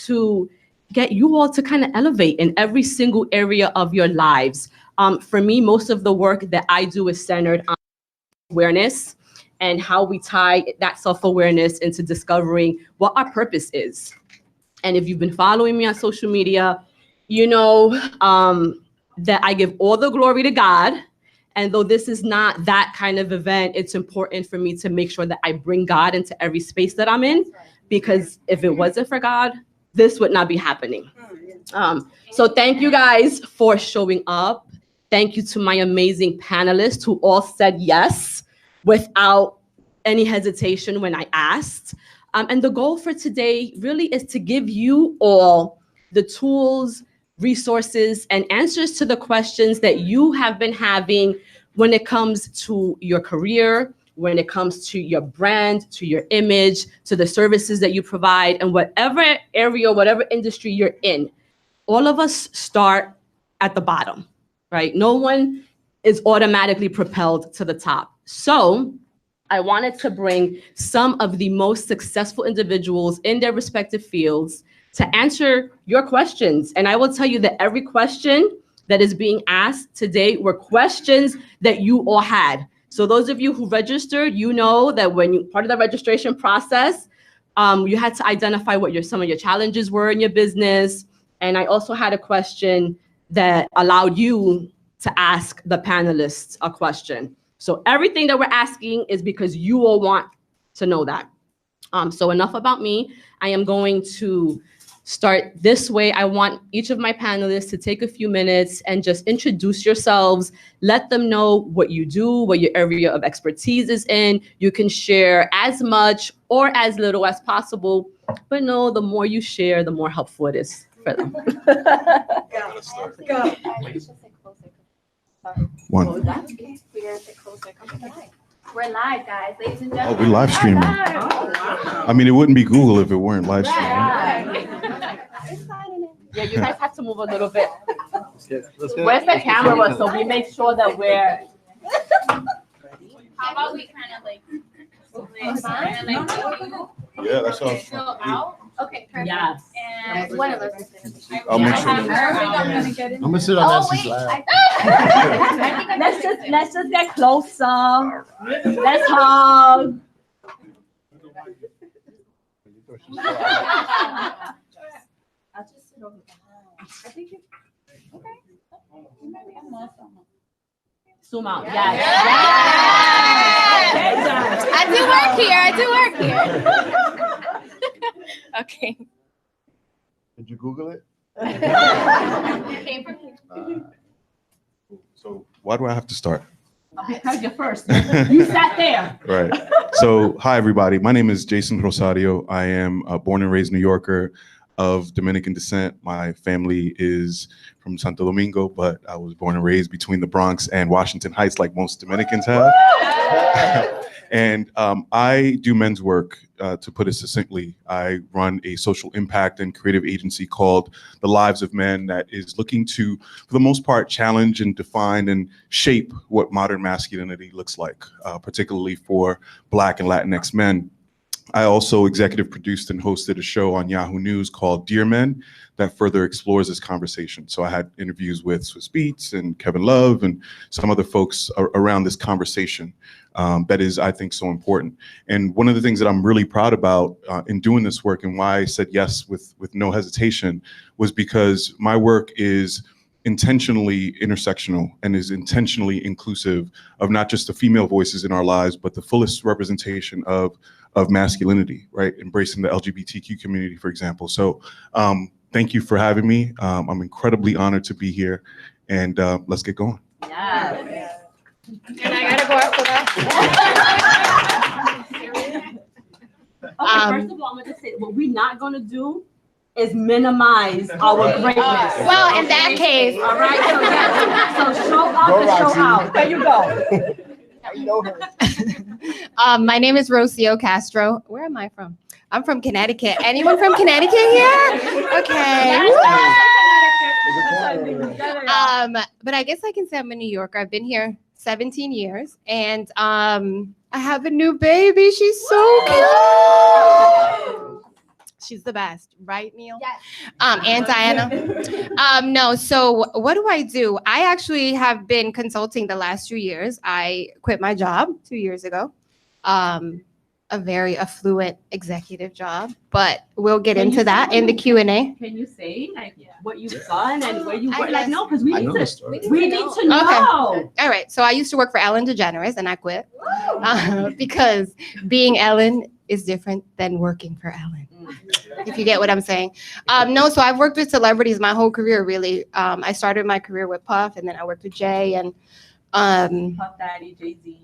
to get you all to kind of elevate in every single area of your lives. For me, most of the work that I do is centered on awareness and how we tie that self-awareness into discovering what our purpose is. And if you've been following me on social media, you know that I give all the glory to God. And though this is not that kind of event, it's important for me to make sure that I bring God into every space that I'm in, because if it wasn't for God, this would not be happening. So thank you guys for showing up. Thank you to my amazing panelists who all said yes without any hesitation when I asked. And the goal for today really is to give you all the tools, resources, and answers to the questions that you have been having when it comes to your career, when it comes to your brand, to your image, to the services that you provide, and whatever area, whatever industry you're in. All of us start at the bottom, right? No one is automatically propelled to the top. So I wanted to bring some of the most successful individuals in their respective fields to answer your questions. And I will tell you that every question that is being asked today were questions that you all had. So those of you who registered, you know that when you part of the registration process, you had to identify what some of your challenges were in your business. And I also had a question that allowed you to ask the panelists a question. So everything that we're asking is because you all want to know that. So enough about me. I am going to start this way. I want each of my panelists to take a few minutes and just introduce yourselves. Let them know what you do, what your area of expertise is in. You can share as much or as little as possible, but no, the more you share, the more helpful it is for them. Go. One. We're live, guys, ladies and gentlemen. Oh, we're live streaming. I mean, it wouldn't be Google if it weren't live streaming. Yeah, you guys have to move a little bit. Where's the camera so we make sure that we're... How about we kind of like... Yeah, that sounds Go out? Okay, perfect. Yes. And one of us is gonna be. I'll make sure. I'm gonna sit on Nancy's lap. Let's just get closer. Let's hug. I'll just sit over there. I think you, okay. Maybe I'm not so much. Zoom out. Yes. Yes. I do work here. Okay. Did you Google it? It came from here. So why do I have to start? Because you're first. You sat there. Right. So, hi, everybody. My name is Jason Rosario. I am a born and raised New Yorker of Dominican descent. My family is from Santo Domingo, but I was born and raised between the Bronx and Washington Heights, like most Dominicans have. And I do men's work, to put it succinctly. I run a social impact and creative agency called The Lives of Men that is looking to, for the most part, challenge and define and shape what modern masculinity looks like, particularly for Black and Latinx men. I also executive produced and hosted a show on Yahoo News called Dear Men that further explores this conversation. So I had interviews with Swiss Beats and Kevin Love and some other folks around this conversation that is, I think, so important. And one of the things that I'm really proud about in doing this work and why I said yes with no hesitation was because my work is intentionally intersectional and is intentionally inclusive of not just the female voices in our lives, but the fullest representation of masculinity, right? Embracing the LGBTQ community, for example. So thank you for having me. I'm incredibly honored to be here, and let's get going. Yes. And I gotta go after that. Okay, first of all, I'm gonna say what we're not gonna do is minimize our greatness. Well, in that case. All right, so show up and show out. There you go. My name is Rocio Castro. Where am I from? I'm from Connecticut. Anyone from Connecticut here? Okay. But I guess I can say I'm a New Yorker. I've been here 17 years, and I have a new baby. She's so cute. She's the best, right, Neil? Yes. And Diana. No, so what do? I actually have been consulting the last 2 years. I quit my job 2 years ago. A very affluent executive job, but we'll get into that in the Q&A. Can you say like what you've done and where you work? I Like, no, because we I need know the to. story. We need to know. All right, so I used to work for Ellen DeGeneres and I quit because being Ellen is different than working for Ellen. If you get what I'm saying. No, so I've worked with celebrities my whole career, really. I started my career with Puff, and then I worked with Jay, and Puff Daddy, Jay-Z.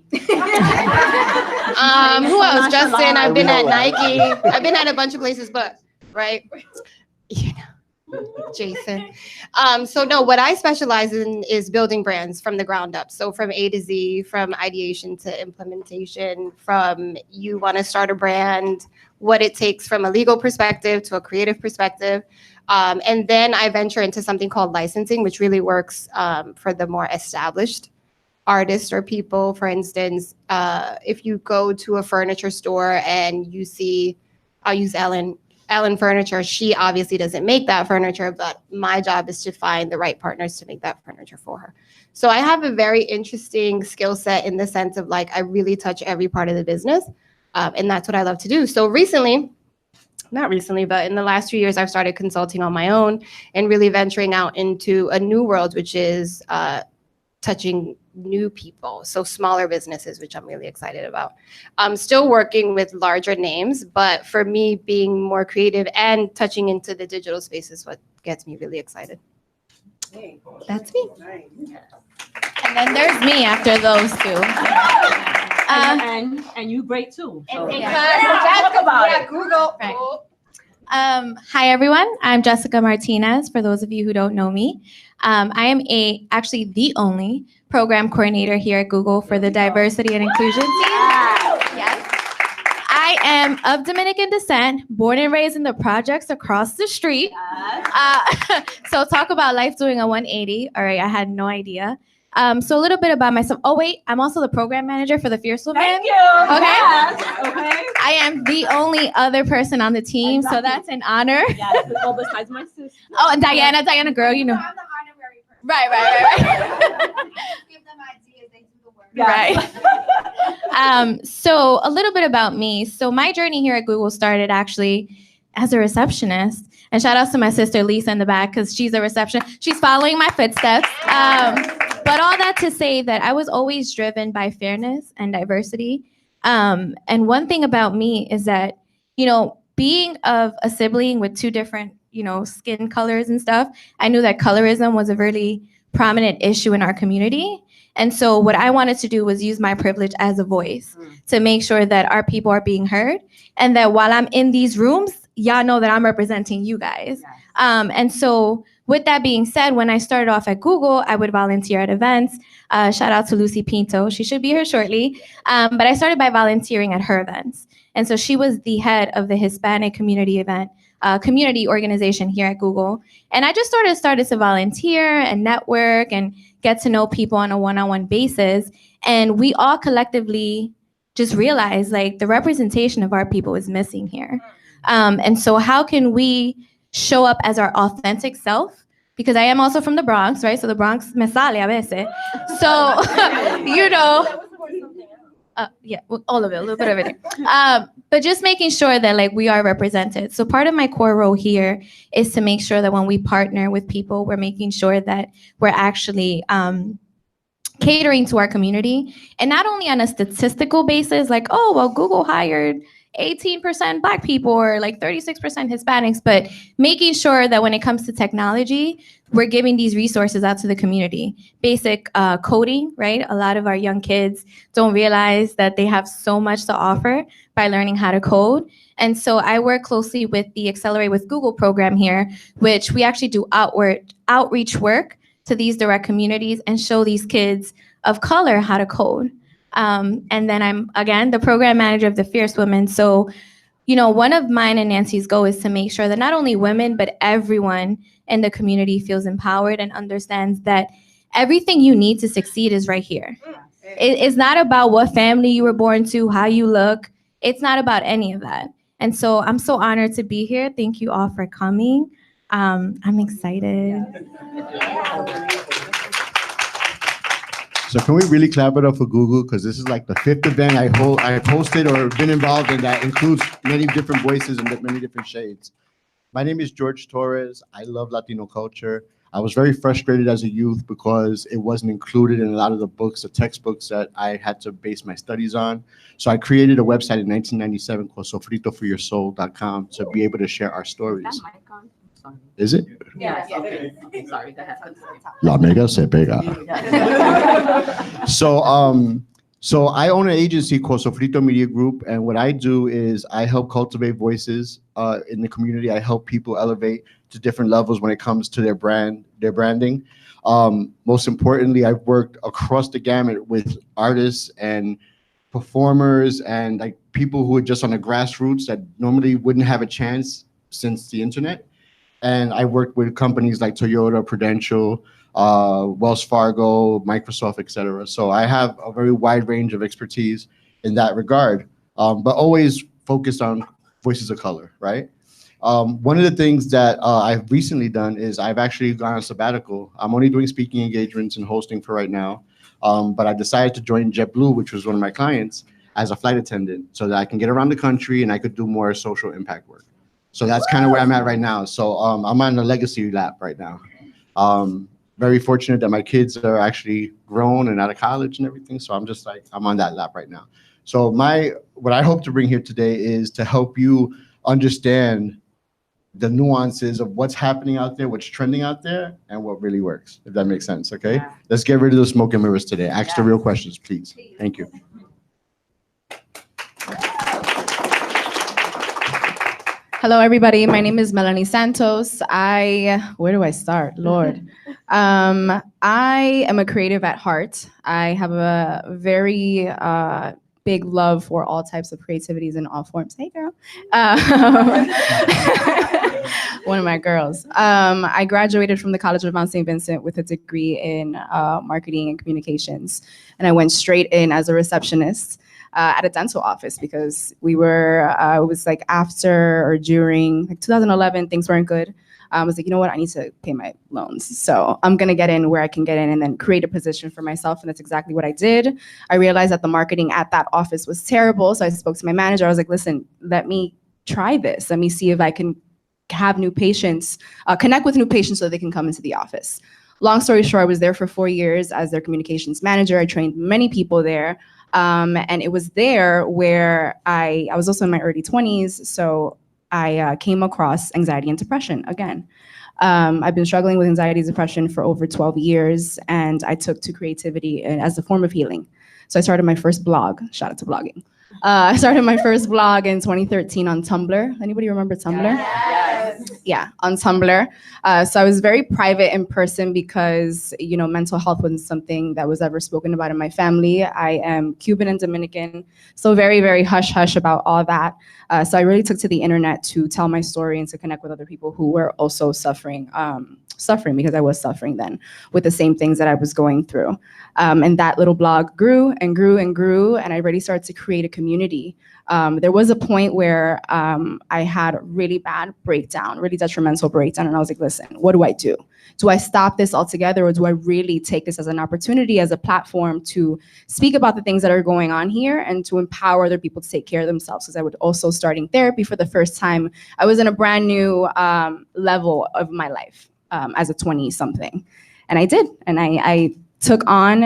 who else? Justin. I've been at Nike. I've been at a bunch of places, but right, Jason. So no, what I specialize in is building brands from the ground up. So from A to Z, from ideation to implementation, from you want to start a brand, what it takes from a legal perspective to a creative perspective. And then I venture into something called licensing, which really works for the more established artists or people. For instance, if you go to a furniture store and you see, I'll use Ellen Furniture, she obviously doesn't make that furniture, but my job is to find the right partners to make that furniture for her. So I have a very interesting skill set in the sense of like, I really touch every part of the business. And that's what I love to do. So not recently, but in the last 2 years, I've started consulting on my own and really venturing out into a new world, which is touching new people, so smaller businesses, which I'm really excited about. I'm still working with larger names, but for me, being more creative and touching into the digital space is what gets me really excited. That's me. And then there's me after those two. And you great too. So. Talk about it. Google. Right. Hi, everyone. I'm Jessica Martinez, for those of you who don't know me. I am actually the only program coordinator here at Google for the diversity and inclusion team. Yes. I am of Dominican descent, born and raised in the projects across the street. So talk about life doing a 180. All right, I had no idea. So a little bit about myself. Oh, wait, I'm also the program manager for the Fierce Women. Thank you. Okay. Yes. Okay. I am the only other person on the team, so that's an honor. Yes, well, besides my sister. Oh, and Diana, girl, you know. I'm the honorary person. Right. Give them ideas, they do the work. Right. So a little bit about me. So my journey here at Google started actually as a receptionist. And shout out to my sister Lisa in the back, because she's a receptionist. She's following my footsteps. But all that to say that I was always driven by fairness and diversity. And one thing about me is that, being of a sibling with two different, skin colors and stuff, I knew that colorism was a really prominent issue in our community. And so what I wanted to do was use my privilege as a voice to make sure that our people are being heard, and that while I'm in these rooms, y'all know that I'm representing you guys. Yes. And so with that being said, when I started off at Google, I would volunteer at events. Shout out to Lucy Pinto. She should be here shortly. But I started by volunteering at her events. And so she was the head of the Hispanic community organization here at Google. And I just started to volunteer and network and get to know people on a one-on-one basis. And we all collectively just realized like the representation of our people is missing here. And so how can we show up as our authentic self? Because I am also from the Bronx, right? So the Bronx me sale a veces. So, yeah, all of it, a little bit of everything. But just making sure that like we are represented. So part of my core role here is to make sure that when we partner with people, we're making sure that we're actually catering to our community, and not only on a statistical basis, like, oh, well, Google hired 18% Black people or like 36% Hispanics, but making sure that when it comes to technology, we're giving these resources out to the community. Basic coding, right? A lot of our young kids don't realize that they have so much to offer by learning how to code. And so I work closely with the Accelerate with Google program here, which we actually do outreach work to these direct communities and show these kids of color how to code. And then I'm, again, the program manager of the Fierce Women. So, one of mine and Nancy's goal is to make sure that not only women, but everyone in the community feels empowered and understands that everything you need to succeed is right here. It's not about what family you were born to, how you look. It's not about any of that. And so I'm so honored to be here. Thank you all for coming. I'm excited. So can we really clap it up for Google? Because this is like the 5th event I hosted or been involved in that includes many different voices and many different shades. My name is George Torres. I love Latino culture. I was very frustrated as a youth because it wasn't included in a lot of the books, the textbooks that I had to base my studies on. So I created a website in 1997 called sofritoforyoursoul.com to be able to share our stories. Is it? Yeah. Okay. I'm sorry. That has La mega se pega. So I own an agency called Sofrito Media Group, and what I do is I help cultivate voices in the community. I help people elevate to different levels when it comes to their branding. Most importantly, I've worked across the gamut with artists and performers and like people who are just on the grassroots that normally wouldn't have a chance since the internet. And I worked with companies like Toyota, Prudential, Wells Fargo, Microsoft, etc. So I have a very wide range of expertise in that regard, but always focused on voices of color, right? One of the things that I've recently done is I've actually gone on sabbatical. I'm only doing speaking engagements and hosting for right now, but I decided to join JetBlue, which was one of my clients, as a flight attendant so that I can get around the country and I could do more social impact work. So that's kind of where I'm at right now. So I'm on the legacy lap right now. Very fortunate that my kids are actually grown and out of college and everything. So I'm just like, I'm on that lap right now. So what I hope to bring here today is to help you understand the nuances of what's happening out there, what's trending out there, and what really works, if that makes sense, okay? Yeah. Let's get rid of the smoke and mirrors today. Ask the real questions, please. Thank you. Hello, everybody. My name is Melanie Santos. Where do I start? Lord. I am a creative at heart. I have a very big love for all types of creativities in all forms. Hey, girl. One of my girls. I graduated from the College of Mount St. Vincent with a degree in marketing and communications. And I went straight in as a receptionist at a dental office because it was like after or during like 2011, things weren't good. I was like, you know what, I need to pay my loans. So I'm gonna get in where I can get in and then create a position for myself. And that's exactly what I did. I realized that the marketing at that office was terrible. So I spoke to my manager. I was like, listen, let me try this. Let me see if I can have new patients, connect with new patients so they can come into the office. Long story short, I was there for 4 years as their communications manager. I trained many people there. And it was there where I was also in my early 20s, so I came across anxiety and depression again. I've been struggling with anxiety and depression for over 12 years, and I took to creativity as a form of healing. So I started my first blog. Shout out to blogging. I started my first blog in 2013 on Tumblr. Anybody remember Tumblr? Yes. Yeah, on Tumblr. So I was very private in person because, mental health wasn't something that was ever spoken about in my family. I am Cuban and Dominican, so very, very hush-hush about all that. So I really took to the internet to tell my story and to connect with other people who were also suffering because I was suffering then with the same things that I was going through. And that little blog grew and grew and grew, and I really started to create a community. There was a point where I had a really bad breakdown, really detrimental breakdown, and I was like, listen, what do I do? Do I stop this altogether, or do I really take this as an opportunity, as a platform to speak about the things that are going on here and to empower other people to take care of themselves? Because I was also starting therapy for the first time. I was in a brand new level of my life as a 20-something. And I did, and I took on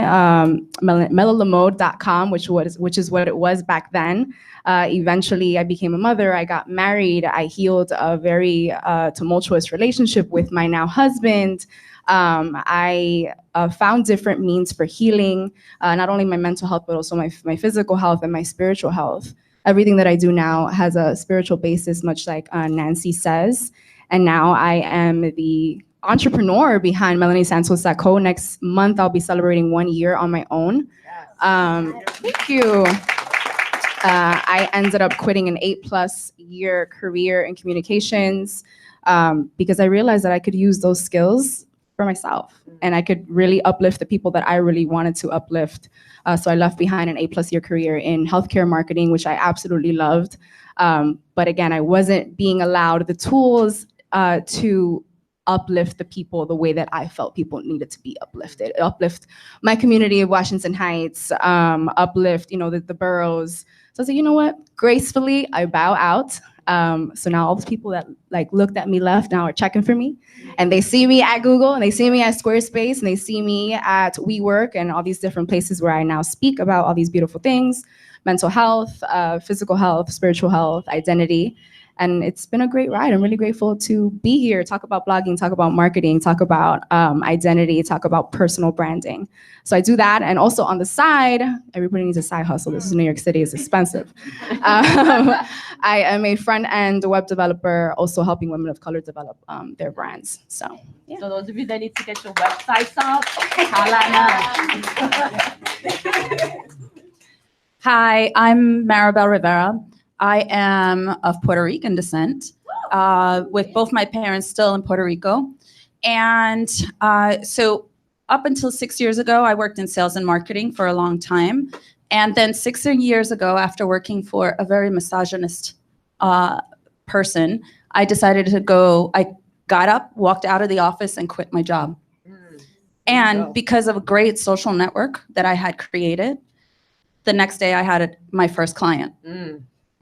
melalomode.com, which is what it was back then. Eventually, I became a mother. I got married. I healed a very tumultuous relationship with my now husband. I found different means for healing, not only my mental health, but also my physical health and my spiritual health. Everything that I do now has a spiritual basis, much like Nancy says. And now I am the entrepreneur behind Melanie Santos. Next month, I'll be celebrating 1 year on my own. Thank you. I ended up quitting an 8+ year career in communications because I realized that I could use those skills for myself and I could really uplift the people that I really wanted to uplift. So I left behind an 8+ year career in healthcare marketing, which I absolutely loved. But again, I wasn't being allowed the tools to uplift the people the way that I felt people needed to be uplifted. Uplift my community of Washington Heights, uplift, the boroughs. So I said, you know what? Gracefully, I bow out. So now all those people that looked at me left now are checking for me, and they see me at Google, and they see me at Squarespace, and they see me at WeWork and all these different places where I now speak about all these beautiful things: mental health, physical health, spiritual health, identity. And it's been a great ride. I'm really grateful to be here, talk about blogging, talk about marketing, talk about identity, talk about personal branding. So I do that. And also on the side, everybody needs a side hustle. This is New York City, it's expensive. I am a front-end web developer, also helping women of color develop their brands. So, yeah. So those of you that need to get your websites up, Hi, I'm Maribel Rivera. I am of Puerto Rican descent, with both my parents still in Puerto Rico. And so up until 6 years ago, I worked in sales and marketing for a long time. And then 6 years ago, after working for a very misogynist person, I decided to I got up, walked out of the office, and quit my job. And because of a great social network that I had created, the next day I had my first client.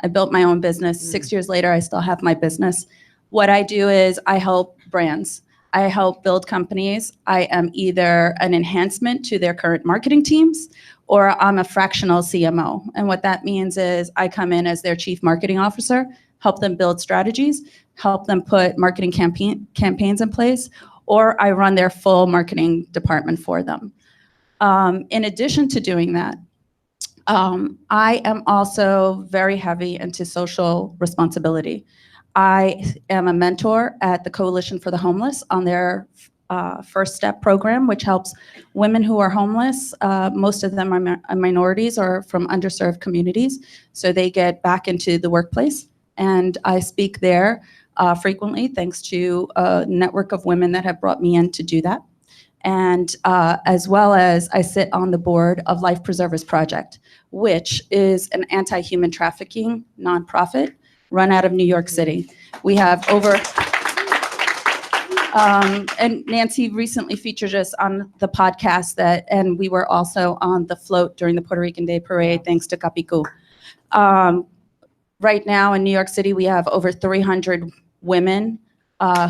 I built my own business. 6 years later, I still have my business. What I do is I help brands. I help build companies. I am either an enhancement to their current marketing teams, or I'm a fractional CMO. And what that means is I come in as their chief marketing officer, help them build strategies, help them put marketing campaigns in place, or I run their full marketing department for them. In addition to doing that, I am also very heavy into social responsibility. I am a mentor at the Coalition for the Homeless on their First Step program, which helps women who are homeless. Most of them are minorities or from underserved communities, so they get back into the workplace. And I speak there frequently, thanks to a network of women that have brought me in to do that. And as well as I sit on the board of Life Preservers Project, which is an anti-human trafficking nonprofit run out of New York City. We have over, and Nancy recently featured us on the podcast and we were also on the float during the Puerto Rican Day Parade, thanks to Capicu. Right now in New York City, we have over 300 women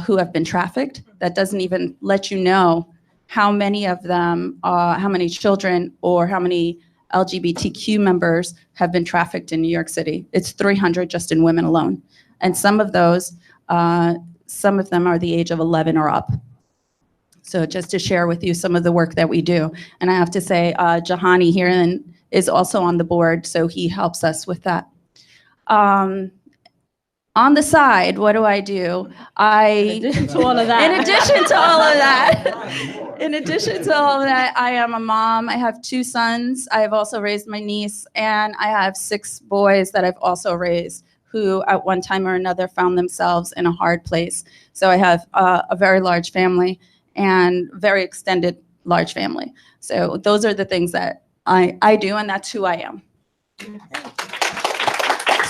who have been trafficked. That doesn't even let you know how many of them, how many children or how many LGBTQ members have been trafficked in New York City. It's 300 just in women alone. And some of those, some of them are the age of 11 or up. So just to share with you some of the work that we do. And I have to say, Jahani here is also on the board, so he helps us with that. On the side, what do? In addition to all of that. In addition to all of that, I am a mom. I have 2 sons. I have also raised my niece, and I have 6 boys that I've also raised who at one time or another found themselves in a hard place. So I have a very large family and very extended large family. So those are the things that I do, and that's who I am.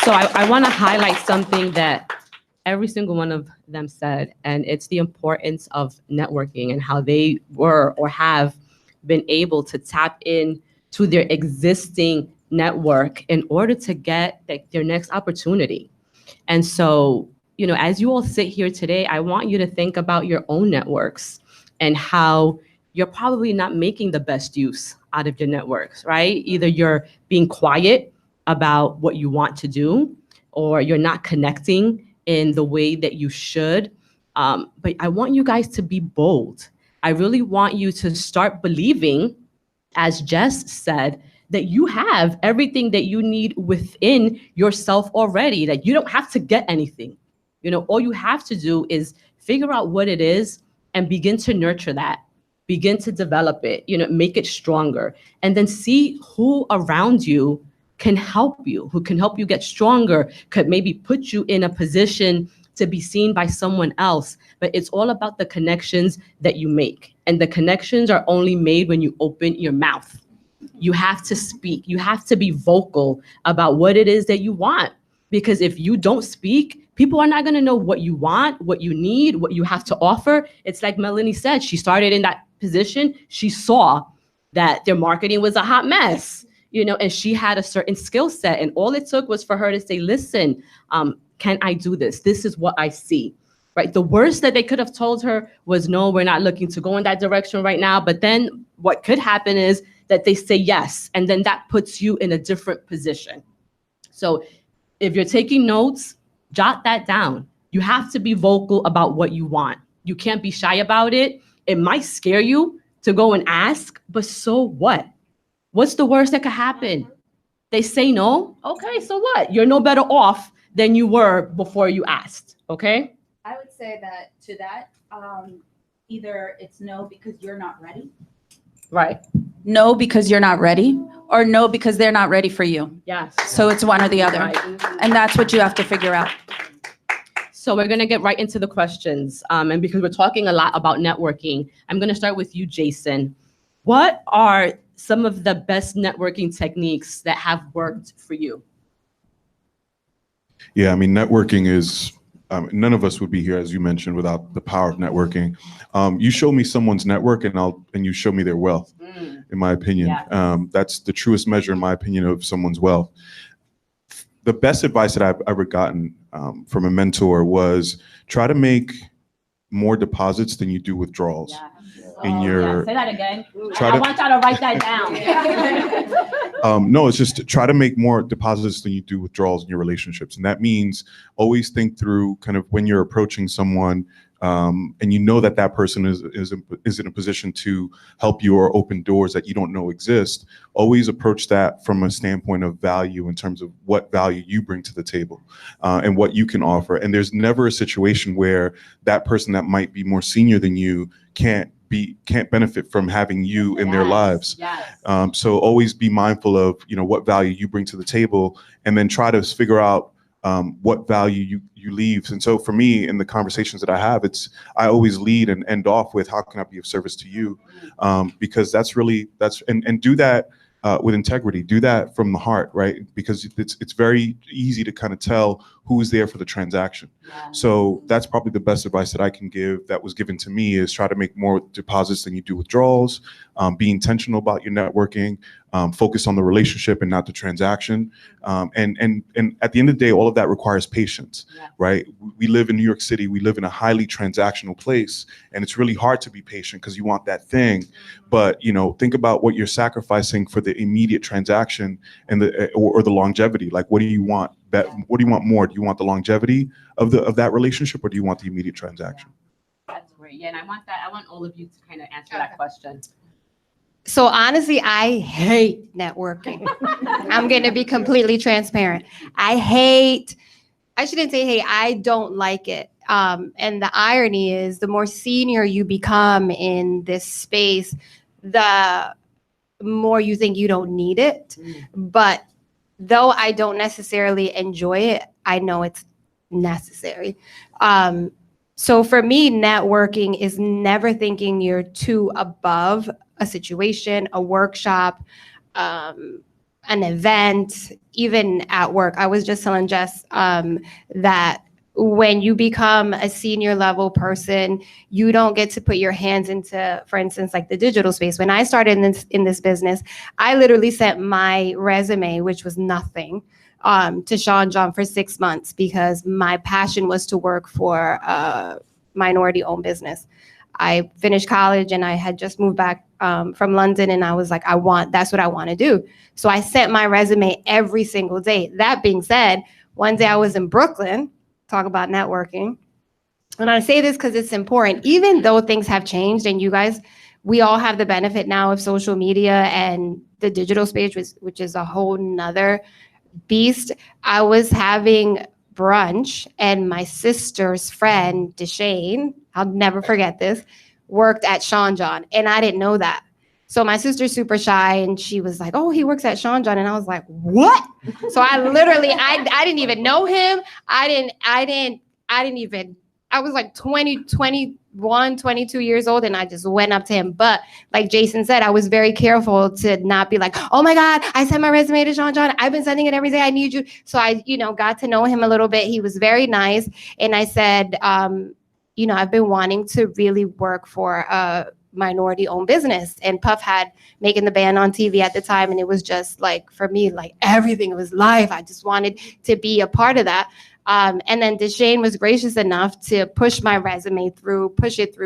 So I want to highlight something that every single one of them said, and it's the importance of networking and how they were or have been able to tap in to their existing network in order to get their next opportunity. And so, as you all sit here today, I want you to think about your own networks and how you're probably not making the best use out of your networks, right? Either you're being quiet about what you want to do, or you're not connecting in the way that you should. But I want you guys to be bold. I really want you to start believing, as Jess said, that you have everything that you need within yourself already, that you don't have to get anything. All you have to do is figure out what it is and begin to nurture that, begin to develop it, make it stronger, and then see who around you can help you, who can help you get stronger, could maybe put you in a position to be seen by someone else. But it's all about the connections that you make. And the connections are only made when you open your mouth. You have to speak. You have to be vocal about what it is that you want. Because if you don't speak, people are not going to know what you want, what you need, what you have to offer. It's like Melanie said, she started in that position. She saw that their marketing was a hot mess, and she had a certain skill set. And all it took was for her to say, listen, can I do this? This is what I see, right? The worst that they could have told her was, no, we're not looking to go in that direction right now. But then what could happen is that they say yes. And then that puts you in a different position. So if you're taking notes, jot that down. You have to be vocal about what you want. You can't be shy about it. It might scare you to go and ask, but so what? What's the worst that could happen? They say no? Okay, so what? You're no better off than you were before you asked, okay? I would say that either it's no because you're not ready. Right. No because you're not ready, or no because they're not ready for you. Yes. So it's one or the other. Right. And that's what you have to figure out. So we're going to get right into the questions. And because we're talking a lot about networking, I'm going to start with you, Jason. What are some of the best networking techniques that have worked for you? Yeah, I mean, networking is, none of us would be here, as you mentioned, without the power of networking. You show me someone's network and you show me their wealth, in my opinion. Yeah. That's the truest measure, in my opinion, of someone's wealth. The best advice that I've ever gotten from a mentor was try to make more deposits than you do withdrawals. Yeah. Say that again. I want y'all to write that down. No, it's just to try to make more deposits than you do withdrawals in your relationships. And that means always think through kind of when you're approaching someone and you know that person is in a position to help you or open doors that you don't know exist. Always approach that from a standpoint of value in terms of what value you bring to the table and what you can offer. And there's never a situation where that person that might be more senior than you can't benefit from having you in their lives. Yes. So always be mindful of, what value you bring to the table, and then try to figure out what value you leave. And so for me, in the conversations that I have, I always lead and end off with, how can I be of service to you? Because and do that with integrity, do that from the heart, right? Because it's very easy to kind of tell who's there for the transaction. Yeah. So that's probably the best advice that I can give that was given to me, is try to make more deposits than you do withdrawals, be intentional about your networking, focus on the relationship and not the transaction. And at the end of the day, all of that requires patience, right? We live in New York City, we live in a highly transactional place, and it's really hard to be patient because you want that thing. But, think about what you're sacrificing for the immediate transaction and or the longevity. Like, what do you want? What do you want more? Do you want the longevity of that relationship, or do you want the immediate transaction? That's great. Yeah, and I want all of you to kind of answer that question. So honestly, I hate networking. I'm going to be completely transparent. I shouldn't say hate, I don't like it. And the irony is, the more senior you become in this space, the more you think you don't need it. But though I don't necessarily enjoy it, I know it's necessary. So for me, networking is never thinking you're too above a situation, a workshop, an event, even at work. I was just telling Jess that when you become a senior level person, you don't get to put your hands into, for instance, like the digital space. When I started in this business, I literally sent my resume, which was nothing, to Sean John for 6 months because my passion was to work for a minority-owned business. I finished college and I had just moved back from London, and I was like, that's what I want to do. So I sent my resume every single day. That being said, one day I was in Brooklyn, talk about networking. And I say this because it's important. Even though things have changed, and you guys, we all have the benefit now of social media and the digital space, which is a whole nother beast. I was having brunch and my sister's friend, Deshane, I'll never forget this, worked at Sean John, and I didn't know that. So my sister's super shy, and she was like, "Oh, he works at Sean John," and I was like, "What?" So I literally, I didn't even know him. I was like 20 22 years old, and I just went up to him. But like Jason said, I was very careful to not be like, oh my God, I sent my resume to John. I've been sending it every day. I need you. So I, got to know him a little bit. He was very nice. And I said, I've been wanting to really work for a minority-owned business. And Puff had Making the Band on TV at the time. And it was just like, for me, like everything was life. I just wanted to be a part of that. And then Deshane was gracious enough to push my resume through,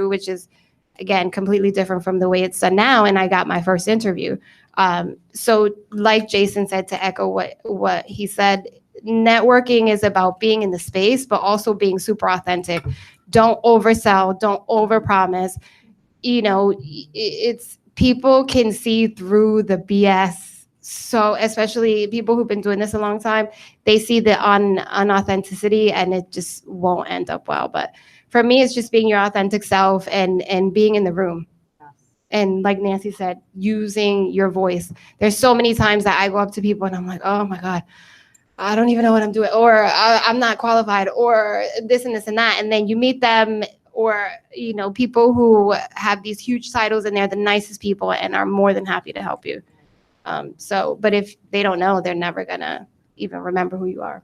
which is, again, completely different from the way it's done now. And I got my first interview. So like Jason said, to echo what he said, networking is about being in the space, but also being super authentic. Don't oversell, don't overpromise. It's people can see through the BS. So especially people who've been doing this a long time, they see the unauthenticity and it just won't end up well. But for me, it's just being your authentic self and being in the room. And like Nancy said, using your voice. There's so many times that I go up to people and I'm like, oh my God, I don't even know what I'm doing, or I'm not qualified, or this and this and that. And then you meet them, or, people who have these huge titles and they're the nicest people and are more than happy to help you. But if they don't know, they're never gonna even remember who you are.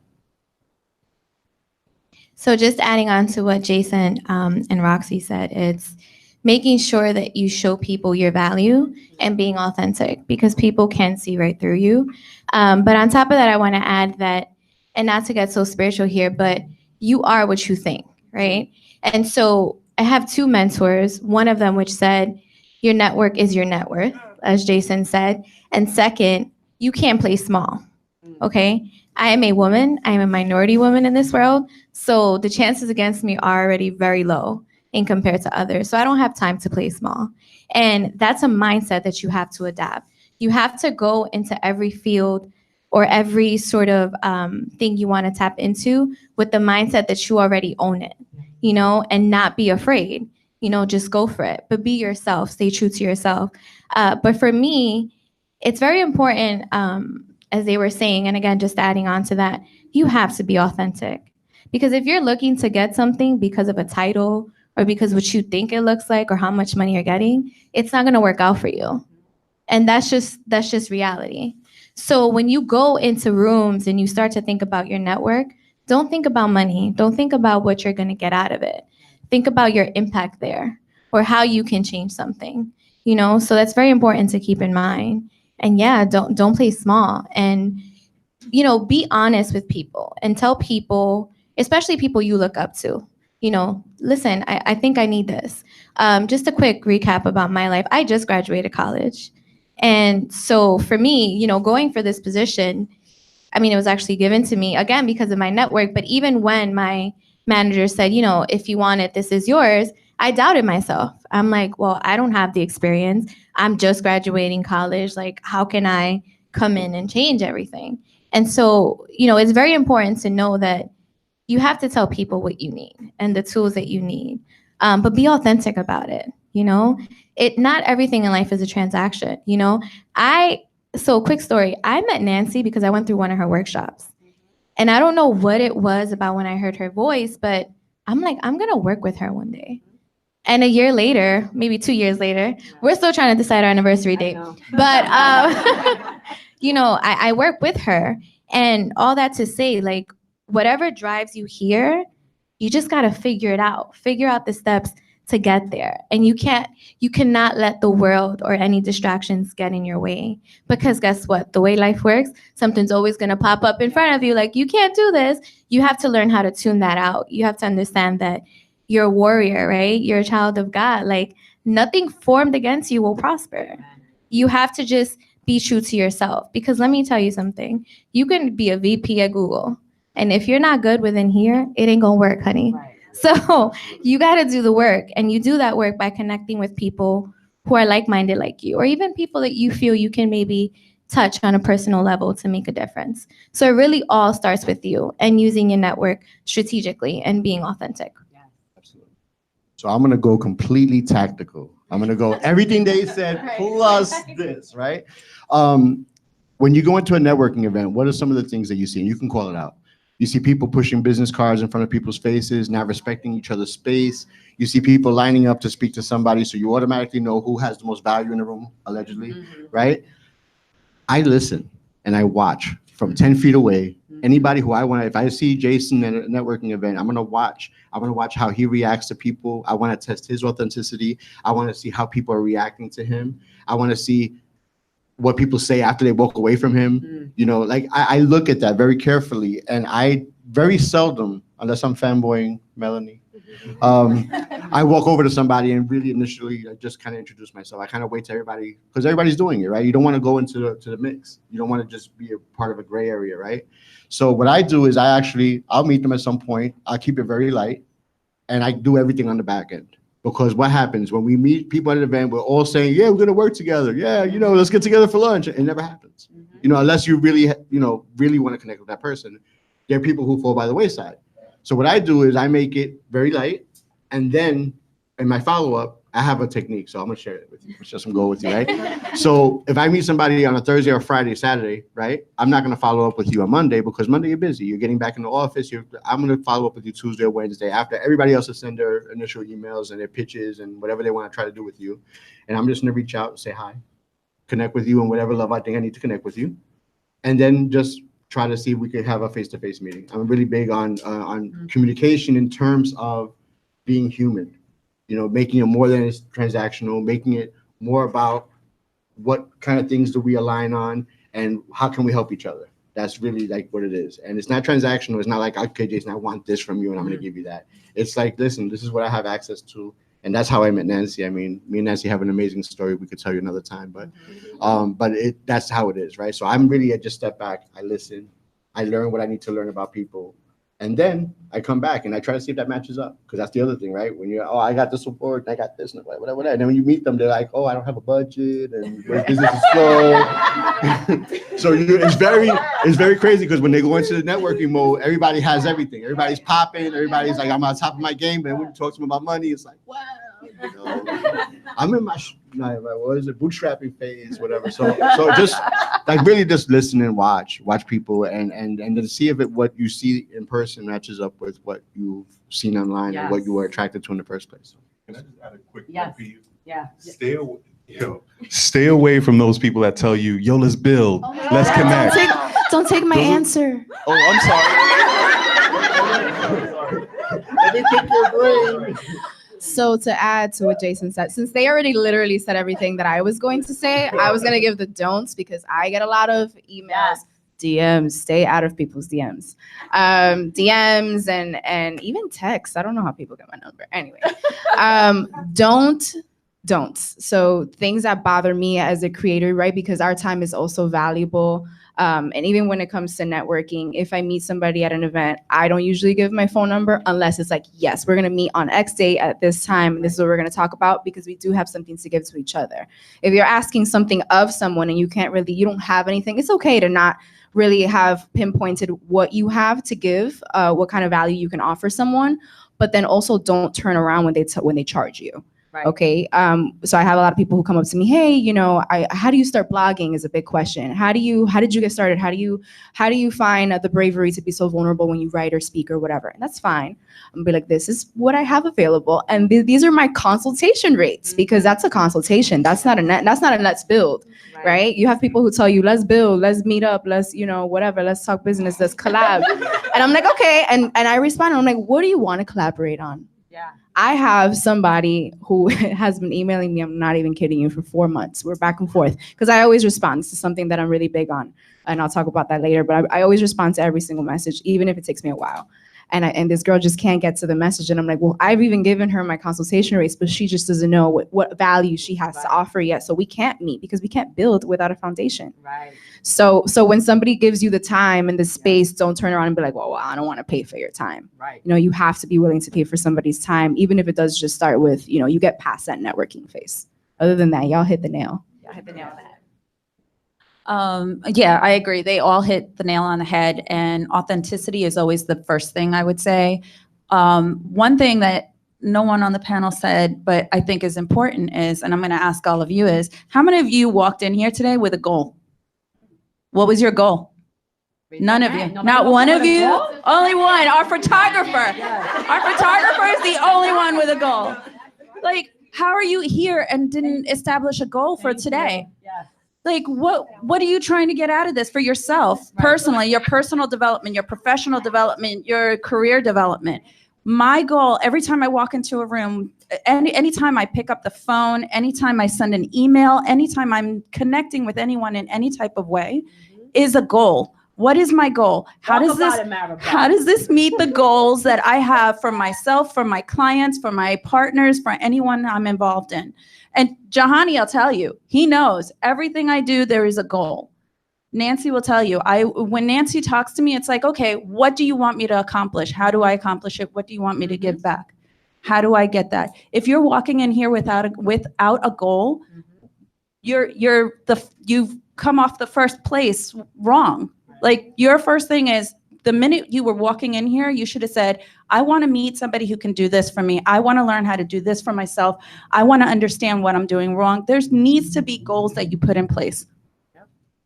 So just adding on to what Jason and Roxy said, it's making sure that you show people your value and being authentic, because people can see right through you. But on top of that, I want to add that, and not to get so spiritual here, but you are what you think, right? And so I have two mentors, one of them which said, your network is your net worth, as Jason said. And second, you can't play small, okay? I am a woman, I am a minority woman in this world, so the chances against me are already very low in compared to others. So I don't have time to play small. And that's a mindset that you have to adapt. You have to go into every field or every sort of thing you want to tap into with the mindset that you already own it, and not be afraid, just go for it, but be yourself, stay true to yourself. But for me, it's very important, as they were saying, and again, just adding on to that, you have to be authentic. Because if you're looking to get something because of a title or because what you think it looks like or how much money you're getting, it's not going to work out for you. And that's just reality. So when you go into rooms and you start to think about your network, don't think about money. Don't think about what you're going to get out of it. Think about your impact there or how you can change something, so that's very important to keep in mind. And yeah, don't play small, and, be honest with people and tell people, especially people you look up to, listen, I think I need this. Just a quick recap about my life. I just graduated college. And so for me, going for this position, it was actually given to me, again, because of my network. But even when my manager said, if you want it, this is yours, I doubted myself. I'm like, well, I don't have the experience. I'm just graduating college. Like, how can I come in and change everything? And so, it's very important to know that you have to tell people what you need and the tools that you need, but be authentic about it. Not everything in life is a transaction. So quick story, I met Nancy because I went through one of her workshops, and I don't know what it was about when I heard her voice, but I'm like, I'm going to work with her one day. And a year later, maybe 2 years later, we're still trying to decide our anniversary date. But, I work with her, and all that to say, like, whatever drives you here, you just got to figure it out, figure out the steps to get there. And you cannot let the world or any distractions get in your way, because guess what? The way life works, something's always going to pop up in front of you. Like, you can't do this. You have to learn how to tune that out. You have to understand that you're a warrior, right? You're a child of God. Like, nothing formed against you will prosper. You have to just be true to yourself, because let me tell you something. You can be a VP at Google, and if you're not good within here, it ain't gonna work, honey. So you got to do the work, and you do that work by connecting with people who are like-minded like you, or even people that you feel you can maybe touch on a personal level to make a difference. So it really all starts with you and using your network strategically and being authentic. Absolutely. So I'm going to go completely tactical. I'm going to go everything they said plus this, right? When you go into a networking event, what are some of the things that you see? And you can call it out. You see people pushing business cards in front of people's faces, not respecting each other's space. You see people lining up to speak to somebody, so you automatically know who has the most value in the room, allegedly, right? I listen and I watch from 10 feet away. Anybody who I want to, if I see Jason at a networking event, I'm going to watch. I want to watch how he reacts to people. I want to test his authenticity. I want to see how people are reacting to him. I want to see what people say after they walk away from him. You know, like I look at that very carefully, and I very seldom, unless I'm fanboying Melanie, I walk over to somebody and really initially I just kind of introduce myself. I kind of wait to everybody, because everybody's doing it, right? You don't want to go into the mix. You don't want to just be a part of a gray area, right? So what I do is I'll meet them at some point. I'll keep it very light, and I do everything on the back end. Because what happens when we meet people at an event, we're all saying, yeah, we're going to work together. Yeah, you know, let's get together for lunch. It never happens. You know, unless you really, really want to connect with that person. There are people who fall by the wayside. So what I do is I make it very light. And then in my follow-up, I have a technique. So I'm going to share it with you. It's just some goal with you, right? So if I meet somebody on a Thursday or Friday, Saturday, right? I'm not going to follow up with you on Monday because Monday you're busy. You're getting back in the office. I'm going to follow up with you Tuesday or Wednesday after everybody else has sent their initial emails and their pitches and whatever they want to try to do with you. And I'm just going to reach out and say hi, connect with you on whatever level I think I need to connect with you. And then just try to see if we can have a face-to-face meeting. I'm really big on communication in terms of being human. You know, making it more than it's transactional, making it more about what kind of things do we align on and how can we help each other. That's really like what it is. And it's not transactional. It's not like, okay, Jason, I want this from you and I'm going to give you that. It's like, listen, this is what I have access to. And that's how I met Nancy. I mean, me and Nancy have an amazing story we could tell you another time, but that's how it is, right? So I'm really, I just step back, I listen, I learn what I need to learn about people. And then I come back and I try to see if that matches up. Because that's the other thing, right? When you're, I got this support, and I got this, and whatever. And then when you meet them, they're like, I don't have a budget, and business is slow. So it's very crazy because when they go into the networking mode, everybody has everything. Everybody's popping. Everybody's like, I'm on top of my game. But when you talk to them about money, it's like, wow. You know, I'm in my bootstrapping phase, whatever. So just like really just listen and watch people and then see if what you see in person matches up with what you've seen online and what you were attracted to in the first place. Can I just add a quick Yes. Yeah. Stay away from those people that tell you, yo, let's build, let's connect. Don't take my answer. I'm sorry. Let me pick your brain. So to add to what Jason said, since they already literally said everything that I was going to say, I was going to give the don'ts because I get a lot of emails, DMs, stay out of people's DMs, DMs and even texts. I don't know how people get my number. Anyway, don'ts. So things that bother me as a creator, right? Because our time is also valuable. And even when it comes to networking, if I meet somebody at an event, I don't usually give my phone number unless it's like, yes, we're going to meet on X date at this time. And this is what we're going to talk about because we do have something to give to each other. If you're asking something of someone and you don't have anything, it's okay to not really have pinpointed what you have to give, what kind of value you can offer someone, but then also don't turn around when they charge you. Right. Okay. So I have a lot of people who come up to me, hey, how do you start blogging is a big question. How did you get started? How do you find the bravery to be so vulnerable when you write or speak or whatever? And that's fine. I'm gonna be like, this is what I have available. And these are my consultation rates because that's a consultation. That's not a let's build, right? You have people who tell you, let's build, let's meet up, let's, whatever, let's talk business, let's collab. And I'm like, okay. And I respond, and I'm like, what do you want to collaborate on? Yeah. I have somebody who has been emailing me, I'm not even kidding you, for 4 months. We're back and forth because I always respond. This is something that I'm really big on. And I'll talk about that later. But I always respond to every single message, even if it takes me a while. And this girl just can't get to the message. And I'm like, well, I've even given her my consultation rates, but she just doesn't know what value she has to offer yet. So we can't meet because we can't build without a foundation. Right. So when somebody gives you the time and the space, don't turn around and be like, well, I don't want to pay for your time. Right. You have to be willing to pay for somebody's time, even if it does just start with, you get past that networking phase. Other than that, y'all hit the nail. Y'all hit the nail on the head. Yeah, I agree. They all hit the nail on the head, and authenticity is always the first thing I would say. One thing that no one on the panel said, but I think is important is, and I'm going to ask all of you is, how many of you walked in here today with a goal? What was your goal? None of you. Not one of you. Only one. Our photographer. Our photographer is the only one with a goal. Like, how are you here and didn't establish a goal for today? Like, what are you trying to get out of this for yourself, personally, your personal development, your professional development, your career development? My goal, every time I walk into a room, anytime I pick up the phone, anytime I send an email, anytime I'm connecting with anyone in any type of way, is a goal. What is my goal? How does this meet the goals that I have for myself, for my clients, for my partners, for anyone I'm involved in? And Jahani, I'll tell you, he knows everything I do, there is a goal. Nancy will tell you, when Nancy talks to me, it's like, okay, what do you want me to accomplish? How do I accomplish it? What do you want me to give back? How do I get that? If you're walking in here without a goal, you've come off the first place wrong. Like, your first thing is, the minute you were walking in here, you should have said, I want to meet somebody who can do this for me. I want to learn how to do this for myself. I want to understand what I'm doing wrong. There needs to be goals that you put in place.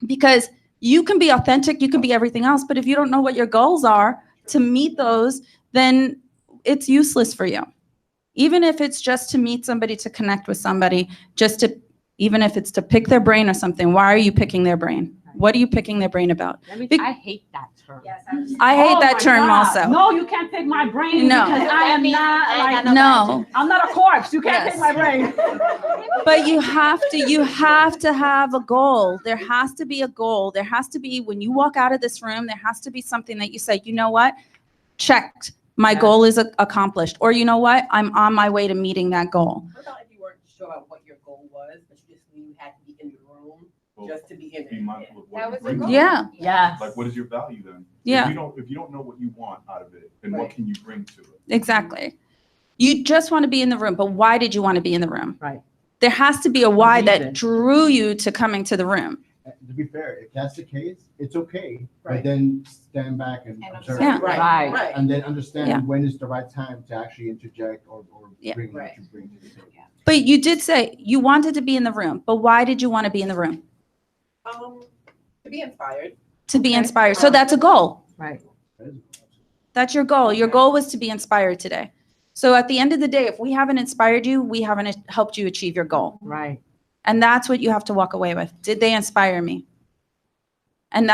Because you can be authentic, you can be everything else, but if you don't know what your goals are to meet those, then it's useless for you. Even if it's just to meet somebody, to connect with somebody, even if it's to pick their brain or something, why are you picking their brain? What are you picking their brain about? I hate that term. Yes, I hate that term also. No, you can't pick my brain because I am not like, No. I'm not a corpse. You can't pick my brain. But you have to have a goal. There has to be a goal. There has to be, when you walk out of this room, there has to be something that you say, you know what? Checked. My goal is accomplished. Or you know what? I'm on my way to meeting that goal. What about if you weren't sure what your goal was, but you just knew you had to be in the room just to be in it? Be mindful of what That you was bring the to goal. it. Yeah. Yes. Like, what is your value then? Yeah. If you don't know what you want out of it, then what can you bring to it? Exactly. You just want to be in the room, but why did you want to be in the room? Right. There has to be a why reason. that drew you to coming to the room. To be fair, if that's the case, it's okay, Right. but then stand back and observe. Yeah. Right. And then understand Yeah. when is the right time to actually interject or Yeah. bring Right. what you bring to the table. But you did say you wanted to be in the room, but why did you want to be in the room? To be inspired. To be inspired. So that's a goal. Right. That's your goal. Your goal was to be inspired today. So at the end of the day, if we haven't inspired you, we haven't helped you achieve your goal. Right. And that's what you have to walk away with. Did they inspire me? And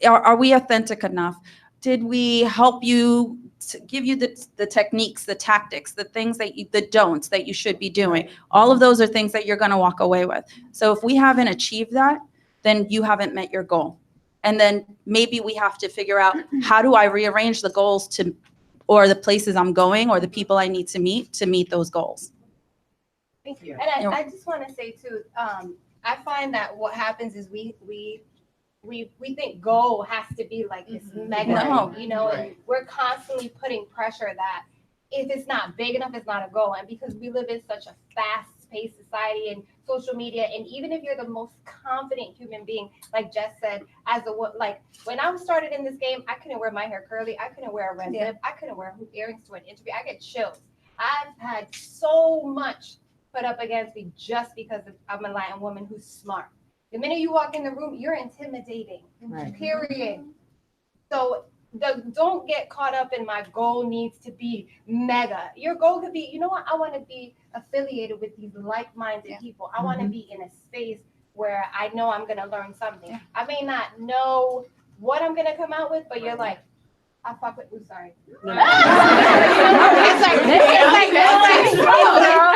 are we authentic enough? Did we help you, to give you the techniques, the tactics, the things the don'ts that you should be doing? All of those are things that you're going to walk away with. So if we haven't achieved that, then you haven't met your goal. And then maybe we have to figure out, how do I rearrange the goals or the places I'm going or the people I need to meet those goals? Thank you. And I just want to say too, I find that what happens is we think goal has to be like this mega, No. and we're constantly putting pressure that if it's not big enough, it's not a goal. And because we live in such a fast-paced society and social media, and even if you're the most confident human being, like Jess said, like when I started in this game, I couldn't wear my hair curly, I couldn't wear a red lip, I couldn't wear hoop earrings to an interview. I get chills. I've had so much put up against me just because I'm a Latin woman who's smart. The minute you walk in the room, you're intimidating. Right. Period. So don't get caught up in my goal needs to be mega. Your goal could be, you know what? I want to be affiliated with these like-minded people. I want to be in a space where I know I'm going to learn something. Yeah. I may not know what I'm going to come out with, but you're like, I fuck with, sorry.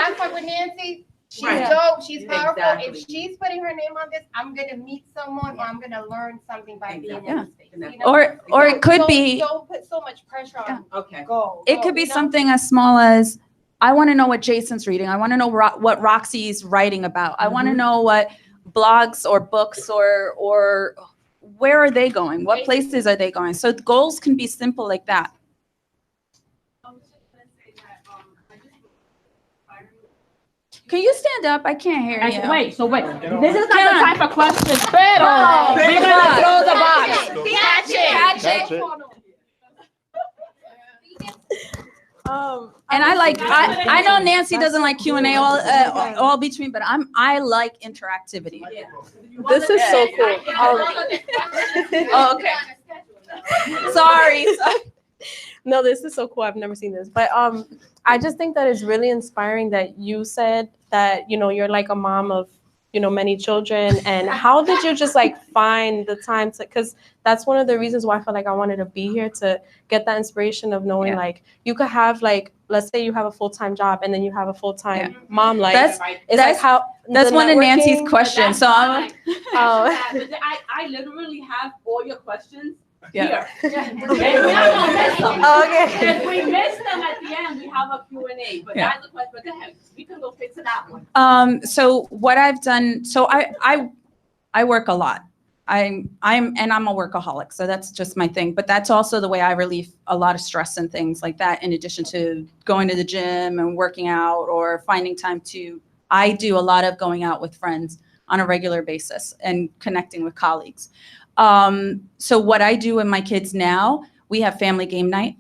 I fuck with Nancy. She's dope. She's powerful. Exactly. If she's putting her name on this, I'm gonna meet someone or I'm gonna learn something by being in Yeah. this space. Or it could be, Don't put so much pressure on Okay. goal. it could be something as small as, I want to know what Jason's reading. I want to know what Roxy's writing about. I want to know what blogs or books or where are they going? What places are they going? So goals can be simple like that. Can you stand up? I can't hear you. Wait. This is not the time for questions, pero we're gonna throw the box. Catch it. And I know Nancy doesn't like Q&A all between, but I like interactivity. This is so cool. Oh, okay. Sorry. No, this is so cool. I've never seen this. But I just think that it's really inspiring that you said that, you're like a mom of, many children. And how did you just like find the time to, because that's one of the reasons why I felt like I wanted to be here, to get that inspiration of knowing like you could have like, let's say you have a full-time job and then you have a full-time mom life. That's one of Nancy's questions. So I'm I literally have all your questions here. Okay. If we miss them at the end, we have a Q&A. But that's the question. But go ahead. We can go fix to that one. So what I've done, so I work a lot. I'm a workaholic, so that's just my thing. But that's also the way I relieve a lot of stress and things like that, in addition to going to the gym and working out or finding time to, I do a lot of going out with friends on a regular basis and connecting with colleagues. So what I do with my kids now, we have family game night.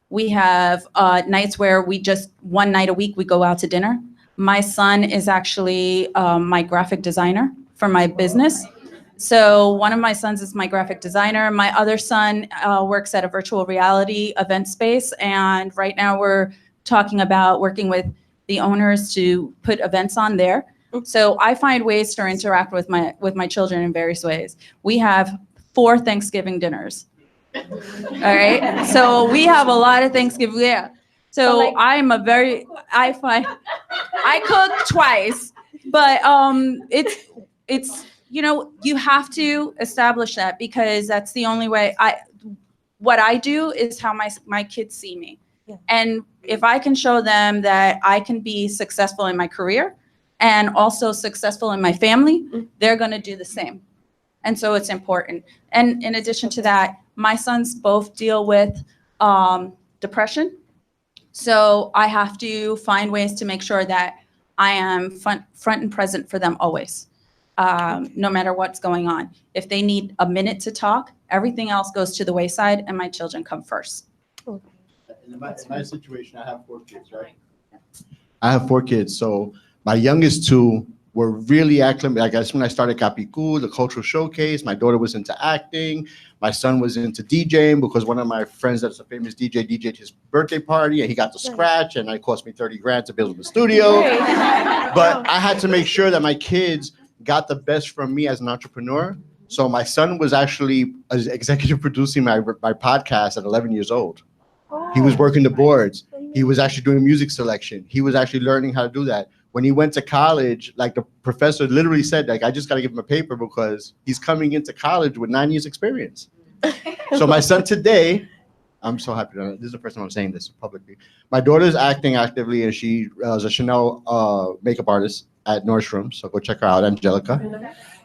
We have nights where we just, one night a week, we go out to dinner. My son is actually my graphic designer for my business. So one of my sons is my graphic designer. My other son works at a virtual reality event space. And right now we're talking about working with the owners to put events on there. So I find ways to interact with my children in various ways. We have 4 Thanksgiving dinners. All right. So we have a lot of Thanksgiving. Yeah. So I cook twice, but it's you have to establish that, because that's the only way. What I do is how my kids see me. Yeah. And if I can show them that I can be successful in my career and also successful in my family, they're going to do the same. And so it's important. And in addition to that, my sons both deal with depression. So I have to find ways to make sure that I am front and present for them always, no matter what's going on. If they need a minute to talk, everything else goes to the wayside and my children come first. In my situation, I have 4 kids, right? I have 4 kids. So my youngest 2 were really acclimated. I guess when I started Capicu, the cultural showcase, my daughter was into acting. My son was into DJing because one of my friends that's a famous DJ DJ'd his birthday party and he got to scratch, and it cost me $30,000 to build him a studio. But I had to make sure that my kids got the best from me as an entrepreneur. So my son was actually executive producing my podcast at 11 years old. He was working the boards. He was actually doing music selection. He was actually learning how to do that. When he went to college, like the professor literally said, like, I just got to give him a paper because he's coming into college with 9 years experience. So my son today, I'm so happy. This is the first time I'm saying this publicly. My daughter's acting actively, and she is a Chanel makeup artist at Nordstrom. So go check her out, Angelica.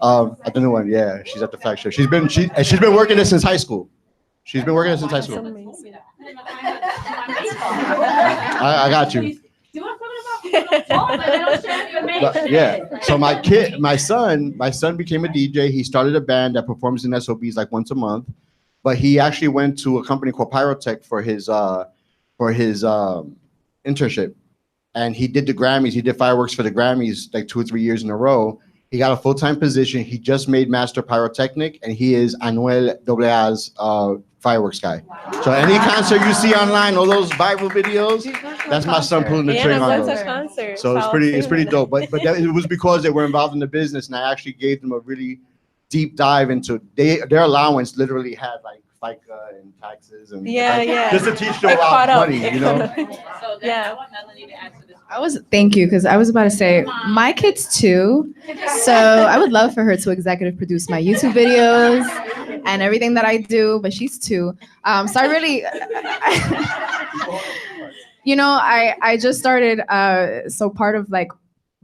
At the new one, yeah, she's at the flagship. She's been working there since high school. She's been working there since high school. I got you. But, yeah. So my son became a DJ. He started a band that performs in SOBs like once a month. But he actually went to a company called Pyrotech for his internship, and he did the Grammys. He did fireworks for the Grammys like 2 or 3 years in a row. He got a full-time position. He just made Master Pyrotechnic, and he is Anuel AA's fireworks guy. Wow. So any concert you see online, all those viral videos, that's my son pulling the string on those. So it's pretty dope. But it was because they were involved in the business, and I actually gave them a really deep dive into their allowance. Literally had like FICA and taxes and just to teach them about money, you know. So I want Melanie to answer this. Thank you, because I was about to say my kids too. So I would love for her to executive produce my YouTube videos and everything that I do, but she's 2. So I really, I just started. So part of like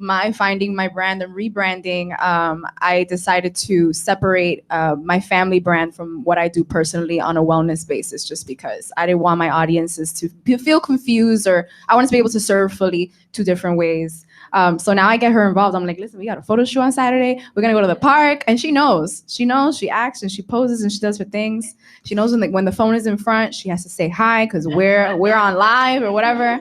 my finding my brand and rebranding, I decided to separate my family brand from what I do personally on a wellness basis, just because I didn't want my audiences to feel confused, or I wanted to be able to serve fully 2 different ways. So now I get her involved. I'm like, listen, we got a photo shoot on Saturday. We're going to go to the park. And she knows, she acts and she poses and she does her things. She knows when the phone is in front, she has to say hi because we're on live or whatever.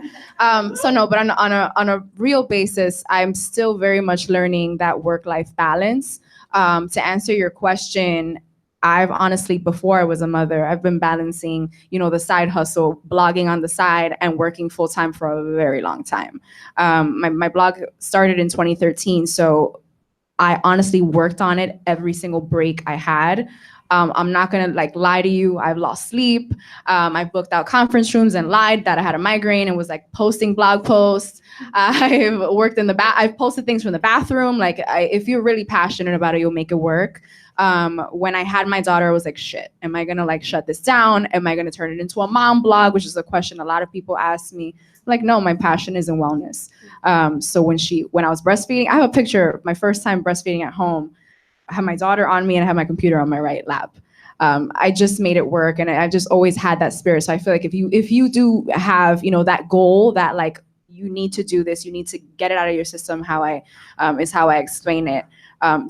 So no, but on a real basis, I'm still very much learning that work-life balance. To answer your question, I've honestly, before I was a mother, I've been balancing, the side hustle, blogging on the side, and working full time for a very long time. My blog started in 2013, so I honestly worked on it every single break I had. I'm not gonna lie to you. I've lost sleep. I booked out conference rooms and lied that I had a migraine and was posting blog posts. I've worked in I've posted things from the bathroom. If you're really passionate about it, you'll make it work. When I had my daughter, I was like, shit, am I gonna shut this down? Am I gonna turn it into a mom blog? Which is a question a lot of people ask me. No, my passion is in wellness. So when I was breastfeeding, I have a picture of my first time breastfeeding at home. I had my daughter on me and I had my computer on my right lap. I just made it work, and I just always had that spirit. So I feel like if you do have that goal that you need to do this, you need to get it out of your system. How I explain it.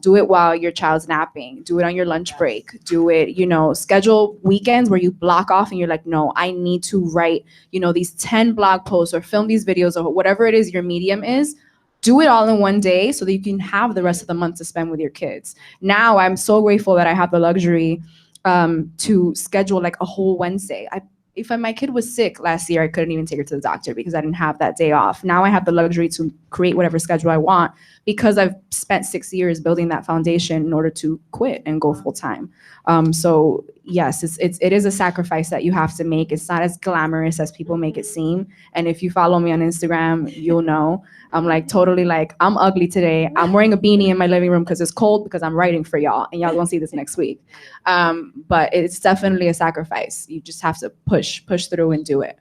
Do it while your child's napping. Do it on your lunch break. Do it, schedule weekends where you block off and you're like, no, I need to write, these 10 blog posts or film these videos or whatever it is your medium is. Do it all in one day so that you can have the rest of the month to spend with your kids. Now I'm so grateful that I have the luxury to schedule a whole Wednesday. If my kid was sick last year, I couldn't even take her to the doctor because I didn't have that day off. Now I have the luxury to create whatever schedule I want because I've spent 6 years building that foundation in order to quit and go full time. So yes, it is a sacrifice that you have to make. It's not as glamorous as people make it seem. And if you follow me on Instagram, you'll know I'm totally I'm ugly today. I'm wearing a beanie in my living room because it's cold because I'm writing for y'all and y'all gonna see this next week. But it's definitely a sacrifice. You just have to push through and do it.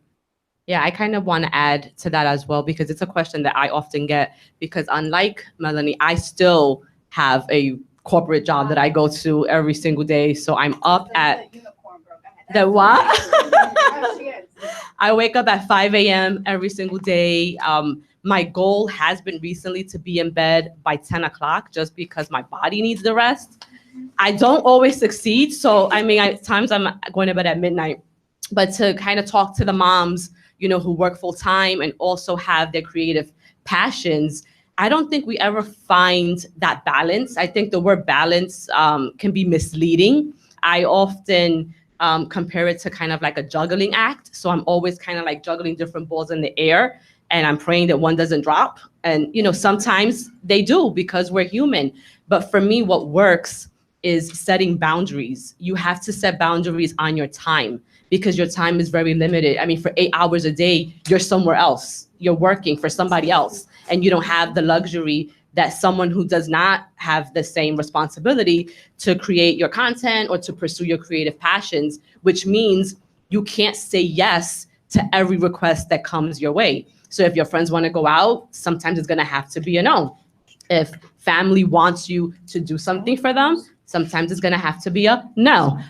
Yeah, I kind of want to add to that as well, because it's a question that I often get, because unlike Melanie, I still have a corporate job that I go to every single day. So I'm up at the what? I wake up at 5 a.m. every single day. My goal has been recently to be in bed by 10 o'clock just because my body needs the rest. I don't always succeed. So, at times I'm going to bed at midnight. But to kind of talk to the moms, who work full time and also have their creative passions, I don't think we ever find that balance. I think the word balance can be misleading. I often compare it to kind of like a juggling act. So I'm always kind of juggling different balls in the air, and I'm praying that one doesn't drop. And, sometimes they do because we're human. But for me, what works is setting boundaries. You have to set boundaries on your time because your time is very limited. For 8 hours a day, you're somewhere else. You're working for somebody else, and you don't have the luxury that someone who does not have the same responsibility to create your content or to pursue your creative passions, which means you can't say yes to every request that comes your way. So if your friends want to go out, sometimes it's going to have to be a no. If family wants you to do something for them, sometimes it's going to have to be a no.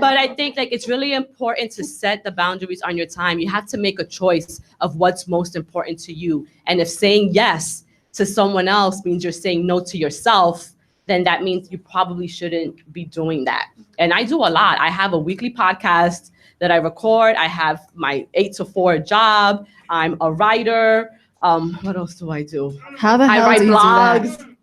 But I think it's really important to set the boundaries on your time. You have to make a choice of what's most important to you. And if saying yes to someone else means you're saying no to yourself, then that means you probably shouldn't be doing that. And I do a lot. I have a weekly podcast that I record. I have my 8 to 4 job. I'm a writer. What else do I do? How the hell I write do you blogs. do that?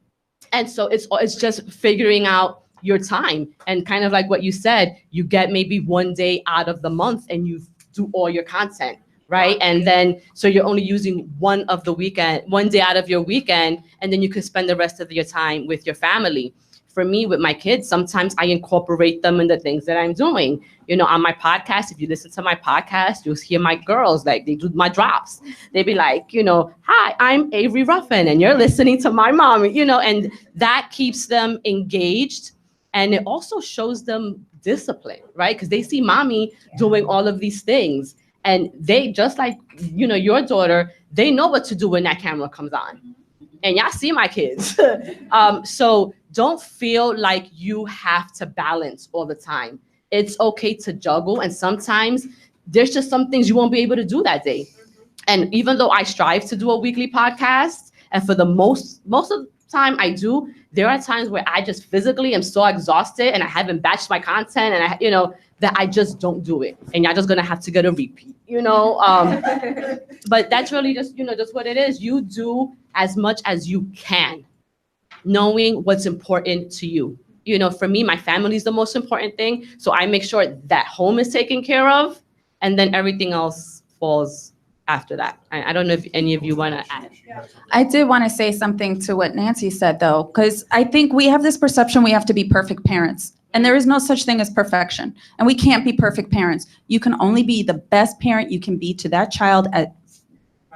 And so it's just figuring out your time, and kind of like what you said, you get maybe one day out of the month and you do all your content, right? And then so you're only using one day out of your weekend, and then you can spend the rest of your time with your family. For me, with my kids, sometimes I incorporate them in the things that I'm doing. On my podcast, if you listen to my podcast, you'll hear my girls, they do my drops. They be like, hi, I'm Avery Ruffin, and you're listening to my mom, and that keeps them engaged. And it also shows them discipline, right? Because they see mommy doing all of these things. And they, just like, your daughter, they know what to do when that camera comes on. And y'all see my kids. So don't feel like you have to balance all the time. It's okay to juggle. And sometimes there's just some things you won't be able to do that day. And even though I strive to do a weekly podcast, and for the most of the time I do, there are times where I just physically am so exhausted and I haven't batched my content, and that I just don't do it. And y'all just gonna have to get a repeat, But that's really just what it is. You do as much as you can. knowing what's important to you. You know, for me, my family is the most important thing. So I make sure that home is taken care of, and then everything else falls after that. I don't know if any of you want to add. I did want to say something to what Nancy said, though, because I think we have this perception we have to be perfect parents. And there is no such thing as perfection. And we can't be perfect parents. You can only be the best parent you can be to that child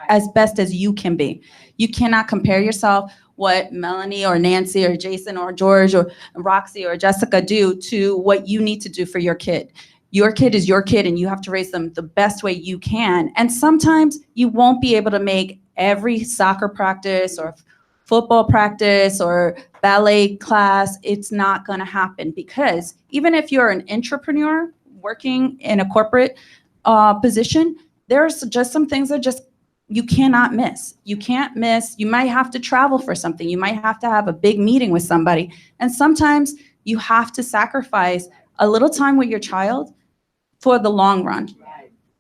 as best as you can be. You cannot compare yourself what Melanie or Nancy or Jason or George or Roxy or Jessica do to what you need to do for your kid. Your kid is your kid, and you have to raise them the best way you can. And sometimes you won't be able to make every soccer practice or football practice or ballet class. It's not going to happen, because even if you're an entrepreneur working in a corporate position, there's just some things that just you cannot miss. You can't miss. You might have to travel for something. You might have to have a big meeting with somebody. And sometimes you have to sacrifice a little time with your child for the long run.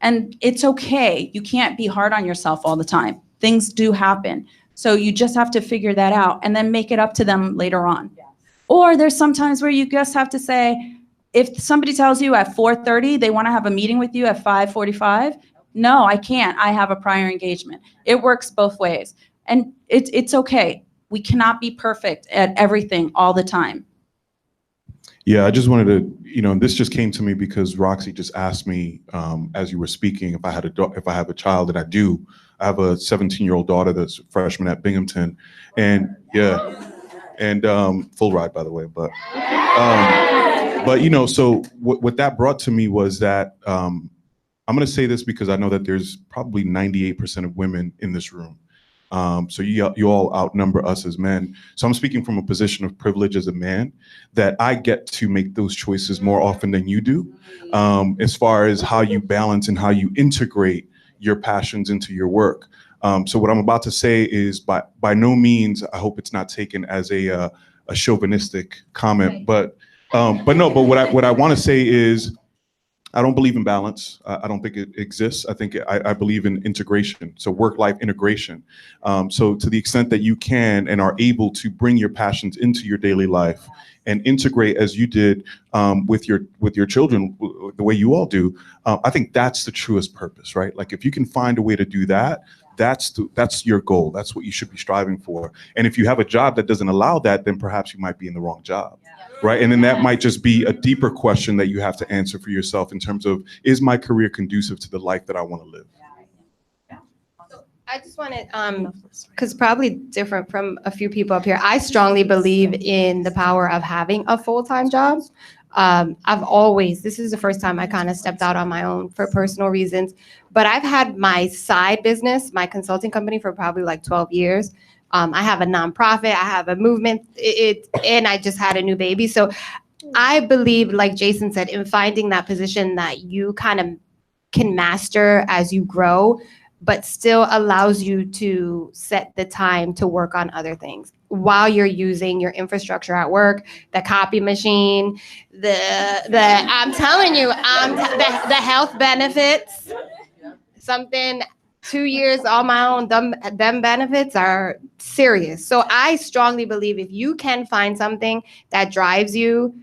And it's okay. You can't be hard on yourself all the time. Things do happen. So you just have to figure that out and then make it up to them later on. Or there's some times where you just have to say, if somebody tells you at 4:30 they want to have a meeting with you at 5:45, no, I can't. I have a prior engagement. It works both ways. And it's okay. We cannot be perfect at everything all the time. Yeah, I just wanted to, this just came to me because Roxy just asked me as you were speaking if I have a child, and I do. I have a 17-year-old daughter that's a freshman at Binghamton, and full ride, by the way. But so what that brought to me was that I'm going to say this because I know that there's probably 98% of women in this room. So you all outnumber us as men. So I'm speaking from a position of privilege as a man, that I get to make those choices more often than you do, as far as how you balance and how you integrate your passions into your work. So what I'm about to say is by no means, I hope it's not taken as a chauvinistic comment, but what I want to say is, I don't believe in balance. I don't think it exists. I believe in integration, so work-life integration. So to the extent that you can and are able to bring your passions into your daily life and integrate, as you did with your children, the way you all do, I think that's the truest purpose, right? Like if you can find a way to do that, that's your goal. That's what you should be striving for. And if you have a job that doesn't allow that, then perhaps you might be in the wrong job. Right. And then that might just be a deeper question that you have to answer for yourself in terms of, is my career conducive to the life that I want to live? I just wanted, because probably different from a few people up here, I strongly believe in the power of having a full-time job. This is the first time I kind of stepped out on my own for personal reasons, but I've had my side business, my consulting company, for probably like 12 years. I have a nonprofit, I have a movement, and I just had a new baby. So I believe, like Jason said, in finding that position that you kind of can master as you grow, but still allows you to set the time to work on other things while you're using your infrastructure at work, the copy machine, I'm telling you, the health benefits, something. 2 years on my own, them benefits are serious. So I strongly believe if you can find something that drives you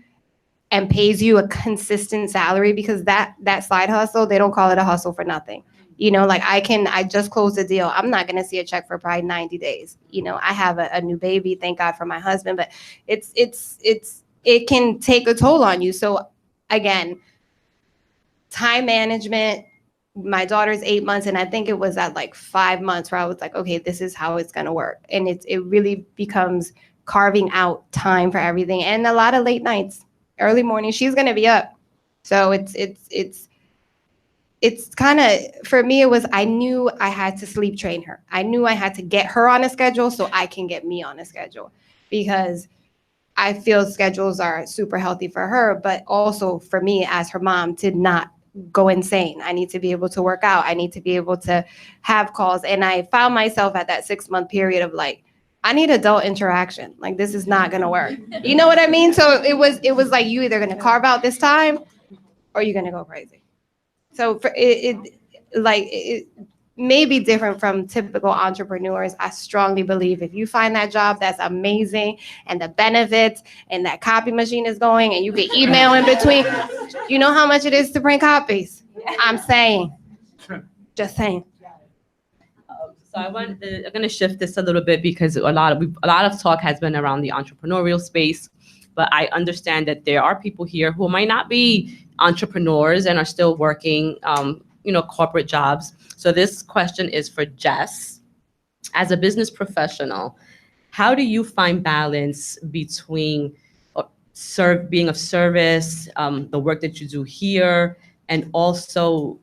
and pays you a consistent salary, because that side hustle, they don't call it a hustle for nothing. Like I just closed a deal. I'm not going to see a check for probably 90 days. I have a new baby, thank God for my husband, but it can take a toll on you. So again, time management. My daughter's 8 months, and I think it was at like 5 months where I was like, okay, this is how it's going to work. And it really becomes carving out time for everything, and a lot of late nights, early morning. She's going to be up. So it's kind of, for me, it was, I knew I had to sleep train her. I knew I had to get her on a schedule so I can get me on a schedule, because I feel schedules are super healthy for her, but also for me as her mom to not go insane. I need to be able to work out. I need to be able to have calls. And I found myself at that 6-month period of like, I need adult interaction. Like, this is not going to work. You know what I mean? So it was like, you either going to carve out this time or you're going to go crazy. So for may be different from typical entrepreneurs. I strongly believe if you find that job that's amazing and the benefits and that copy machine is going and you get email in between, you know how much it is to print copies? I'm saying, just saying. So I'm going to shift this a little bit because a lot of talk has been around the entrepreneurial space, but I understand that there are people here who might not be entrepreneurs and are still working, corporate jobs. So this question is for Jess. As a business professional, how do you find balance between being of service, the work that you do here, and also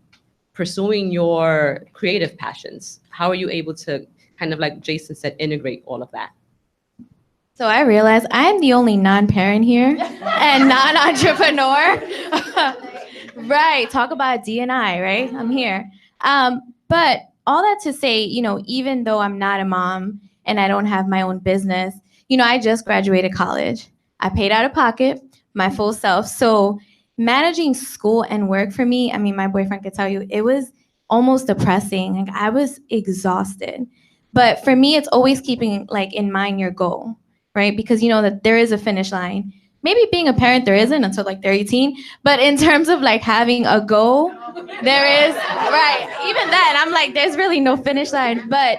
pursuing your creative passions? How are you able to kind of, like Jason said, integrate all of that? So I realize I'm the only non-parent here and non-entrepreneur. Right, talk about D&I, right? I'm here. But all that to say, even though I'm not a mom and I don't have my own business, I just graduated college. I paid out of pocket, my full self. So managing school and work for me, my boyfriend could tell you, it was almost depressing. Like, I was exhausted. But for me, it's always keeping in mind your goal, right? Because you know that there is a finish line. Maybe being a parent, there isn't until they're 18. But in terms of having a goal, there is, right? Even then, I'm there's really no finish line. But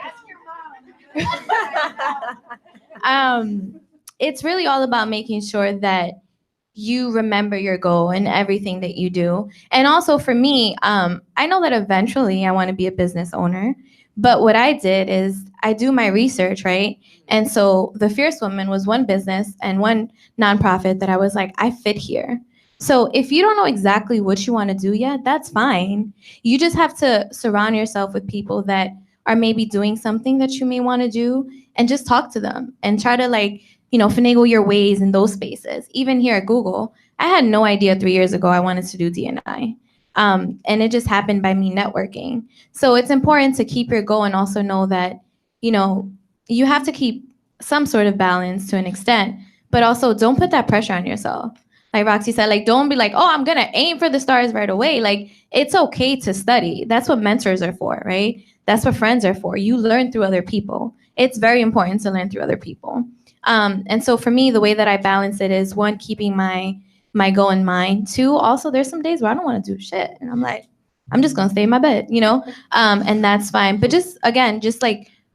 it's really all about making sure that you remember your goal in everything that you do. And also for me, I know that eventually I want to be a business owner. But what I did is I do my research, right? And so the Fierce Woman was one business and one nonprofit that I was I fit here. So if you don't know exactly what you want to do yet, that's fine. You just have to surround yourself with people that are maybe doing something that you may want to do and just talk to them and try to finagle your ways in those spaces. Even here at Google, I had no idea 3 years ago I wanted to do D&I. And it just happened by me networking. So it's important to keep your goal and also know that, you have to keep some sort of balance to an extent, but also don't put that pressure on yourself. Like Roxy said, don't be I'm going to aim for the stars right away. It's okay to study. That's what mentors are for, right? That's what friends are for. You learn through other people. It's very important to learn through other people. And so for me, the way that I balance it is, one, keeping my goal in mind. Two, also there's some days where I don't want to do shit. And I'm just going to stay in my bed, and that's fine. But just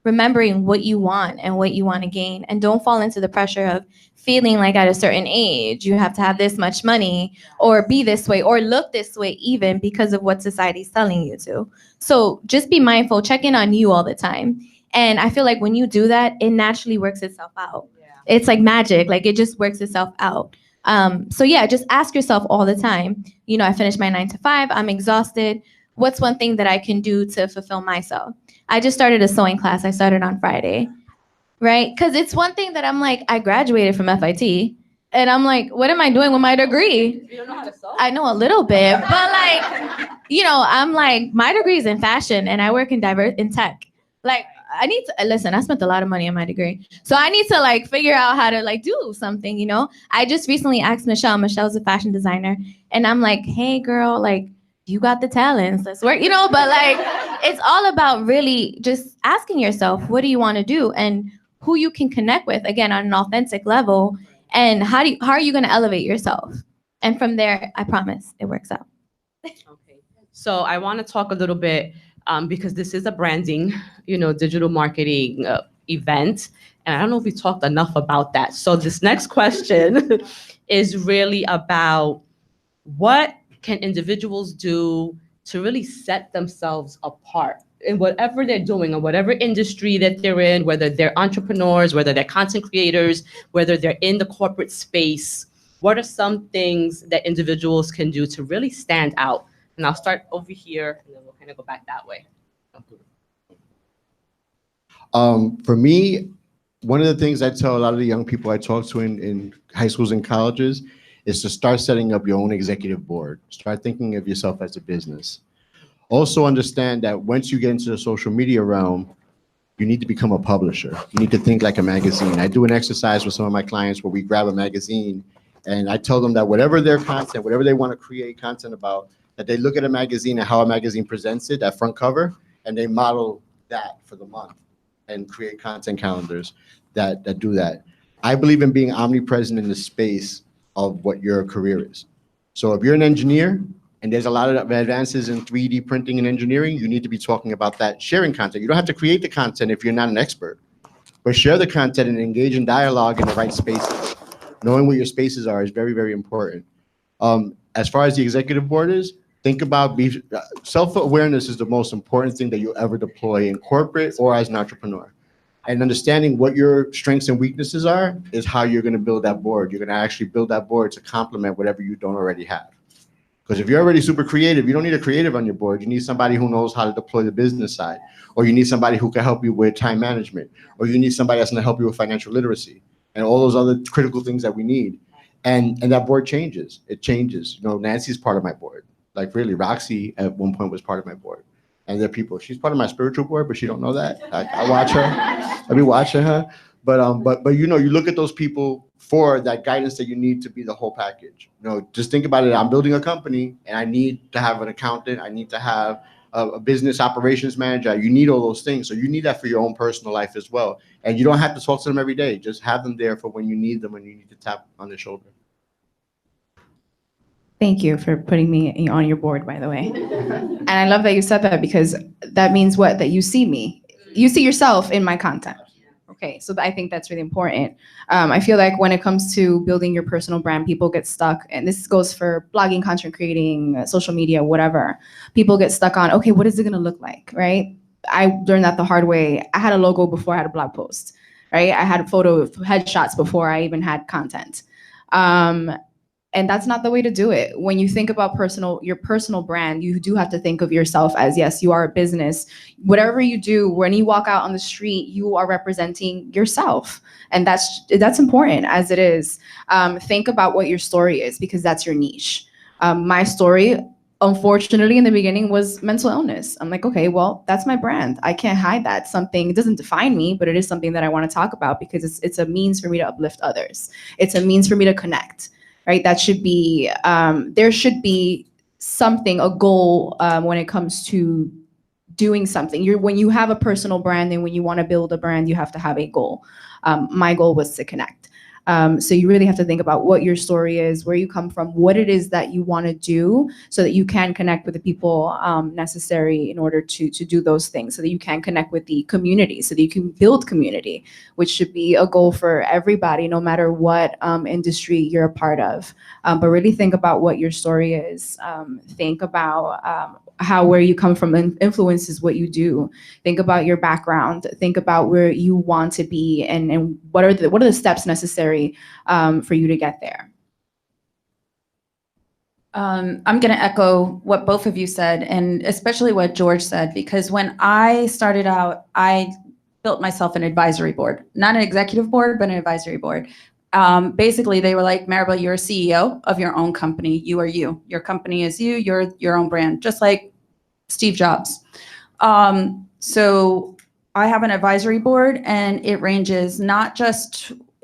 remembering what you want and what you want to gain, and don't fall into the pressure of feeling at a certain age, you have to have this much money or be this way or look this way, even because of what society's telling you to. So just be mindful, check in on you all the time. And I feel when you do that, it naturally works itself out. Yeah. It's like magic, it just works itself out. So yeah, just ask yourself all the time, I finished my 9 to 5, I'm exhausted. What's one thing that I can do to fulfill myself? I just started a sewing class. I started on Friday, right? Because it's one thing that I'm I graduated from FIT, and I'm what am I doing with my degree? You don't know how to sew? I know a little bit, but I'm my degree is in fashion, and I work in tech. I need to listen. I spent a lot of money on my degree, so I need to figure out how to do something. I just recently asked Michelle. Michelle's a fashion designer, and I'm hey, girl, you got the talents. Let's work, But it's all about really just asking yourself, what do you want to do, and who you can connect with, again, on an authentic level, and how are you going to elevate yourself? And from there, I promise it works out. Okay. So I want to talk a little bit. Because this is a branding, digital marketing event. And I don't know if we talked enough about that. So this next question is really about, what can individuals do to really set themselves apart in whatever they're doing, or whatever industry that they're in, whether they're entrepreneurs, whether they're content creators, whether they're in the corporate space? What are some things that individuals can do to really stand out? And I'll start over here, and then we'll kind of go back that way. For me, one of the things I tell a lot of the young people I talk to in high schools and colleges is to start setting up your own executive board. Start thinking of yourself as a business. Also understand that once you get into the social media realm, you need to become a publisher. You need to think like a magazine. I do an exercise with some of my clients where we grab a magazine, and I tell them that whatever their content, whatever they want to create content about, that they look at a magazine and how a magazine presents it, that front cover, and they model that for the month and create content calendars that do that. I believe in being omnipresent in the space of what your career is. So if you're an engineer and there's a lot of advances in 3D printing and engineering, you need to be talking about that, sharing content. You don't have to create the content if you're not an expert, but share the content and engage in dialogue in the right spaces. Knowing what your spaces are is very, very important. As far as the executive board is, think about self-awareness is the most important thing that you'll ever deploy in corporate or as an entrepreneur. And understanding what your strengths and weaknesses are is how you're going to build that board. You're going to actually build that board to complement whatever you don't already have. Because if you're already super creative, you don't need a creative on your board. You need somebody who knows how to deploy the business side, or you need somebody who can help you with time management, or you need somebody that's going to help you with financial literacy and all those other critical things that we need. And that board changes. It changes. You know, Nancy's part of my board. Like really, Roxy at one point was part of my board. And there are people, she's part of my spiritual board, but she don't know that. I watch her. I be watching her. But you know, you look at those people for that guidance that you need to be the whole package. You know, just think about it. I'm building a company and I need to have an accountant. I need to have a business operations manager. You need all those things. So you need that for your own personal life as well. And you don't have to talk to them every day. Just have them there for when you need them and you need to tap on their shoulder. Thank you for putting me on your board, by the way. And I love that you said that, because that means what? That you see me. You see yourself in my content. Okay, so I think that's really important. I feel like when it comes to building your personal brand, people get stuck, and this goes for blogging, content creating, social media, whatever. People get stuck on, okay, what is it gonna look like, right? I learned that the hard way. I had a logo before I had a blog post, right? I had a photo of headshots before I even had content. And that's not the way to do it. When you think about your personal brand, you do have to think of yourself as, yes, you are a business. Whatever you do, when you walk out on the street, you are representing yourself. And that's important as it is. Think about what your story is, because that's your niche. My story, unfortunately, in the beginning was mental illness. I'm like, okay, well, that's my brand. I can't hide that. It doesn't define me, but it is something that I want to talk about, because it's a means for me to uplift others. It's a means for me to connect. Right, that should be, there should be something, a goal when it comes to doing something. When you have a personal brand and when you want to build a brand, you have to have a goal. My goal was to connect. So you really have to think about what your story is, where you come from, what it is that you want to do, so that you can connect with the people necessary in order to do those things, so that you can connect with the community, so that you can build community, which should be a goal for everybody, no matter what industry you're a part of. But really think about what your story is. Think about where you come from influences what you do. Think about your background. Think about where you want to be, and what are the steps necessary for you to get there. I'm going to echo what both of you said, and especially what George said, because when I started out, I built myself an advisory board, not an executive board, but an advisory board. Basically, they were like, Maribel, you're a CEO of your own company. You are you. Your company is you. You're your own brand, just like Steve Jobs. So I have an advisory board, and it ranges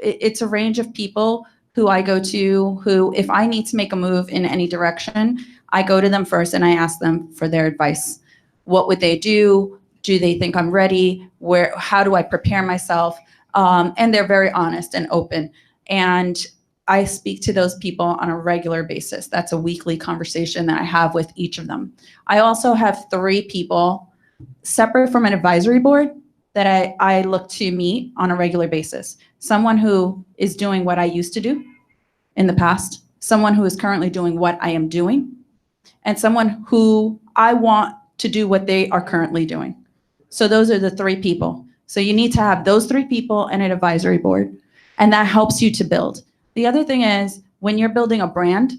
it's a range of people who I go to, who, if I need to make a move in any direction, I go to them first and I ask them for their advice. What would they do? Do they think I'm ready? How do I prepare myself? And they're very honest and open. And I speak to those people on a regular basis. That's a weekly conversation that I have with each of them. I also have 3 people separate from an advisory board that I look to meet on a regular basis. Someone who is doing what I used to do in the past, someone who is currently doing what I am doing, and someone who I want to do what they are currently doing. So those are the 3 people. So you need to have those 3 people and an advisory board, and that helps you to build. The other thing is, when you're building a brand,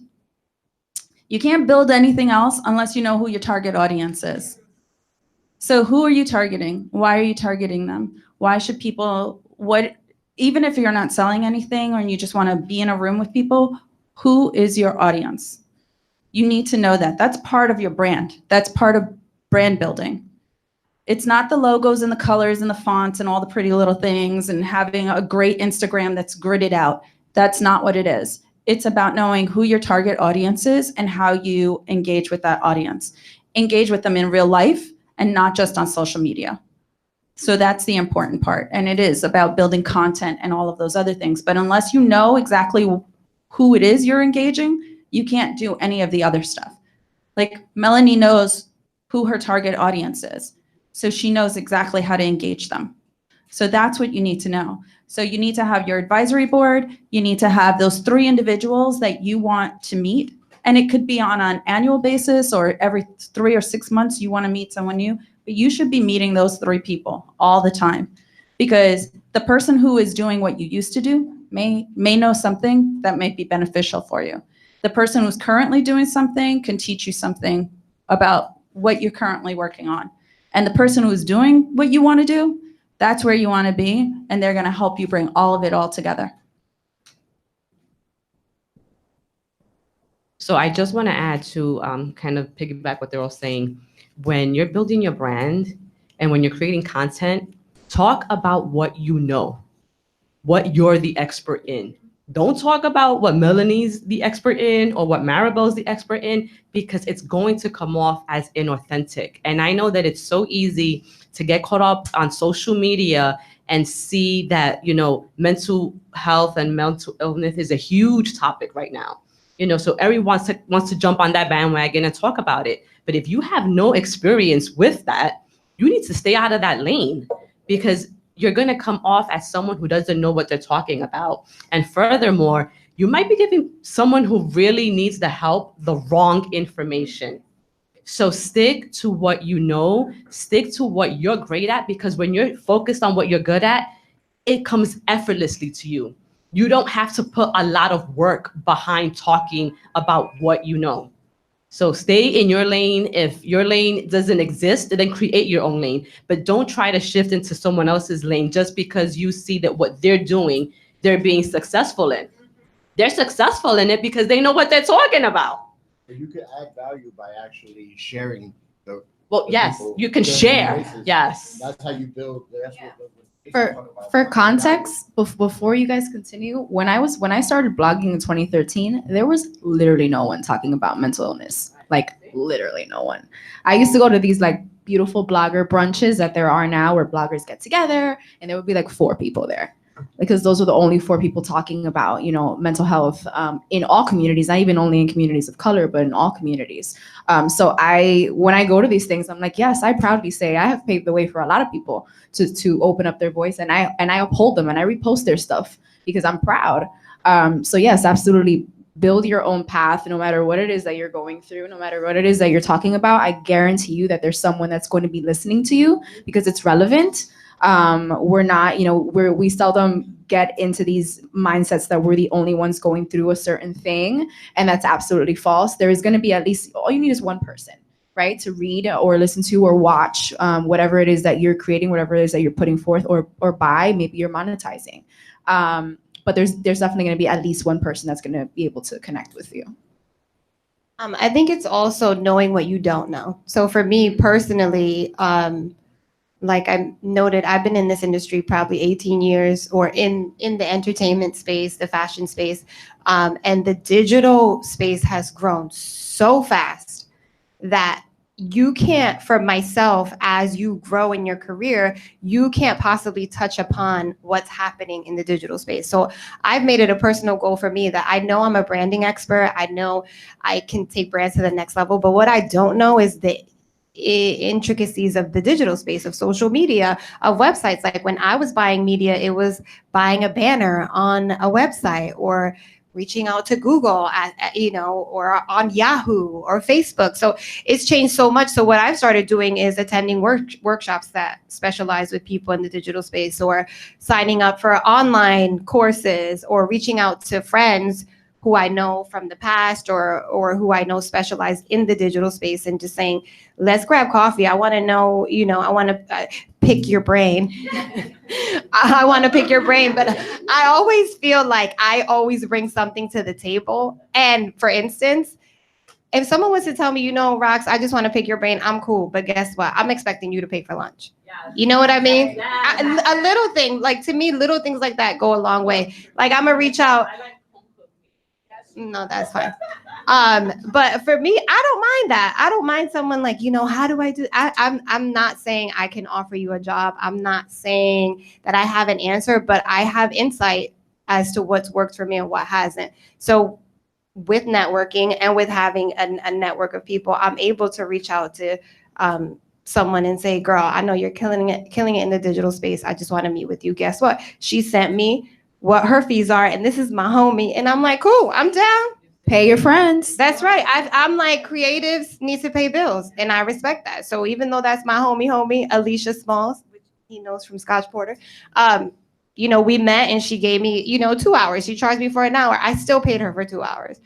you can't build anything else unless you know who your target audience is. So who are you targeting? Why are you targeting them? Why should people, even if you're not selling anything or you just want to be in a room with people, who is your audience? You need to know that. That's part of your brand. That's part of brand building. It's not the logos and the colors and the fonts and all the pretty little things and having a great Instagram that's gridded out. That's not what it is. It's about knowing who your target audience is and how you engage with that audience. Engage with them in real life and not just on social media. So that's the important part. And it is about building content and all of those other things. But unless you know exactly who it is you're engaging, you can't do any of the other stuff. Like Melanie knows who her target audience is. So she knows exactly how to engage them. So that's what you need to know. So you need to have your advisory board. You need to have those 3 individuals that you want to meet. And it could be on an annual basis or every 3 or 6 months you want to meet someone new. But you should be meeting those 3 people all the time, because the person who is doing what you used to do may know something that may be beneficial for you. The person who's currently doing something can teach you something about what you're currently working on. And the person who's doing what you want to do, that's where you want to be, and they're going to help you bring all of it all together. So I just want to add to kind of piggyback what they're all saying. When you're building your brand and when you're creating content, talk about what you know, what you're the expert in. Don't talk about what Melanie's the expert in or what Maribel's the expert in, because it's going to come off as inauthentic. And I know that it's so easy to get caught up on social media and see that, you know, mental health and mental illness is a huge topic right now. You know, so everyone wants to jump on that bandwagon and talk about it. But if you have no experience with that, you need to stay out of that lane, because you're going to come off as someone who doesn't know what they're talking about. And furthermore, you might be giving someone who really needs the help the wrong information. So stick to what you know, stick to what you're great at, because when you're focused on what you're good at, it comes effortlessly to you. You don't have to put a lot of work behind talking about what you know. So stay in your lane. If your lane doesn't exist, then create your own lane. But don't try to shift into someone else's lane just because you see that what they're doing, they're being successful in. They're successful in it because they know what they're talking about. But you can add value by actually sharing the. Well, the yes, people, you can the share. voices. Yes. That's how you build. That's what For context, before you guys continue, when I started blogging in 2013, there was literally no one talking about mental illness. Like literally no one. I used to go to these like beautiful blogger brunches that there are now, where bloggers get together, and there would be like 4 people there, because those are the only 4 people talking about, you know, mental health in all communities, not even only in communities of color, but in all communities. So when I go to these things, I'm like, yes, I proudly say I have paved the way for a lot of people to open up their voice, and I uphold them and I repost their stuff because I'm proud. So yes, absolutely. Build your own path, no matter what it is that you're going through, no matter what it is that you're talking about. I guarantee you that there's someone that's going to be listening to you because it's relevant. We're not, you know, we seldom get into these mindsets that we're the only ones going through a certain thing. And that's absolutely false. There is going to be at least, all you need is one person, right? To read or listen to or watch whatever it is that you're creating, whatever it is that you're putting forth or buy, maybe you're monetizing. But there's definitely going to be at least one person that's going to be able to connect with you. I think it's also knowing what you don't know. So for me personally, like I noted, I've been in this industry probably 18 years, or in the entertainment space, the fashion space, and the digital space has grown so fast that you can't, for myself, as you grow in your career, you can't possibly touch upon what's happening in the digital space. So I've made it a personal goal for me that I know I'm a branding expert. I know I can take brands to the next level, but what I don't know is the intricacies of the digital space, of social media, of websites. Like when I was buying media, it was buying a banner on a website or reaching out to Google, or on Yahoo or Facebook. So it's changed so much. So what I've started doing is attending workshops that specialize with people in the digital space, or signing up for online courses, or reaching out to friends who I know from the past or who I know specialize in the digital space, and just saying, let's grab coffee. I want to know, I want to pick your brain. I want to pick your brain, but I always feel like I always bring something to the table. And for instance, if someone was to tell me, Rox, I just want to pick your brain, I'm cool. But guess what? I'm expecting you to pay for lunch. Yes. You know what I mean? Yes. A little thing, like to me, little things like that go a long way. Like I'm going to reach out. No, that's fine. But for me, I don't mind that. I don't mind someone like, how do I do? I'm not saying I can offer you a job. I'm not saying that I have an answer, but I have insight as to what's worked for me and what hasn't. So with networking and with having a network of people, I'm able to reach out to someone and say, girl, I know you're killing it in the digital space. I just want to meet with you. Guess what? She sent me what her fees are, and this is my homie. And I'm like, cool, I'm down. Pay your friends. That's right. I'm like, creatives need to pay bills, and I respect that. So even though that's my homie, Alicia Smalls, which he knows from Scotch Porter, we met and she gave me, 2 hours. She charged me for an hour. I still paid her for 2 hours.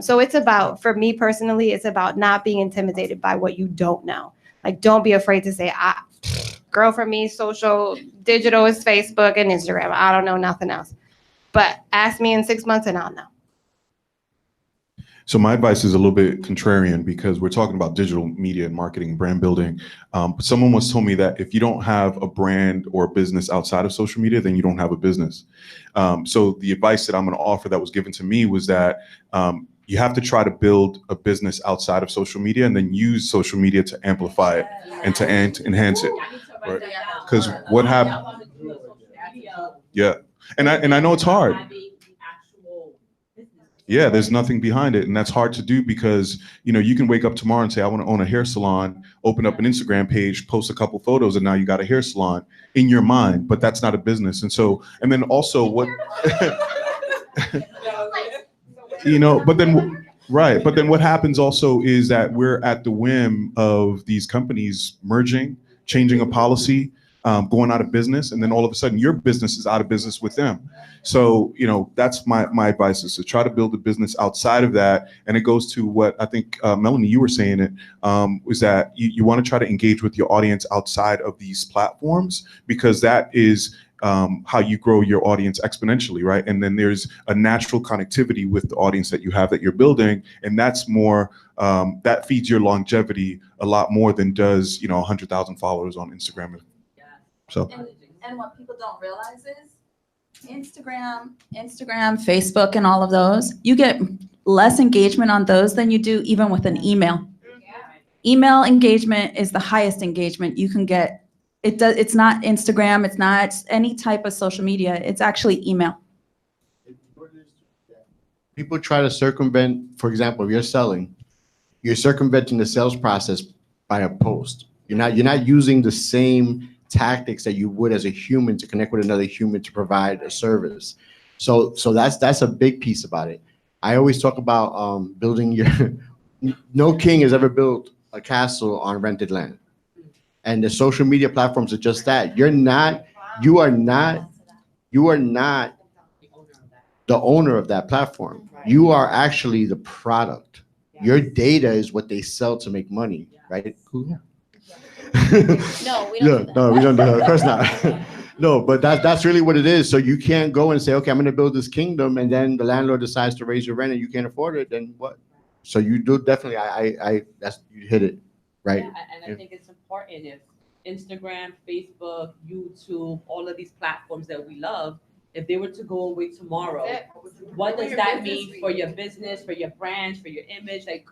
So it's about, for me personally, it's about not being intimidated by what you don't know. Like, don't be afraid to say, girl, for me, social, digital is Facebook and Instagram. I don't know nothing else. But ask me in 6 months and I'll know. So my advice is a little bit contrarian because we're talking about digital media and marketing, brand building. But someone once told me that if you don't have a brand or a business outside of social media, then you don't have a business. So the advice that I'm going to offer that was given to me was that you have to try to build a business outside of social media and then use social media to amplify it and to enhance it. Because what happened? Yeah, and I know it's hard. Yeah, there's nothing behind it, and that's hard to do because you can wake up tomorrow and say I want to own a hair salon, open up an Instagram page, post a couple photos, and now you got a hair salon in your mind, but that's not a business. And then also what, but then what happens also is that we're at the whim of these companies merging, changing a policy, going out of business, and then all of a sudden your business is out of business with them. So, that's my advice is to try to build a business outside of that. And it goes to what I think, Melanie, you were saying it, was that you want to try to engage with your audience outside of these platforms, because that is how you grow your audience exponentially, right? And then there's a natural connectivity with the audience that you have that you're building. And that's more, that feeds your longevity a lot more than does, 100,000 followers on Instagram. So. And what people don't realize is Instagram, Facebook, and all of those, you get less engagement on those than you do even with an email. Email engagement is the highest engagement you can get. It's not Instagram, it's not any type of social media, it's actually email. People try to circumvent, for example, if you're selling, you're circumventing the sales process by a post. You're not using the same tactics that you would as a human to connect with another human to provide a service. So that's a big piece about it. I always talk about building your, no king has ever built a castle on rented land. And the social media platforms are just that. You are not the owner of that platform. You are actually the product. Your data is what they sell to make money, right? Cool. No, we don't do that. No, we don't do that. Of course not. No, but that's really what it is. So you can't go and say, okay, I'm going to build this kingdom, and then the landlord decides to raise your rent and you can't afford it. Then what? So you do definitely. You hit it, right? Yeah, and I think it's important if Instagram, Facebook, YouTube, all of these platforms that we love, if they were to go away tomorrow, what does that mean for your business, for your brand, for your image? Like,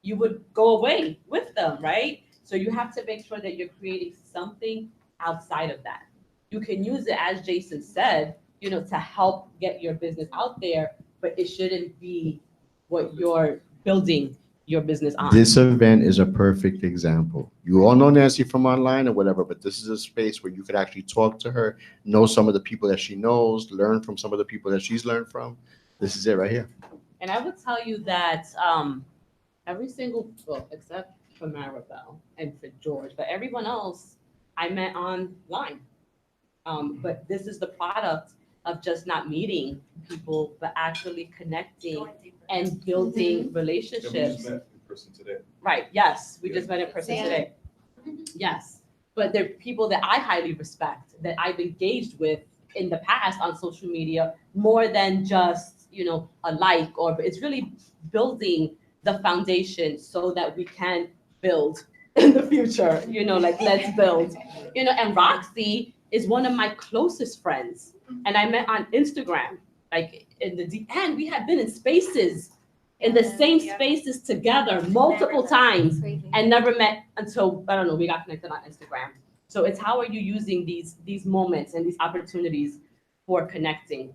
you would go away with them, right? So you have to make sure that you're creating something outside of that. You can use it, as Jason said, to help get your business out there, but it shouldn't be what you're building your business on. This event is a perfect example. You all know Nancy from online or whatever, but this is a space where you could actually talk to her, know some of the people that she knows, learn from some of the people that she's learned from. This is it right here. And I would tell you that every single book, except for Maribel and for George, but everyone else I met online. But this is the product of just not meeting people, but actually connecting and building relationships. We just met in person today. Right, yes, we just met in person today. Yes, but they're people that I highly respect, that I've engaged with in the past on social media, more than just, a like, or it's really building the foundation so that we can build in the future, let's build, and Roxy is one of my closest friends, and I met on Instagram, like in the end, we had been in spaces in the same spaces together multiple times and never met until, I don't know, we got connected on Instagram. So it's how are you using these moments and these opportunities for connecting?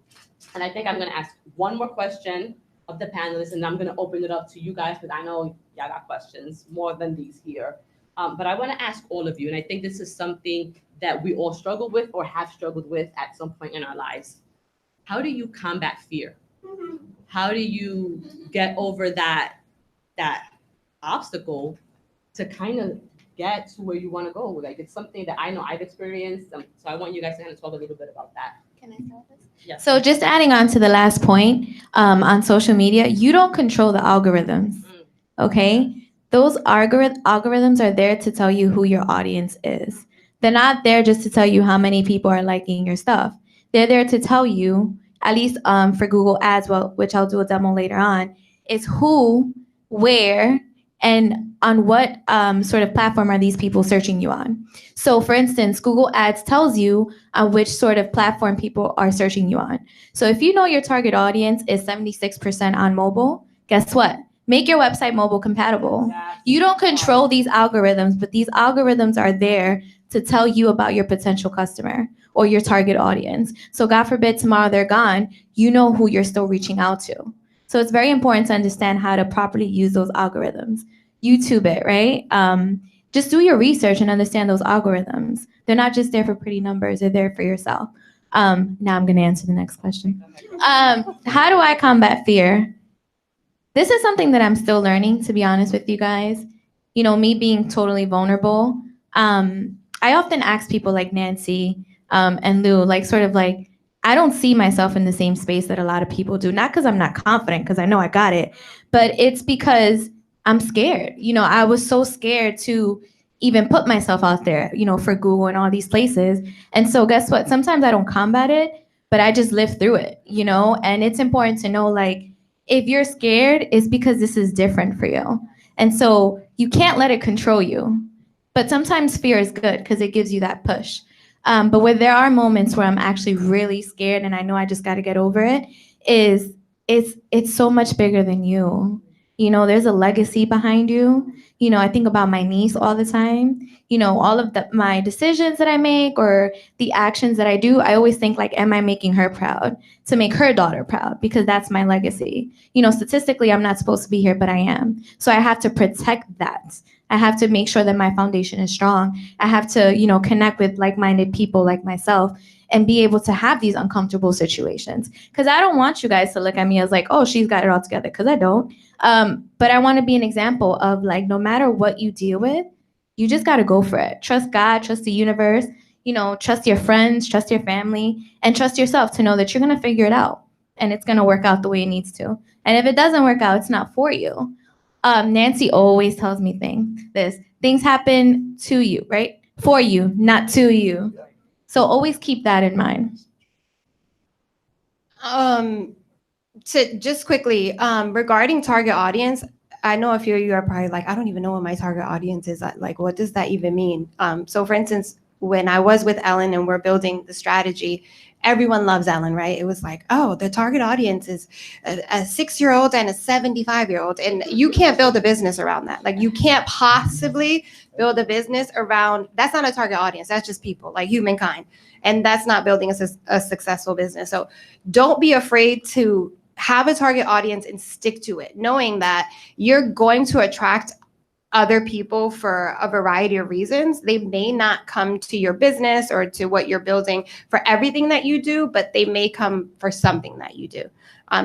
And I think I'm gonna ask one more question of the panelists, and I'm gonna open it up to you guys, because I know y'all got questions more than these here. But I wanna ask all of you, and I think this is something that we all struggle with or have struggled with at some point in our lives. How do you combat fear? How do you get over that obstacle to kind of get to where you want to go? Like, it's something that I know I've experienced. So I want you guys to kind of talk a little bit about that. Can I start this? Yes. So just adding on to the last point, on social media, you don't control the algorithms, okay? Those algorithms are there to tell you who your audience is. They're not there just to tell you how many people are liking your stuff. They're there to tell you, at least for Google Ads, which I'll do a demo later on, is who, where, and on what sort of platform are these people searching you on. So for instance, Google Ads tells you on which sort of platform people are searching you on. So if you know your target audience is 76% on mobile, guess what? Make your website mobile compatible. You don't control these algorithms, but these algorithms are there to tell you about your potential customer or your target audience. So God forbid tomorrow they're gone, you know who you're still reaching out to. So it's very important to understand how to properly use those algorithms. YouTube it, right? Just do your research and understand those algorithms. They're not just there for pretty numbers, they're there for yourself. Now I'm gonna answer the next question. How do I combat fear? This is something that I'm still learning, to be honest with you guys. You know, me being totally vulnerable. I often ask people like Nancy and Lou, like sort of like, I don't see myself in the same space that a lot of people do. Not because I'm not confident, because I know I got it, but it's because I'm scared. You know, I was so scared to even put myself out there, you know, for Google and all these places. And so guess what? Sometimes I don't combat it, but I just live through it, you know? And it's important to know, like, if you're scared, it's because this is different for you. And so you can't let it control you. But sometimes fear is good because it gives you that push. But where there are moments where I'm actually really scared and I know I just got to get over it, it's so much bigger than you. You know, there's a legacy behind you. You know, I think about my niece all the time. You know, all of my decisions that I make or the actions that I do, I always think like, am I making her proud? To make her daughter proud, because that's my legacy. You know, statistically, I'm not supposed to be here, but I am. So I have to protect that. I have to make sure that my foundation is strong. I have to, you know, connect with like-minded people like myself and be able to have these uncomfortable situations. Because I don't want you guys to look at me as like, oh, she's got it all together, because I don't. But I want to be an example of like, no matter what you deal with, you just got to go for it. Trust God, trust the universe, you know, trust your friends, trust your family, and trust yourself to know that you're going to figure it out and it's going to work out the way it needs to. And if it doesn't work out, it's not for you. Nancy always tells me things happen to you, right? For you, not to you. So always keep that in mind. To just quickly, regarding target audience, I know a few of you are probably like, I don't even know what my target audience is. Like, what does that even mean? So for instance, when I was with Ellen and we're building the strategy, everyone loves Ellen, right? It was like, oh, the target audience is a 6-year-old and a 75-year-old. And you can't build a business around that. Like, you can't possibly build a business around, that's not a target audience. That's just people, like humankind. And that's not building a successful business. So don't be afraid to have a target audience and stick to it, knowing that you're going to attract other people for a variety of reasons. They may not come to your business or to what you're building for everything that you do, but they may come for something that you do.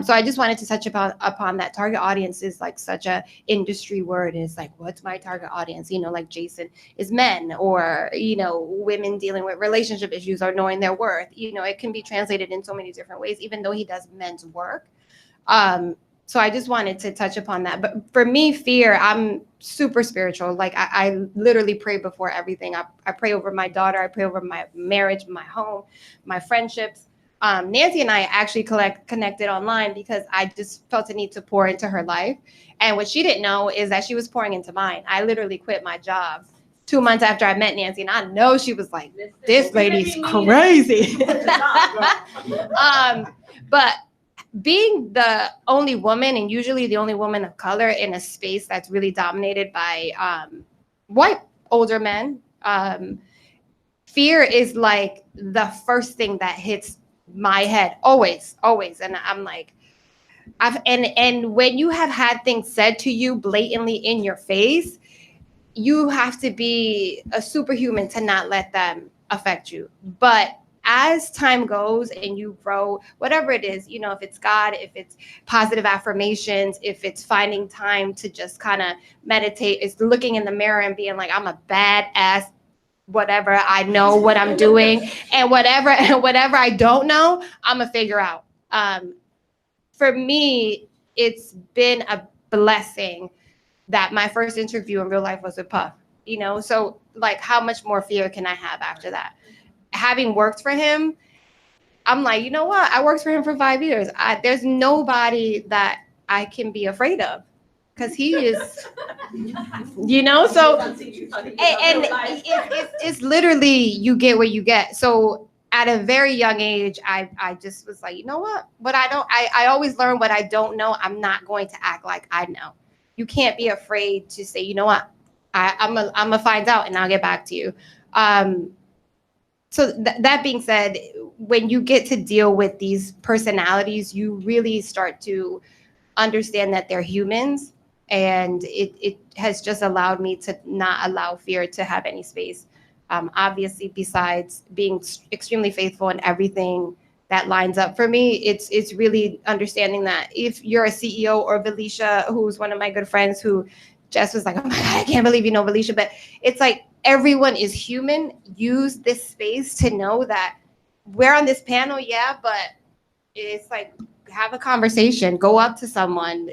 So I just wanted to touch upon that. Target audience is like such a industry word. It's like, what's my target audience? You know, like Jason is men, or, you know, women dealing with relationship issues or knowing their worth. You know, it can be translated in so many different ways, even though he does men's work. So I just wanted to touch upon that. But for me, fear, I'm super spiritual. Like I literally pray before everything. I pray over my daughter. I pray over my marriage, my home, my friendships. Nancy and I actually connected online because I just felt a need to pour into her life. And what she didn't know is that she was pouring into mine. I literally quit my job 2 months after I met Nancy. And I know she was like, this lady's crazy. But being the only woman, and usually the only woman of color in a space that's really dominated by white older men, fear is like the first thing that hits my head, always. And I'm like, and when you have had things said to you blatantly in your face, you have to be a superhuman to not let them affect you. But as time goes and you grow, whatever it is, if it's God, if it's positive affirmations, if it's finding time to just kind of meditate, it's looking in the mirror and being like, I'm a badass, whatever, I know what I'm doing, and whatever I don't know, I'm gonna figure out. For me, it's been a blessing that my first interview in real life was with Puff, so like, how much more fear can I have after that? Having worked for him, I'm like, you know what? I worked for him for 5 years. There's nobody that I can be afraid of, because he is, so, and it's literally, you get what you get. So at a very young age, I just was like, you know what? I always learn what I don't know. I'm not going to act like I know. You can't be afraid to say, you know what? I'm gonna find out and I'll get back to you. So that being said, when you get to deal with these personalities, you really start to understand that they're humans, and it has just allowed me to not allow fear to have any space. Obviously, besides being extremely faithful in everything that lines up for me, it's really understanding that if you're a CEO, or Valisha, who's one of my good friends, who Jess was like, oh my God, I can't believe you know Valisha, but it's like, everyone is human. Use this space to know that we're on this panel, yeah, but it's like, have a conversation, go up to someone,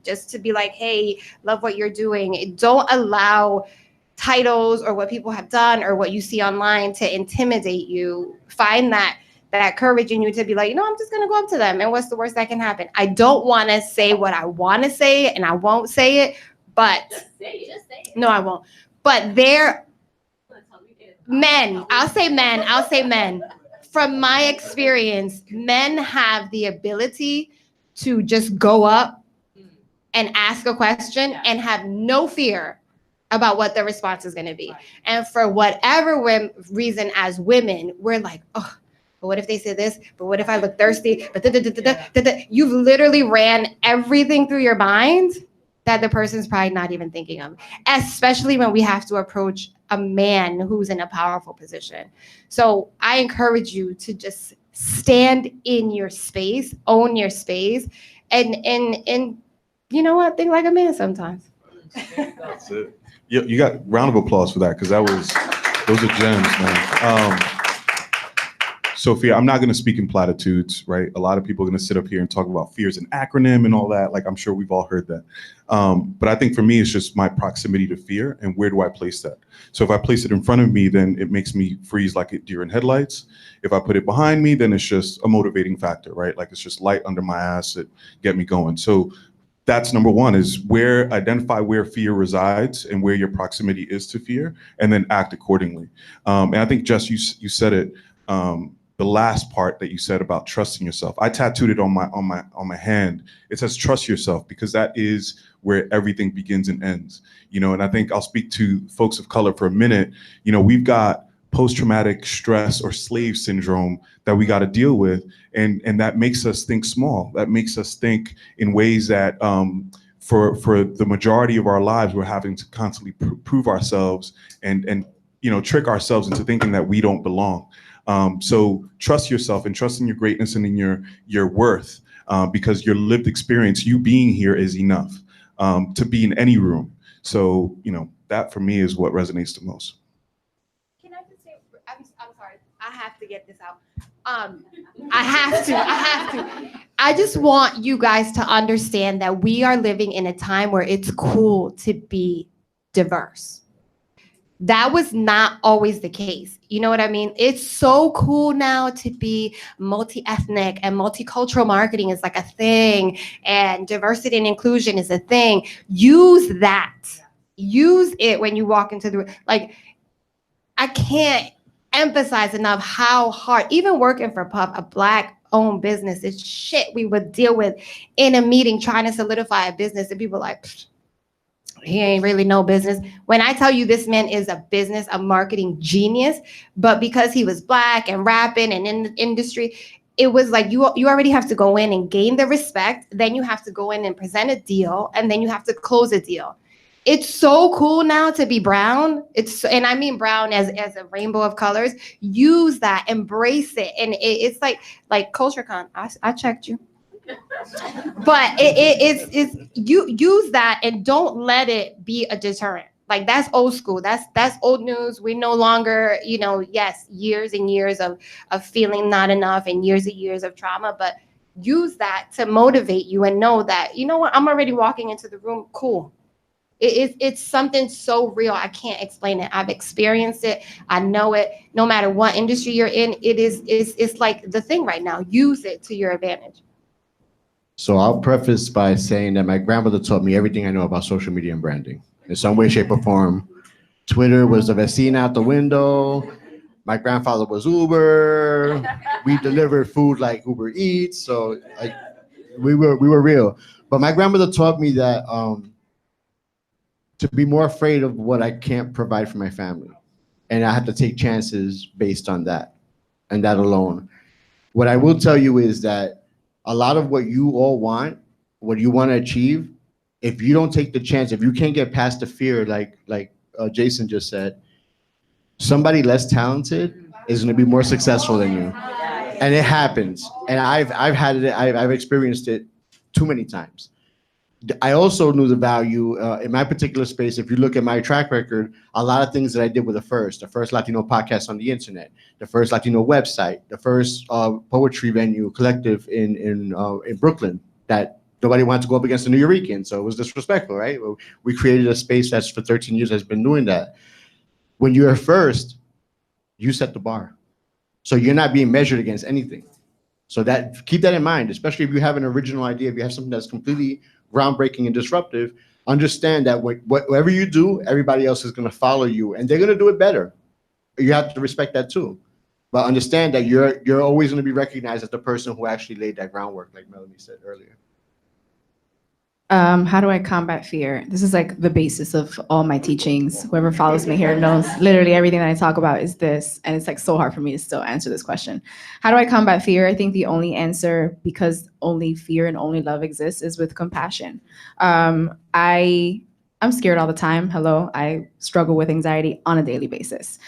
just to be like, hey, love what you're doing. Don't allow titles or what people have done or what you see online to intimidate you. Find that courage in you to be like, I'm just going to go up to them, and what's the worst that can happen? I don't want to say what I want to say, and I won't say it, but just say it. No, I won't. But men, I'll say men. From my experience, men have the ability to just go up and ask a question and have no fear about what the response is going to be. And for whatever reason, as women, we're like, oh, but what if they say this? But what if I look thirsty? But you've literally ran everything through your mind that the person's probably not even thinking of, especially when we have to approach a man who's in a powerful position. So I encourage you to just stand in your space, own your space, and you know what? Think like a man sometimes. That's it. You got round of applause for that, because those are gems, man. Sophia, I'm not going to speak in platitudes, right? A lot of people are going to sit up here and talk about fear as an acronym and all that. Like, I'm sure we've all heard that. But I think for me, it's just my proximity to fear, and where do I place that? So if I place it in front of me, then it makes me freeze like a deer in headlights. If I put it behind me, then it's just a motivating factor, right? Like, it's just light under my ass that get me going. So that's number one, is identify where fear resides and where your proximity is to fear, and then act accordingly. And I think, Jess, you said it, the last part that you said about trusting yourself. I tattooed it on my hand. It says trust yourself, because that is where everything begins and ends. And I think I'll speak to folks of color for a minute. We've got post-traumatic stress or slave syndrome that we got to deal with, and that makes us think small. That makes us think in ways that for the majority of our lives, we're having to constantly prove ourselves and trick ourselves into thinking that we don't belong. So trust yourself and trust in your greatness and in your worth, because your lived experience, you being here, is enough to be in any room. So, that for me is what resonates the most. Can I just say, I'm sorry, I have to get this out. I have to. I just want you guys to understand that we are living in a time where it's cool to be diverse. That was not always the case. You know what I mean? It's so cool now to be multi-ethnic, and multicultural marketing is like a thing, and diversity and inclusion is a thing. Use that. Use it when you walk into the room. Like, I can't emphasize enough how hard, even working for Puff, a Black own business. It's shit we would deal with in a meeting trying to solidify a business, and people like, he ain't really no business. When I tell you this man is a business, a marketing genius, but because he was Black and rapping and in the industry, it was like you already have to go in and gain the respect. Then you have to go in and present a deal, and then you have to close a deal. It's so cool now to be brown. And I mean brown as a rainbow of colors. Use that, embrace it, and it's like CultureCon. I checked you. But it's you use that and don't let it be a deterrent. Like that's old school. That's old news. We no longer, yes, years and years of feeling not enough and years of trauma, but use that to motivate you and know that, you know what, I'm already walking into the room. Cool. It's something so real. I can't explain it. I've experienced it. I know it. No matter what industry you're in, it's like the thing right now. Use it to your advantage. So I'll preface by saying that my grandmother taught me everything I know about social media and branding in some way, shape, or form. Twitter was the vecina out the window. My grandfather was Uber. We delivered food like Uber Eats. So we were real. But my grandmother taught me that to be more afraid of what I can't provide for my family. And I have to take chances based on that and that alone. What I will tell you is that a lot of what you all want, what you want to achieve, if you don't take the chance, if you can't get past the fear, like Jason just said, somebody less talented is going to be more successful than you. And it happens. And I've had it, I've experienced it too many times. I also knew the value in my particular space. If you look at my track record, a lot of things that I did were the first Latino podcast on the internet, the first Latino website, the first poetry venue collective in Brooklyn that nobody wanted to go up against the New Yorkers, so it was disrespectful, right? We created a space that's for 13 years has been doing that. When you're first, you set the bar. So you're not being measured against anything. So that keep that in mind, especially if you have an original idea, if you have something that's completely groundbreaking and disruptive, understand that whatever you do, everybody else is going to follow you and they're going to do it better. You have to respect that too. But understand that you're always going to be recognized as the person who actually laid that groundwork, like Melanie said earlier. How do I combat fear? This is like the basis of all my teachings. Whoever follows me here knows literally everything that I talk about is this. And it's like so hard for me to still answer this question. How do I combat fear? I think the only answer, because only fear and only love exists, is with compassion. I'm scared all the time. Hello, I struggle with anxiety on a daily basis.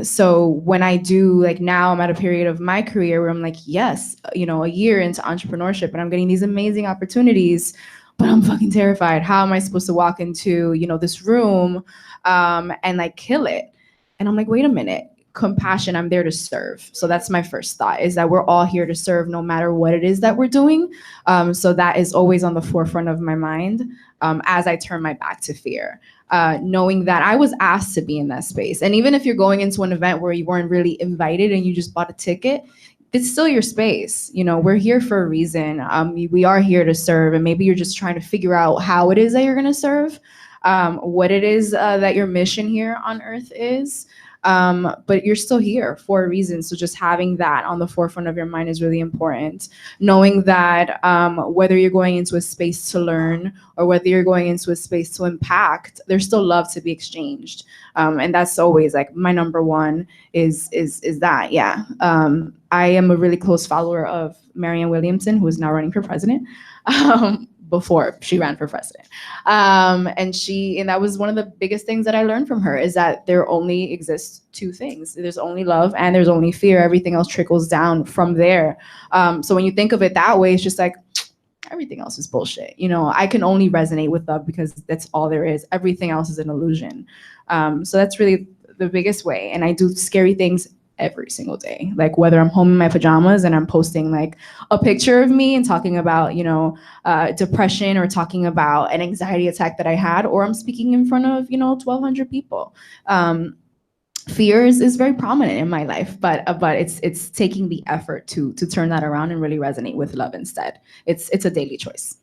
So when I do, like now I'm at a period of my career where I'm like, yes, a year into entrepreneurship and I'm getting these amazing opportunities, but I'm fucking terrified. How am I supposed to walk into, this room and like kill it? And I'm like, wait a minute, compassion, I'm there to serve. So that's my first thought, is that we're all here to serve no matter what it is that we're doing. So that is always on the forefront of my mind as I turn my back to fear. Knowing that I was asked to be in that space. And even if you're going into an event where you weren't really invited and you just bought a ticket, it's still your space. We're here for a reason. We are here to serve, and maybe you're just trying to figure out how it is that you're going to serve, what it is that your mission here on Earth is. But you're still here for a reason. So just having that on the forefront of your mind is really important. Knowing that whether you're going into a space to learn or whether you're going into a space to impact, there's still love to be exchanged. And that's always like my number one is that, yeah. I am a really close follower of Marianne Williamson, who is now running for president. Before she ran for president. And that was one of the biggest things that I learned from her, is that there only exists two things. There's only love and there's only fear. Everything else trickles down from there. So when you think of it that way, it's just like, everything else is bullshit. I can only resonate with love because that's all there is. Everything else is an illusion. So that's really the biggest way. And I do scary things every single day, like whether I'm home in my pajamas and I'm posting like a picture of me and talking about depression or talking about an anxiety attack that I had, or I'm speaking in front of 1,200 people. Fear is very prominent in my life, but it's taking the effort to turn that around and really resonate with love instead. It's a daily choice.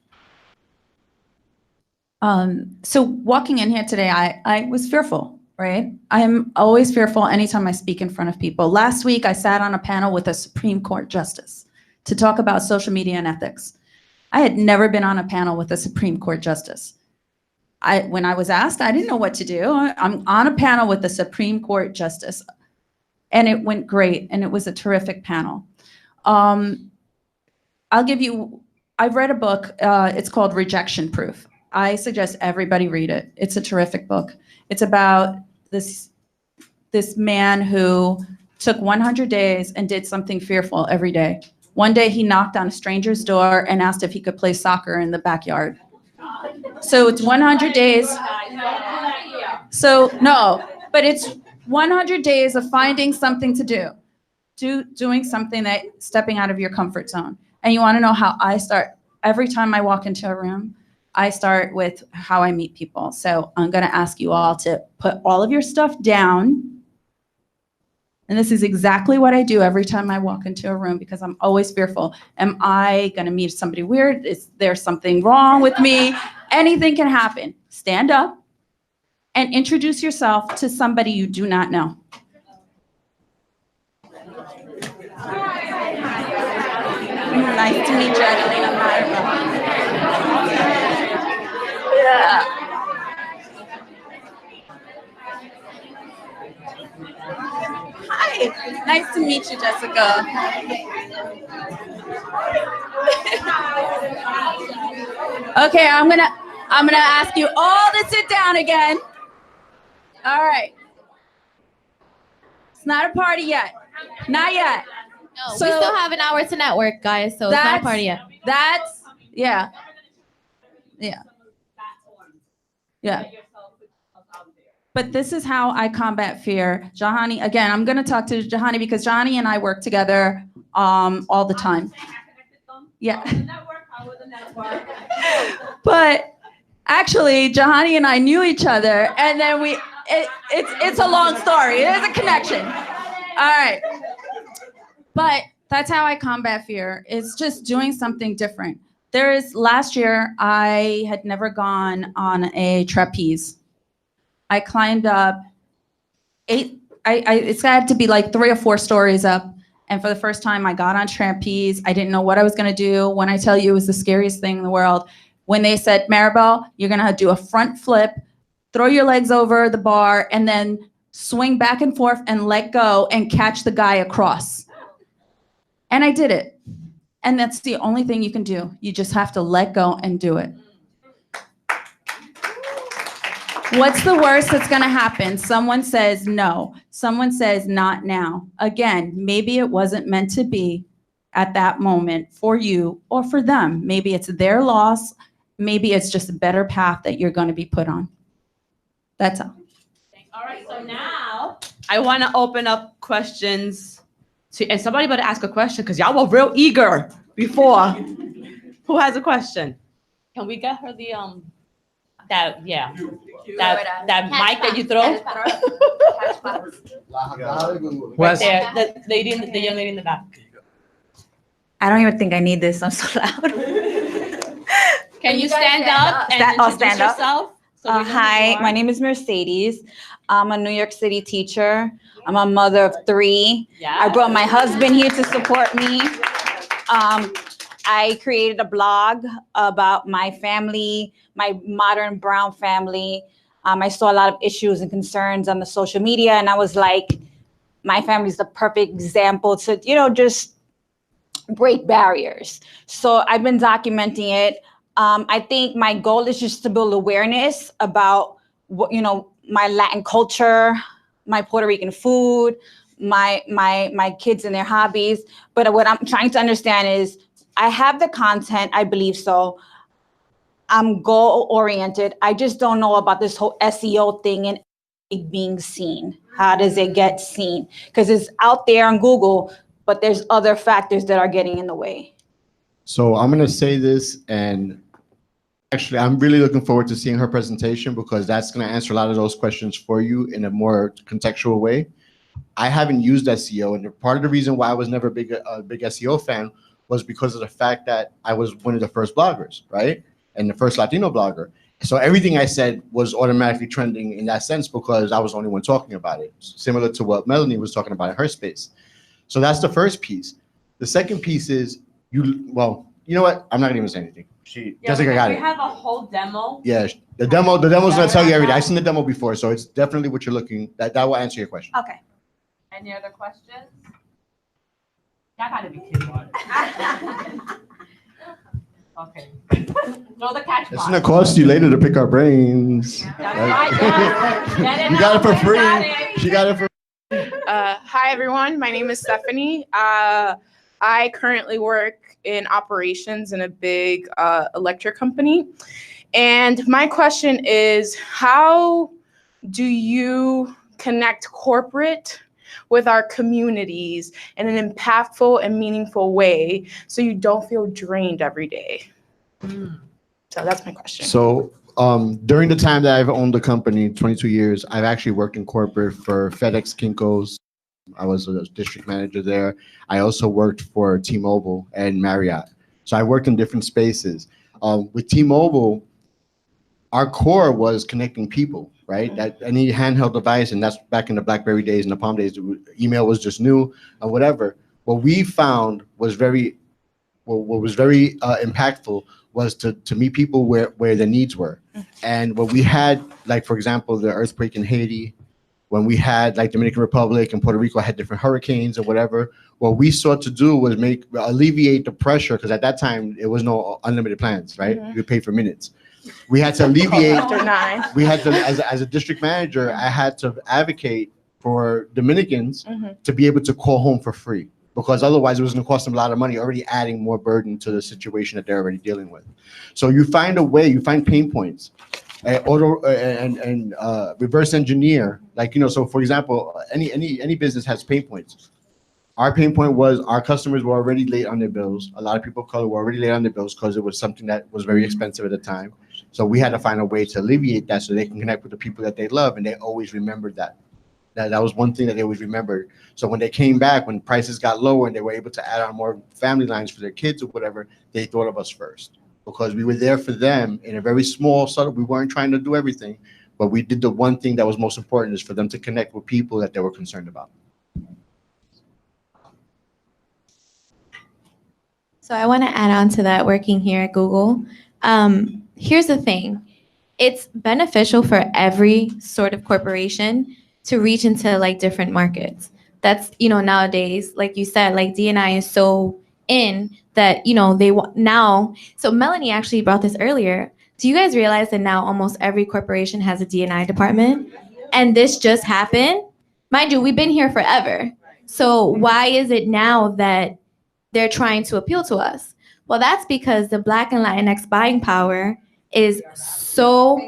So walking in here today, I was fearful. Right? I'm always fearful anytime I speak in front of people. Last week, I sat on a panel with a Supreme Court justice. to talk about social media and ethics. I had never been on a panel with a Supreme Court justice. When I was asked, I didn't know what to do. I'm on a panel with the Supreme Court justice, and it went great, and it was a terrific panel. I've read a book, it's called Rejection Proof. I suggest everybody read it. It's a terrific book. It's about this man who took 100 days and did something fearful every day. One day he knocked on a stranger's door and asked if he could play soccer in the backyard. So it's 100 days. So no, but it's 100 days of finding something to do. Doing something stepping out of your comfort zone. And you want to know how I start? Every time I walk into a room, I start with how I meet people. So I'm going to ask you all to put all of your stuff down. And this is exactly what I do every time I walk into a room because I'm always fearful. Am I going to meet somebody weird? Is there something wrong with me? Anything can happen. Stand up and introduce yourself to somebody you do not know. Nice to meet you, Angelina. Yeah. Hi. Nice to meet you, Jessica. Okay, I'm gonna ask you all to sit down again. All right. It's not a party yet. Not yet. No, we still have an hour to network, guys, so it's not a party yet. Yeah. But this is how I combat fear. Jahani, again, I'm going to talk to Jahani because Jahani and I work together all the time. Yeah. But actually, Jahani and I knew each other, and then it's a long story. There's a connection. All right. But that's how I combat fear. It's just doing something different. Last year, I had never gone on a trapeze. I climbed up it's had to be like 3 or 4 stories up. And for the first time, I got on trapeze. I didn't know what I was going to do. When I tell you it was the scariest thing in the world, when they said, Maribel, you're going to do a front flip, throw your legs over the bar, and then swing back and forth and let go and catch the guy across. And I did it. And that's the only thing you can do. You just have to let go and do it. What's the worst that's going to happen? Someone says no. Someone says not now. Again, maybe it wasn't meant to be at that moment for you or for them. Maybe it's their loss. Maybe it's just a better path that you're going to be put on. That's all. All right, so now I want to open up questions. And somebody better ask a question because y'all were real eager before. Who has a question? Can we get her the that mic that you throw? Right there, the young lady in the back. I don't even think I need this. I'm so loud. Can you stand up and introduce yourself? Hi, my name is Mercedes. I'm a New York City teacher. I'm a mother of 3. Yeah. I brought my husband here to support me. I created a blog about my family, my modern brown family. I saw a lot of issues and concerns on the social media, and I was like, my family's the perfect example to, just break barriers. So I've been documenting it. I think my goal is just to build awareness about what, my Latin culture, my Puerto Rican food, my kids and their hobbies. But what I'm trying to understand is I have the content, I believe so. I'm goal oriented. I just don't know about this whole SEO thing and being seen. How does it get seen? Because it's out there on Google, but there's other factors that are getting in the way. So I'm going to say this, and actually, I'm really looking forward to seeing her presentation because that's going to answer a lot of those questions for you in a more contextual way. I haven't used SEO, and part of the reason why I was never a big SEO fan was because of the fact that I was one of the first bloggers, right? And the first Latino blogger. So everything I said was automatically trending in that sense because I was the only one talking about it, similar to what Melanie was talking about in her space. So that's the first piece. The second piece is Well, you know what? I'm not gonna even say anything. Jessica got we it. have a whole demo. Yeah, the demo's gonna tell you everything. I've seen the demo before, so it's definitely what you're looking. That will answer your question. Okay. Any other questions? Y'all gotta be kidding. Okay. Throw the catch It's box. gonna cost you later to pick our brains. That's right, yeah. You got it for free. She got it for. Hi, everyone. My name is Stephanie. I currently work in operations in a big electric company. And my question is, how do you connect corporate with our communities in an impactful and meaningful way so you don't feel drained every day? So that's my question. So during the time that I've owned the company, 22 years, I've actually worked in corporate for FedEx, Kinko's. I was a district manager there. I also worked for T-Mobile and Marriott. So I worked in different spaces. With T-Mobile, our core was connecting people, right? That any handheld device, and that's back in the BlackBerry days and the Palm days, email was just new or whatever. What we found was what was very impactful was to meet people where their needs were. And what we had, like, for example, the earthquake in Haiti, when we had like Dominican Republic and Puerto Rico had different hurricanes or whatever, what we sought to do was alleviate the pressure, because at that time, it was no unlimited plans, right? You pay for minutes. We had to alleviate, we had to, as a district manager, I had to advocate for Dominicans to be able to call home for free, because otherwise it was going to cost them a lot of money, already adding more burden to the situation that they're already dealing with. So you find a way, you find pain points, and reverse engineer. Like, so for example, any business has pain points. Our pain point was our customers were already late on their bills. A lot of people of color were already late on their bills because it was something that was very expensive at the time. So we had to find a way to alleviate that so they can connect with the people that they love, and they always remembered that. That was one thing that they always remembered. So when they came back, when prices got lower and they were able to add on more family lines for their kids or whatever, they thought of us first, because we were there for them in a very small subtle. We weren't trying to do everything, but we did the one thing that was most important, is for them to connect with people that they were concerned about. So I want to add on to that, working here at Google. Here's the thing. It's beneficial for every sort of corporation to reach into like different markets. That's, nowadays, like you said, like D&I is so in that, they want now. So Melanie actually brought this earlier. Do you guys realize that now almost every corporation has a D&I department? And this just happened? Mind you, we've been here forever. So why is it now that they're trying to appeal to us? Well, that's because the Black and Latinx buying power is so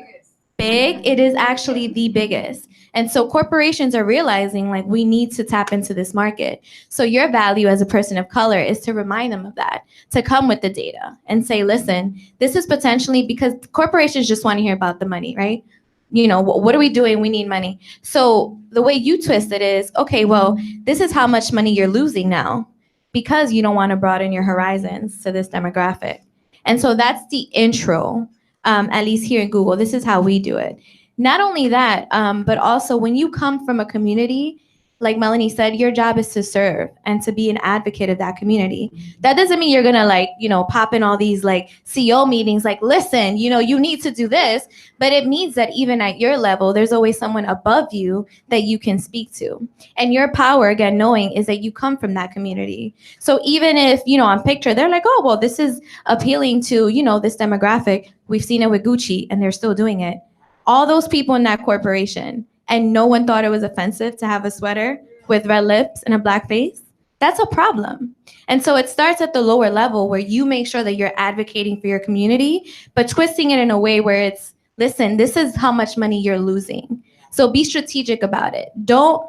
big. It is actually the biggest. And so corporations are realizing, like, we need to tap into this market. So your value as a person of color is to remind them of that, to come with the data and say, listen, this is potentially, because corporations just want to hear about the money, right? What are we doing? We need money. So the way you twist it is, okay, well, this is how much money you're losing now, because you don't want to broaden your horizons to this demographic. And so that's the intro, at least here in Google. This is how we do it. Not only that, but also when you come from a community, like Melanie said, your job is to serve and to be an advocate of that community. That doesn't mean you're gonna pop in all these like CEO meetings, like, listen, you need to do this, but it means that even at your level, there's always someone above you that you can speak to. And your power, again, knowing, is that you come from that community. So even if, on picture, they're like, oh, well, this is appealing to, this demographic. We've seen it with Gucci and they're still doing it. All those people in that corporation, and no one thought it was offensive to have a sweater with red lips and a black face, that's a problem. And so it starts at the lower level, where you make sure that you're advocating for your community, but twisting it in a way where it's, listen, this is how much money you're losing. So be strategic about it. Don't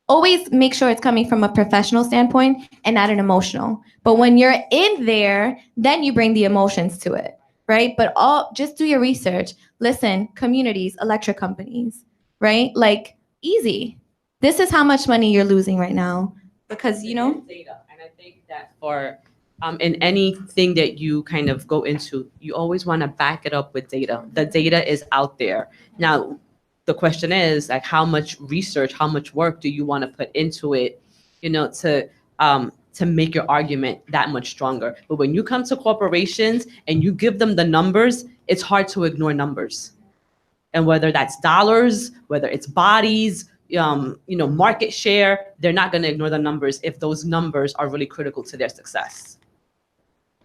always make sure it's coming from a professional standpoint and not an emotional. But when you're in there, then you bring the emotions to it, right? But just do your research. Listen, communities, electric companies, right? Like, easy. This is how much money you're losing right now, because data. And I think that for in anything that you kind of go into, you always want to back it up with data. The data is out there. Now, the question is, like, how much research, how much work do you want to put into it, to to make your argument that much stronger. But when you come to corporations and you give them the numbers, it's hard to ignore numbers. And whether that's dollars, whether it's bodies, market share, they're not going to ignore the numbers if those numbers are really critical to their success.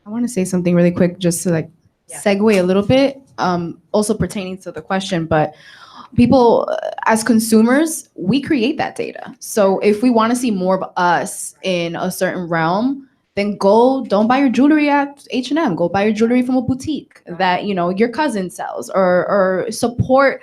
I want to say something really quick just to segue a little bit, also pertaining to the question, but people, as consumers, we create that data. So if we want to see more of us in a certain realm, then don't buy your jewelry at H&M. Go buy your jewelry from a boutique that your cousin sells, or support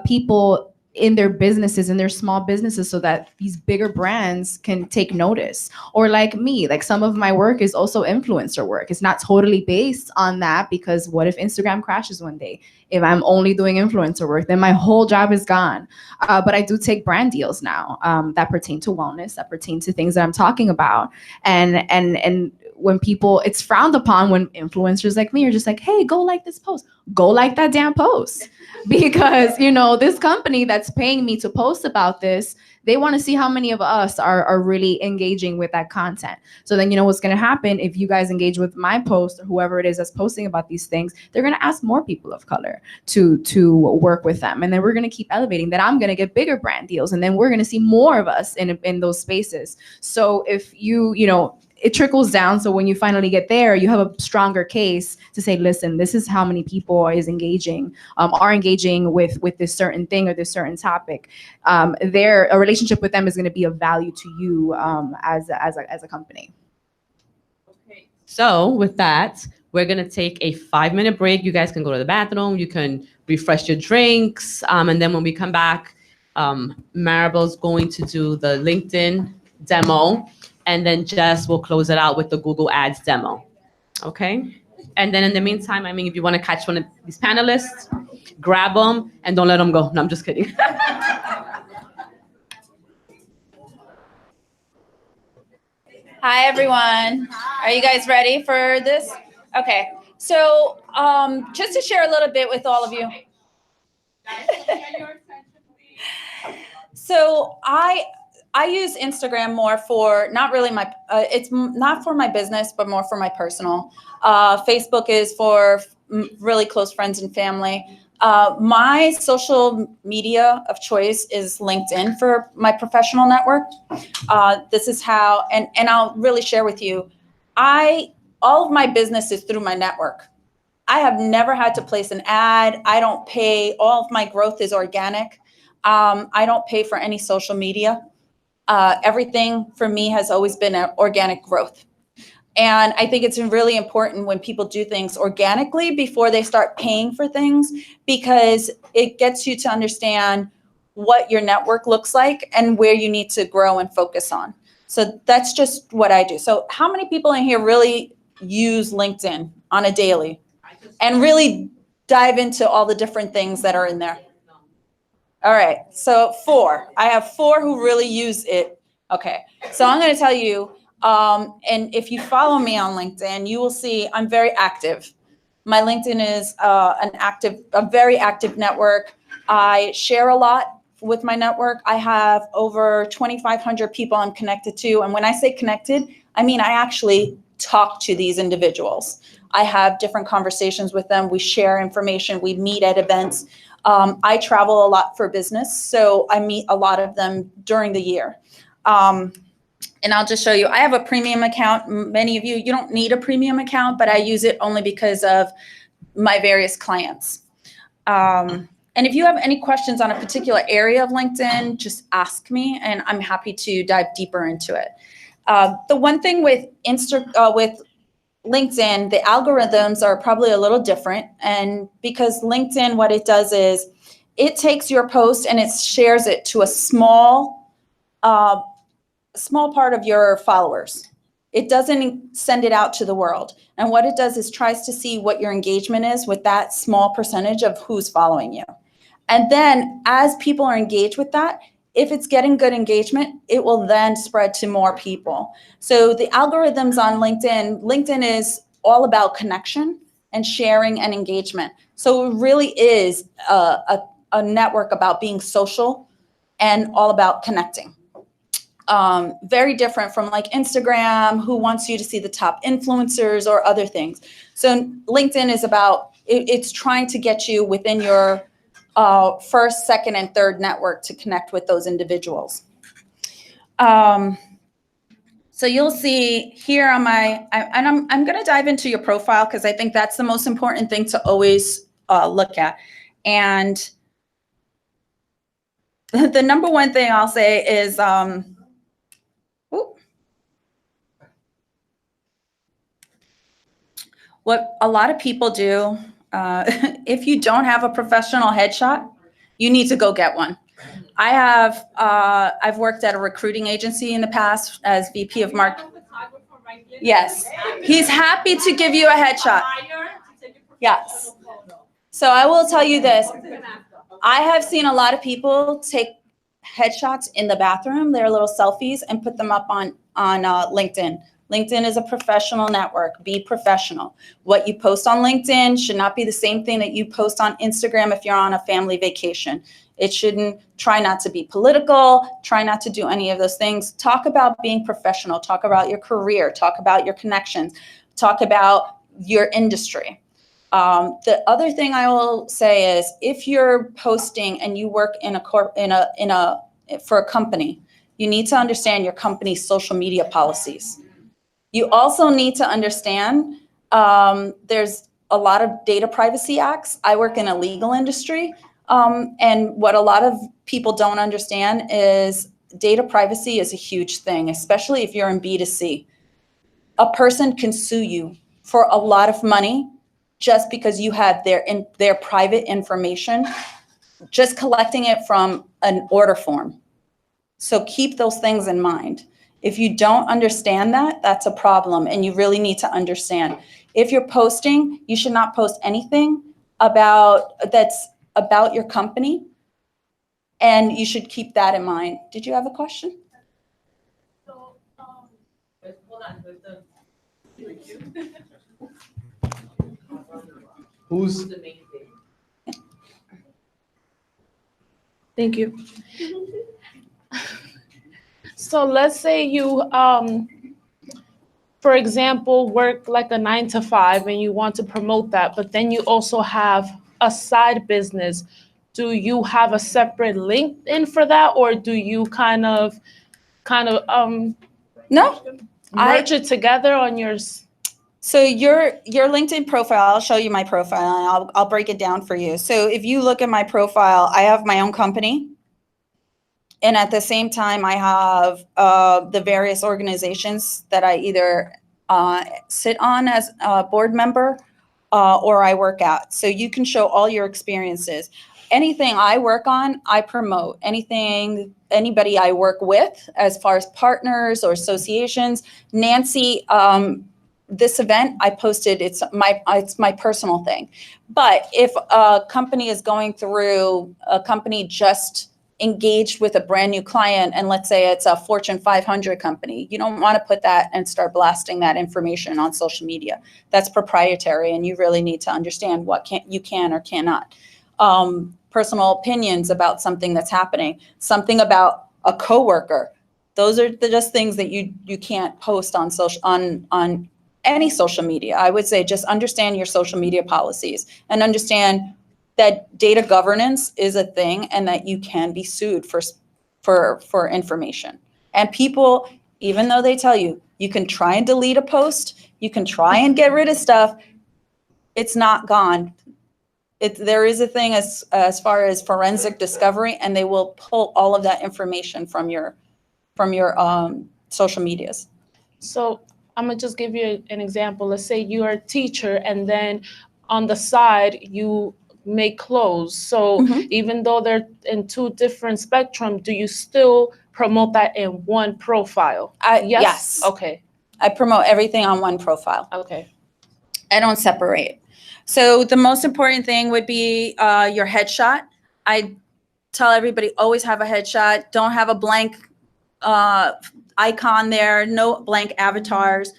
people in their businesses, in their small businesses, so that these bigger brands can take notice. Or like me, some of my work is also influencer work. It's not totally based on that, because what if Instagram crashes one day? If I'm only doing influencer work, then my whole job is gone. But I do take brand deals now that pertain to wellness, that pertain to things that I'm talking about. And when people, it's frowned upon when influencers like me are just like, hey, go like this post. Go like that damn post. Because, this company that's paying me to post about this, they want to see how many of us are really engaging with that content. So then what's going to happen if you guys engage with my post, or whoever it is that's posting about these things, they're going to ask more people of color to work with them. And then we're going to keep elevating that. I'm going to get bigger brand deals, and then we're going to see more of us in those spaces. So if it trickles down. So when you finally get there, you have a stronger case to say, listen, this is how many people are engaging with this certain thing or this certain topic. A relationship with them is going to be of value to you as a company. Okay. So with that, we're going to take a 5-minute break. You guys can go to the bathroom. You can refresh your drinks. And then when we come back, Maribel's going to do the LinkedIn demo. And then Jess will close it out with the Google Ads demo. Okay? And then in the meantime, if you want to catch one of these panelists, grab them and don't let them go. No, I'm just kidding. Hi, everyone. Are you guys ready for this? Okay. So just to share a little bit with all of you. So I use Instagram more for not really it's not for my business, but more for my personal. Facebook is for really close friends and family. My social media of choice is LinkedIn for my professional network. This is how, and I'll really share with you, all of my business is through my network. I have never had to place an ad. I don't pay, all of my growth is organic. I don't pay for any social media. Everything for me has always been organic growth. And I think it's really important when people do things organically before they start paying for things, because it gets you to understand what your network looks like and where you need to grow and focus on. So that's just what I do. So how many people in here really use LinkedIn on a daily and really dive into all the different things that are in there? All right, so 4. I have 4 who really use it. Okay, so I'm going to tell you, and if you follow me on LinkedIn, you will see I'm very active. My LinkedIn is a very active network. I share a lot with my network. I have over 2,500 people I'm connected to, and when I say connected, I mean I actually talk to these individuals. I have different conversations with them. We share information. We meet at events. I travel a lot for business, so I meet a lot of them during the year. And I'll just show you, I have a premium account. Many of you don't need a premium account, but I use it only because of my various clients. And if you have any questions on a particular area of LinkedIn, just ask me and I'm happy to dive deeper into it. The one thing with LinkedIn, the algorithms are probably a little different. And because LinkedIn, what it does is it takes your post and it shares it to a small part of your followers. It doesn't send it out to the world. And what it does is tries to see what your engagement is with that small percentage of who's following you. And then as people are engaged with that, if it's getting good engagement, it will then spread to more people. So the algorithms on LinkedIn is all about connection and sharing and engagement. So it really is a network about being social and all about connecting. very different from like Instagram, who wants you to see the top influencers or other things. So LinkedIn is about, it's trying to get you within your first, second, and third network to connect with those individuals. So you'll see here on I'm going to dive into your profile because I think that's the most important thing to always look at. And the number one thing I'll say is, what a lot of people do, if you don't have a professional headshot, you need to go get one. I've worked at a recruiting agency in the past as VP of marketing. Yes, he's happy to give you a headshot. Yes. So I will tell you this. I have seen a lot of people take headshots in the bathroom, their little selfies, and put them up on LinkedIn. LinkedIn is a professional network. Be professional. What you post on LinkedIn should not be the same thing that you post on Instagram if you're on a family vacation. It shouldn't. Try not to be political. Try not to do any of those things. Talk about being professional. Talk about your career. Talk about your connections. Talk about your industry. The other thing I will say is, if you're posting and you work for a company, you need to understand your company's social media policies. You also need to understand there's a lot of data privacy acts. I work in a legal industry, and what a lot of people don't understand is data privacy is a huge thing, especially if you're in B2C. A person can sue you for a lot of money just because you had their private information, just collecting it from an order form. So keep those things in mind. If you don't understand that, that's a problem, and you really need to understand. If you're posting, you should not post anything that's about your company, and you should keep that in mind. Did you have a question? So, hold on. Who's the main thing? Thank you. So let's say you, for example, work like a 9-to-5 and you want to promote that, but then you also have a side business. Do you have a separate LinkedIn for that, or do you kind of No, merge it together on yours? So your LinkedIn profile, I'll show you my profile and I'll break it down for you. So if you look at my profile, I have my own company. And at the same time, I have the various organizations that I either sit on as a board member or I work at. So you can show all your experiences. Anything I work on, I promote. Anybody I work with, as far as partners or associations. Nancy, this event I posted, it's my personal thing. But if a company is going through, a company just engaged with a brand new client, and let's say it's a Fortune 500 company, you don't want to put that and start blasting that information on social media. That's proprietary, and you really need to understand what you can or cannot. Personal opinions about something that's happening, something about a coworker. Those are just things that you can't post on on any social media. I would say just understand your social media policies and understand that data governance is a thing and that you can be sued for information. And people, even though they tell you, you can try and delete a post, you can try and get rid of stuff, it's not gone. There is a thing as far as forensic discovery, and they will pull all of that information from your social medias. So I'm gonna just give you an example. Let's say you're a teacher, and then on the side you make clothes. So even though they're in two different spectrum, do you still promote that in one profile? Yes. Okay. I promote everything on one profile. Okay. I don't separate. So the most important thing would be your headshot. I tell everybody, always have a headshot. Don't have a blank icon there, no blank avatars.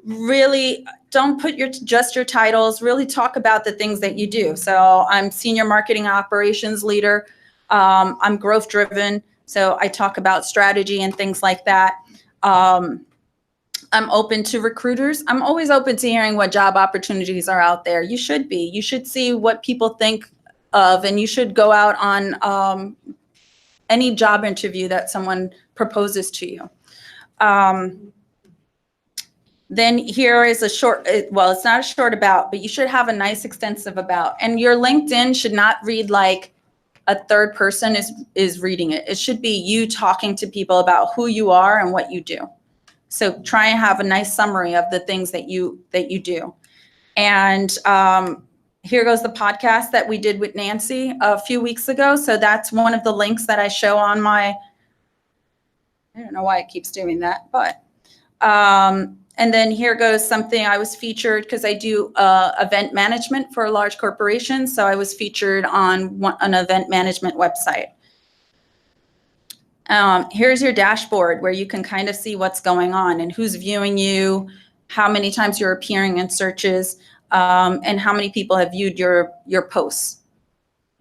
Really don't put just your titles, really talk about the things that you do. So I'm senior marketing operations leader. I'm growth driven. So I talk about strategy and things like that. I'm open to recruiters. I'm always open to hearing what job opportunities are out there. You should be. You should see what people think of, and you should go out on any job interview that someone proposes to you. Then here is a short, well, it's not a short about, but you should have a nice extensive about. And your LinkedIn should not read like a third person is reading it. It should be you talking to people about who you are and what you do. So try and have a nice summary of the things that you do. And here goes the podcast that we did with Nancy a few weeks ago. So that's one of the links that I show on my, I don't know why it keeps doing that, but, and then here goes something I was featured because I do event management for a large corporation. So I was featured on an event management website. Here's your dashboard where you can kind of see what's going on and who's viewing you, how many times you're appearing in searches, and how many people have viewed your posts.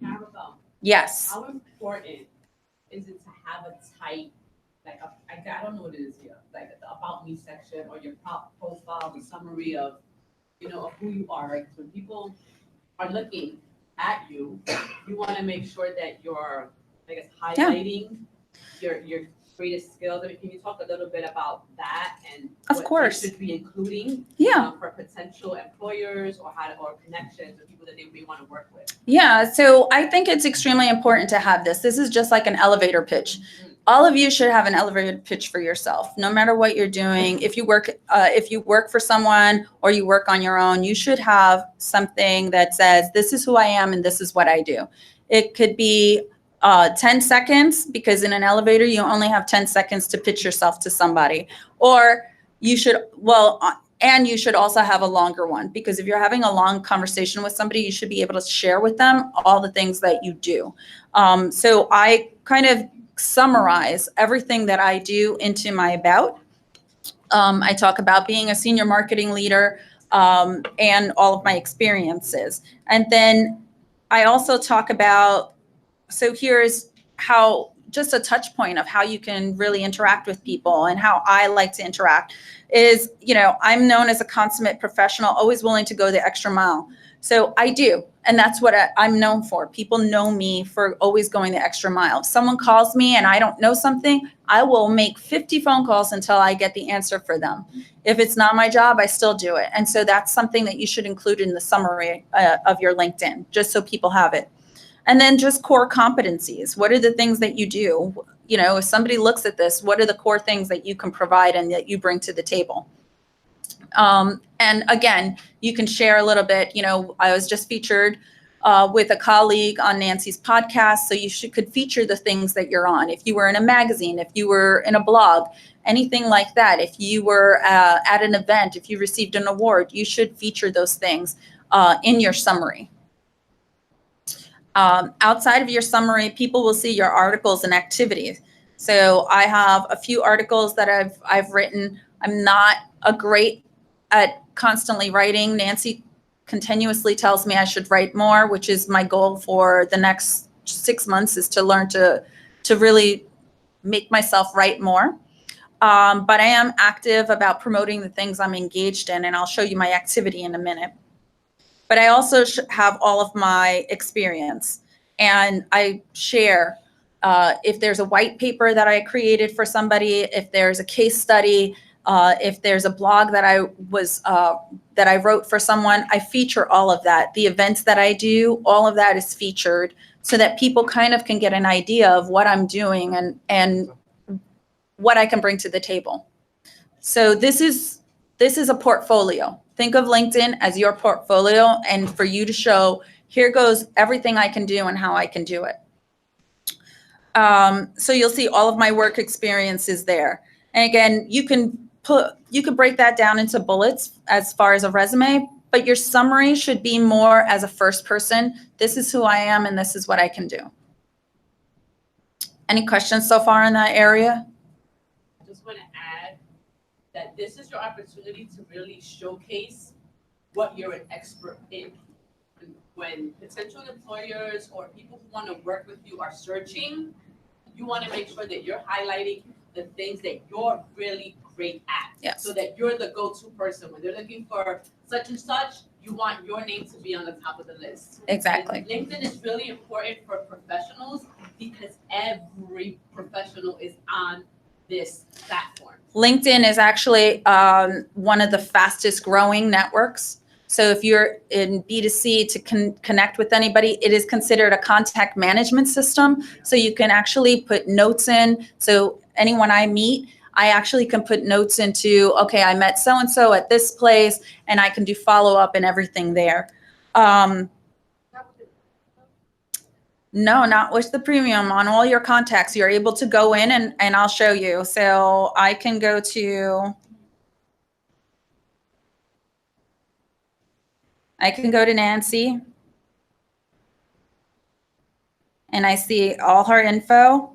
Maribel, Yes. how important is it to have a tight, like I don't know what it is here, like the about me section or your profile, the summary of, of who you are, right? When people are looking at you, you want to make sure that you're, I guess, highlighting your greatest skills. I mean, can you talk a little bit about that and of what course they should be including for potential employers or or connections or people that they may want to work with? Yeah, so I think it's extremely important to have this. This is just like an elevator pitch. All of you should have an elevator pitch for yourself, no matter what you're doing. If you work for someone or you work on your own, you should have something that says, this is who I am and this is what I do. It could be 10 seconds, because in an elevator, you only have 10 seconds to pitch yourself to somebody. Or you should, and you should also have a longer one, because if you're having a long conversation with somebody, you should be able to share with them all the things that you do. So I kind of summarize everything that I do into my about. I talk about being a senior marketing leader and all of my experiences. And then I also talk about, so here's how, just a touch point of how you can really interact with people and how I like to interact is, I'm known as a consummate professional, always willing to go the extra mile. So I do. And that's what I'm known for. People know me for always going the extra mile. If someone calls me and I don't know something, I will make 50 phone calls until I get the answer for them. If it's not my job, I still do it. And so that's something that you should include in the summary of your LinkedIn, just so people have it. And then just core competencies. What are the things that you do? If somebody looks at this, what are the core things that you can provide and that you bring to the table? And again, you can share a little bit. I was just featured with a colleague on Nancy's podcast. So you could feature the things that you're on. If you were in a magazine, if you were in a blog, anything like that. If you were at an event, if you received an award, you should feature those things in your summary. Outside of your summary, people will see your articles and activities. So I have a few articles that I've written. I'm not great at constantly writing. Nancy continuously tells me I should write more, which is my goal for the next 6 months, is to learn to really make myself write more. But I am active about promoting the things I'm engaged in, and I'll show you my activity in a minute. But I also have all of my experience, and I share if there's a white paper that I created for somebody, if there's a case study, if there's a blog that I wrote for someone, I feature all of that. The events that I do, all of that is featured so that people kind of can get an idea of what I'm doing and what I can bring to the table. So this is a portfolio. Think of LinkedIn as your portfolio, and for you to show, here goes everything I can do and how I can do it. So you'll see all of my work experiences there. And again, you can break that down into bullets as far as a resume, but your summary should be more as a first person. This is who I am and this is what I can do. Any questions so far in that area? I just want to add that this is your opportunity to really showcase what you're an expert in. When potential employers or people who want to work with you are searching, you want to make sure that you're highlighting the things that you're really great at. Yes. So that you're the go-to person. When they're looking for such and such, you want your name to be on the top of the list. Exactly. And LinkedIn is really important for professionals because every professional is on this platform. LinkedIn is actually one of the fastest growing networks. So if you're in B2C to connect with anybody, it is considered a contact management system. So you can actually put notes in. So anyone I meet, I actually can put notes into, okay, I met so-and-so at this place, and I can do follow-up and everything there. No, not with the premium. On all your contacts, you're able to go in and I'll show you. So I can go to Nancy, and I see all her info.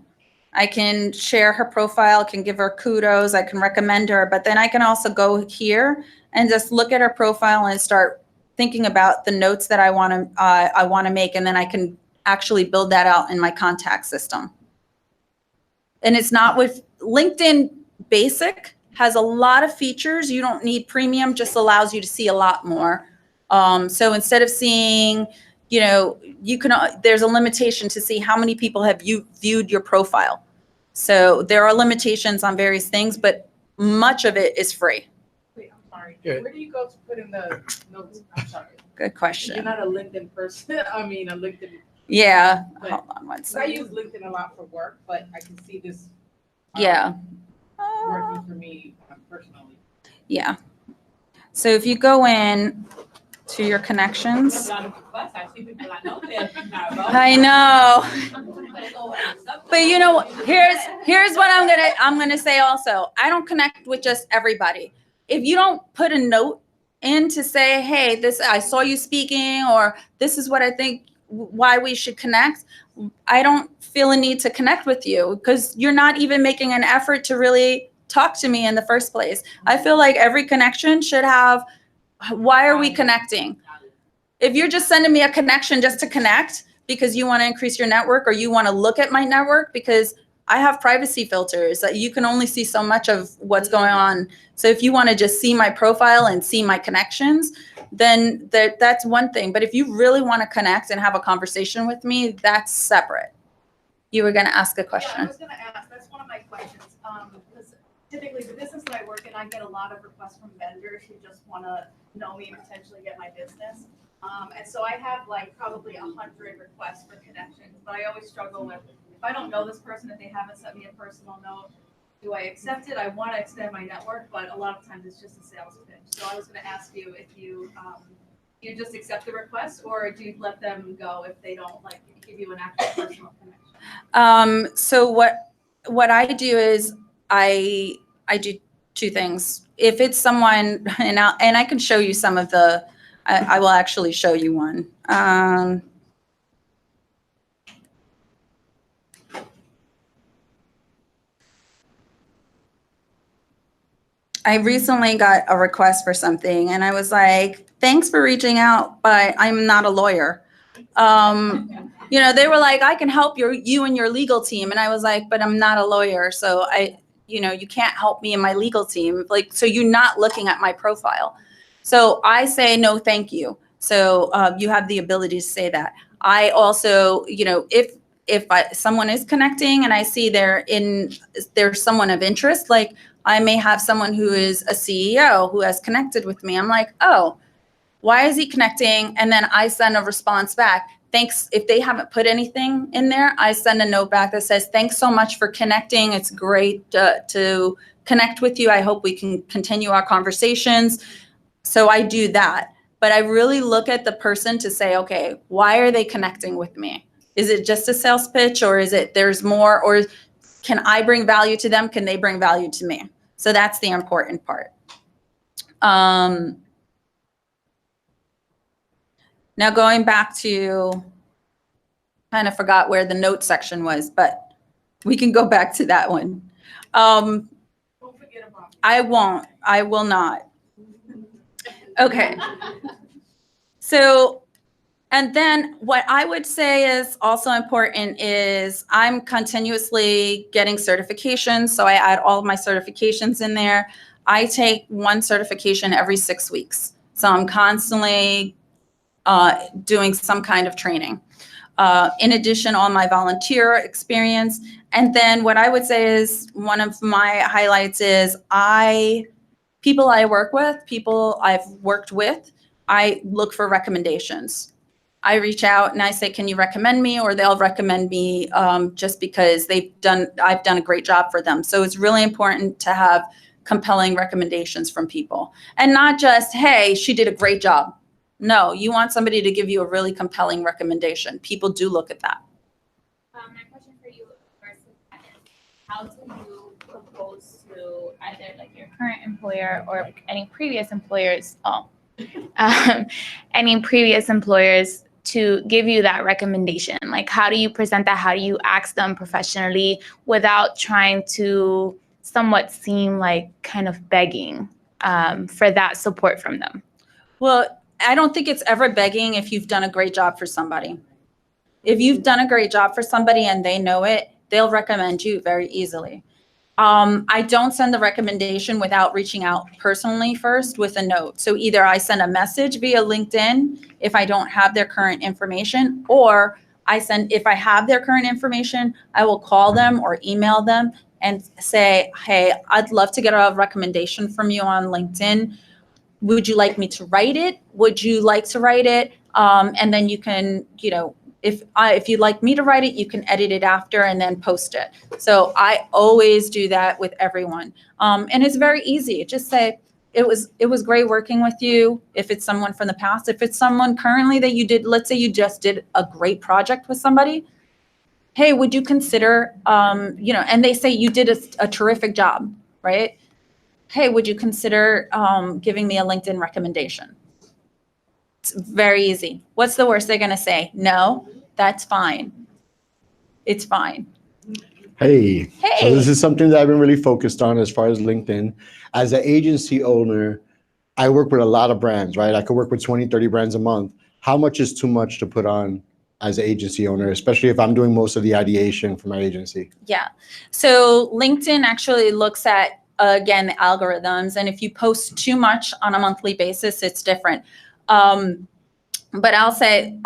I can share her profile, can give her kudos, I can recommend her, but then I can also go here and just look at her profile and start thinking about the notes that I want to make, and then I can actually build that out in my contact system. And it's not with LinkedIn Basic has a lot of features. You don't need premium, just allows you to see a lot more. So instead of seeing, you can, there's a limitation to see how many people have viewed your profile. So there are limitations on various things, but much of it is free. Wait, I'm sorry. Good. Where do you go to put in the notes? I'm sorry. Good question. You're not a LinkedIn person. I mean, a LinkedIn. Yeah. But- Hold on one I second. use LinkedIn a lot for work, but I can see this. Yeah. Working for me personally. Yeah. So if you go in to your connections. I know. But here's what I'm gonna say also. I don't connect with just everybody. If you don't put a note in to say, hey, I saw you speaking, or this is what I think why we should connect, I don't feel a need to connect with you because you're not even making an effort to really talk to me in the first place. I feel like every connection should have, why are we connecting? If you're just sending me a connection just to connect because you want to increase your network, or you want to look at my network, because I have privacy filters that you can only see so much of what's going on. So if you want to just see my profile and see my connections, then that's one thing. But if you really want to connect and have a conversation with me, that's separate. You were going to ask a question. Yeah, I was going to ask, that's one of my questions. Because typically the business that I work in, I get a lot of requests from vendors who just want to know me and potentially get my business. And so I have like probably 100 requests for connections, but I always struggle with, if I don't know this person, if they haven't sent me a personal note, do I accept it? I want to extend my network, but a lot of times it's just a sales pitch. So I was going to ask you if you just accept the request, or do you let them go if they don't like give you an actual personal connection? So what I do is I do two things. If it's someone, and I can show you some of the, I will actually show you one. I recently got a request for something, and I was like, thanks for reaching out, but I'm not a lawyer. They were like, I can help you and your legal team. And I was like, but I'm not a lawyer. So you can't help me in my legal team. Like, so you're not looking at my profile. So I say, no, thank you. So you have the ability to say that. I also, if someone is connecting and I see there's someone of interest, like I may have someone who is a CEO who has connected with me. I'm like, oh, why is he connecting? And then I send a response back. Thanks. If they haven't put anything in there, I send a note back that says, thanks so much for connecting. It's great to connect with you. I hope we can continue our conversations. So I do that. But I really look at the person to say, okay, why are they connecting with me? Is it just a sales pitch, or is it there's more, or can I bring value to them? Can they bring value to me? So that's the important part. Now going back to, kind of forgot where the note section was, but we can go back to that one. Don't forget about me. I won't. I will not. Okay. So And then what I would say is also important is I'm continuously getting certifications. So I add all of my certifications in there. I take one certification every 6 weeks. So I'm constantly doing some kind of training. In addition, on my volunteer experience. And then what I would say is one of my highlights is people I work with, people I've worked with, I look for recommendations. I reach out and I say, can you recommend me? Or they'll recommend me just because I've done a great job for them. So it's really important to have compelling recommendations from people. And not just, hey, she did a great job. No, you want somebody to give you a really compelling recommendation. People do look at that. My question for you first is, how do you propose to either like your current employer or any previous employers, to give you that recommendation? Like, how do you present that? How do you ask them professionally without trying to somewhat seem like kind of begging for that support from them? Well, I don't think it's ever begging if you've done a great job for somebody. If you've done a great job for somebody and they know it, they'll recommend you very easily. I don't send the recommendation without reaching out personally first with a note. So either I send a message via LinkedIn if I don't have their current information, or if I have their current information, I will call them or email them and say, hey, I'd love to get a recommendation from you on LinkedIn. Would you like me to write it? Would you like to write it? And then you can, if you'd like me to write it, you can edit it after and then post it. So I always do that with everyone. And it's very easy. Just say, it was great working with you. If it's someone from the past, if it's someone currently that you did, let's say you just did a great project with somebody. Hey, would you consider, and they say you did a terrific job, right? Hey, would you consider giving me a LinkedIn recommendation? It's very easy. What's the worst they're going to say? No, that's fine. It's fine. Hey. So this is something that I've been really focused on as far as LinkedIn. As an agency owner, I work with a lot of brands, right? I could work with 20, 30 brands a month. How much is too much to put on as an agency owner, especially if I'm doing most of the ideation for my agency? Yeah. So LinkedIn actually looks at, again, the algorithms. And if you post too much on a monthly basis, it's different. But I'll say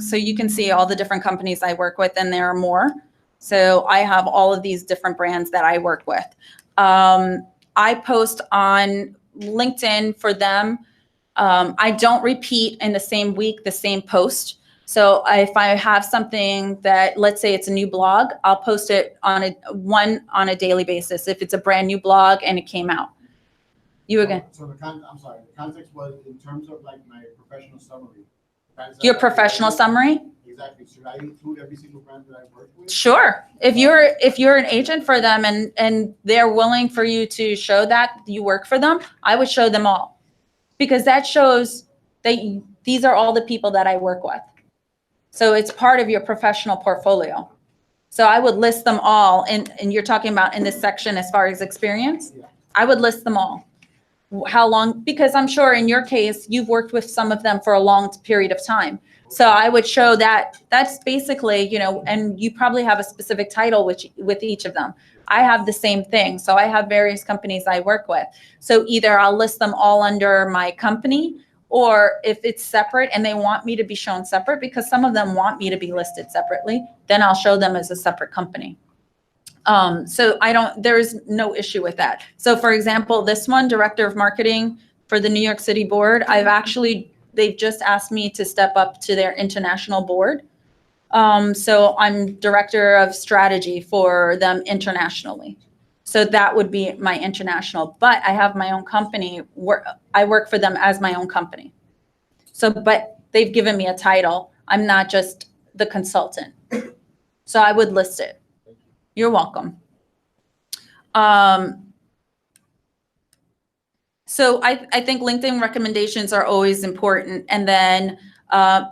so you can see all the different companies I work with, and there are more. So I have all of these different brands that I work with. I post on LinkedIn for them. I don't repeat in the same week the same post. So if I have something that, let's say it's a new blog, I'll post it on a daily basis. If it's a brand new blog and it came out. You again. So I'm sorry, the context was in terms of like my professional summary. Your professional summary? Exactly. Should I include every single brand that I work with? Sure. If you're an agent for them and they're willing for you to show that you work for them, I would show them all. Because that shows that these are all the people that I work with. So it's part of your professional portfolio. So I would list them all, and you're talking about in this section as far as experience? Yeah. I would list them all. How long? Because I'm sure in your case, you've worked with some of them for a long period of time. So I would show that that's basically, and you probably have a specific title with each of them. I have the same thing. So I have various companies I work with. So either I'll list them all under my company, or if it's separate and they want me to be shown separate, because some of them want me to be listed separately, then I'll show them as a separate company. So there's no issue with that. So for example, this one, Director of Marketing for the New York City Board, they've just asked me to step up to their international board. So I'm Director of Strategy for them internationally. So that would be my international, but I have my own company where I work for them as my own company. So, but they've given me a title. I'm not just the consultant. So I would list it. You're welcome. So I think LinkedIn recommendations are always important. And then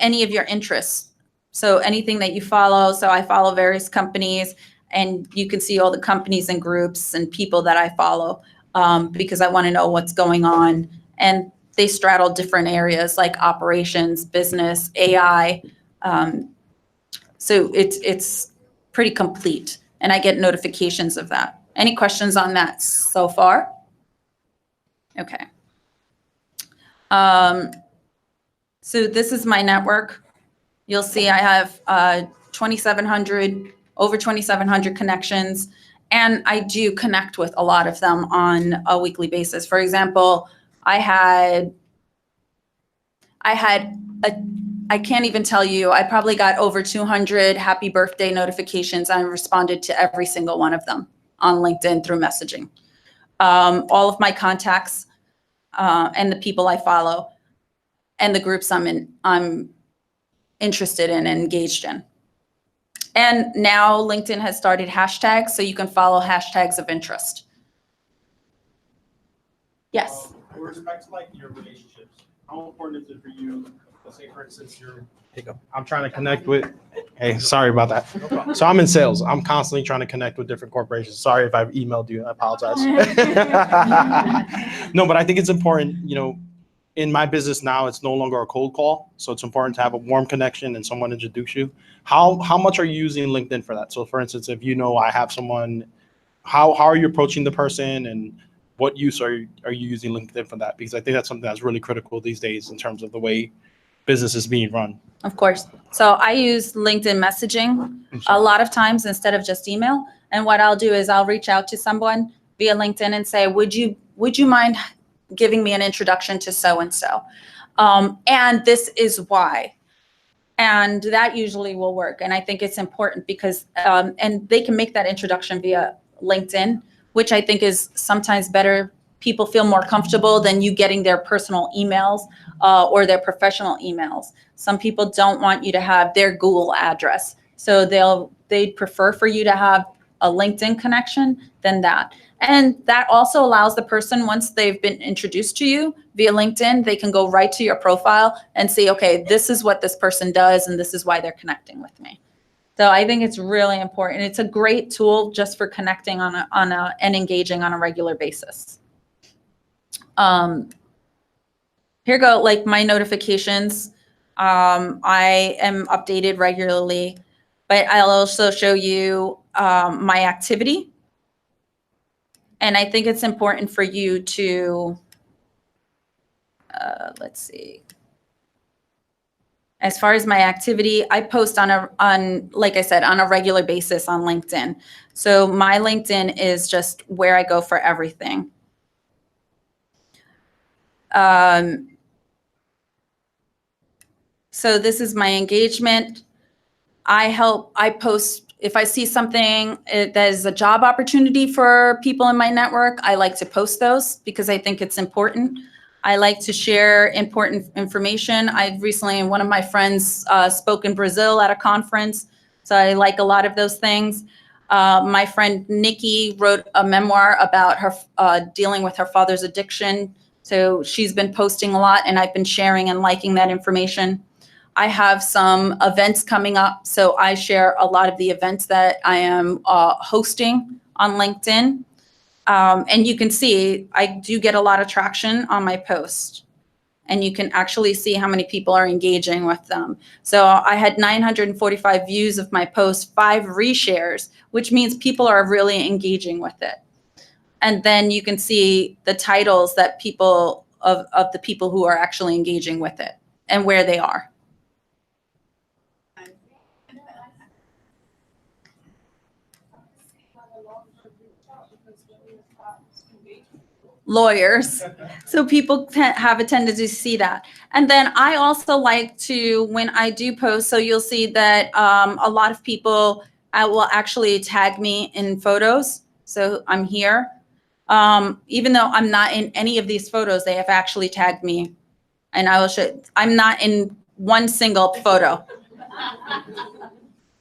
any of your interests. So anything that you follow. So I follow various companies, and you can see all the companies and groups and people that I follow because I want to know what's going on. And they straddle different areas like operations, business, AI. So it's pretty complete, and I get notifications of that. Any questions on that so far? Okay. So this is my network. You'll see I have 2,700, over 2,700 connections, and I do connect with a lot of them on a weekly basis. For example, I can't even tell you, I probably got over 200 happy birthday notifications. I responded to every single one of them on LinkedIn through messaging. All of my contacts and the people I follow and the groups I'm interested in and engaged in. And now LinkedIn has started hashtags, so you can follow hashtags of interest. Yes. With respect to like your relationships, how important is it for you? Let's say, for instance, I'm trying to connect with. Hey, sorry about that. So I'm in sales. I'm constantly trying to connect with different corporations. Sorry if I've emailed you. I apologize. No, but I think it's important. You know, in my business now, it's no longer a cold call. So it's important to have a warm connection and someone introduce you. How much are you using LinkedIn for that? So for instance, if you know I have someone, how are you approaching the person, and what use are you using LinkedIn for that? Because I think that's something that's really critical these days in terms of the way business is being run. Of course. So I use LinkedIn messaging a lot of times instead of just email. And what I'll do is I'll reach out to someone via LinkedIn and say, would you mind giving me an introduction to so-and-so? And this is why. And that usually will work. And I think it's important because, and they can make that introduction via LinkedIn, which I think is sometimes better. People feel more comfortable than you getting their personal emails or their professional emails. Some people don't want you to have their Google address. So they'd prefer for you to have a LinkedIn connection than that. And that also allows the person, once they've been introduced to you via LinkedIn, they can go right to your profile and see, okay, this is what this person does, and this is why they're connecting with me. So I think it's really important. It's a great tool just for connecting and engaging on a regular basis. Here go like my notifications. I am updated regularly, but I'll also show you my activity. And I think it's important for you to, let's see. As far as my activity, I post like I said, on a regular basis on LinkedIn. So my LinkedIn is just where I go for everything. So this is my engagement. I post, if I see something that is a job opportunity for people in my network, I like to post those because I think it's important. I like to share important information. I recently, one of my friends spoke in Brazil at a conference, so I like a lot of those things. My friend Nikki wrote a memoir about her dealing with her father's addiction. So she's been posting a lot, and I've been sharing and liking that information. I have some events coming up, so I share a lot of the events that I am hosting on LinkedIn. And you can see I do get a lot of traction on my post, and you can actually see how many people are engaging with them. So I had 945 views of my post, 5 reshares, which means people are really engaging with it. And then you can see the titles that people of the people who are actually engaging with it and where they are. Lawyers. So people have a tendency to see that. And then I also like to, when I do post, so you'll see that a lot of people will actually tag me in photos. So I'm here. Even though I'm not in any of these photos, they have actually tagged me. And I will show, I'm not in one single photo,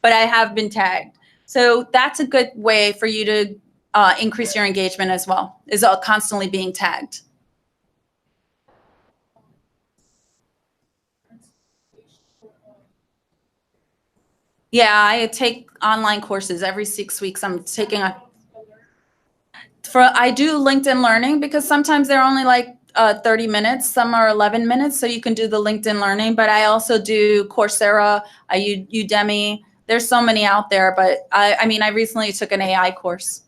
but I have been tagged. So that's a good way for you to increase your engagement as well, is constantly being tagged. Yeah, I take online courses every 6 weeks. I'm taking I do LinkedIn Learning because sometimes they're only like 30 minutes, some are 11 minutes, so you can do the LinkedIn learning, but I also do Coursera, Udemy. There's so many out there, but I mean, I recently took an AI course.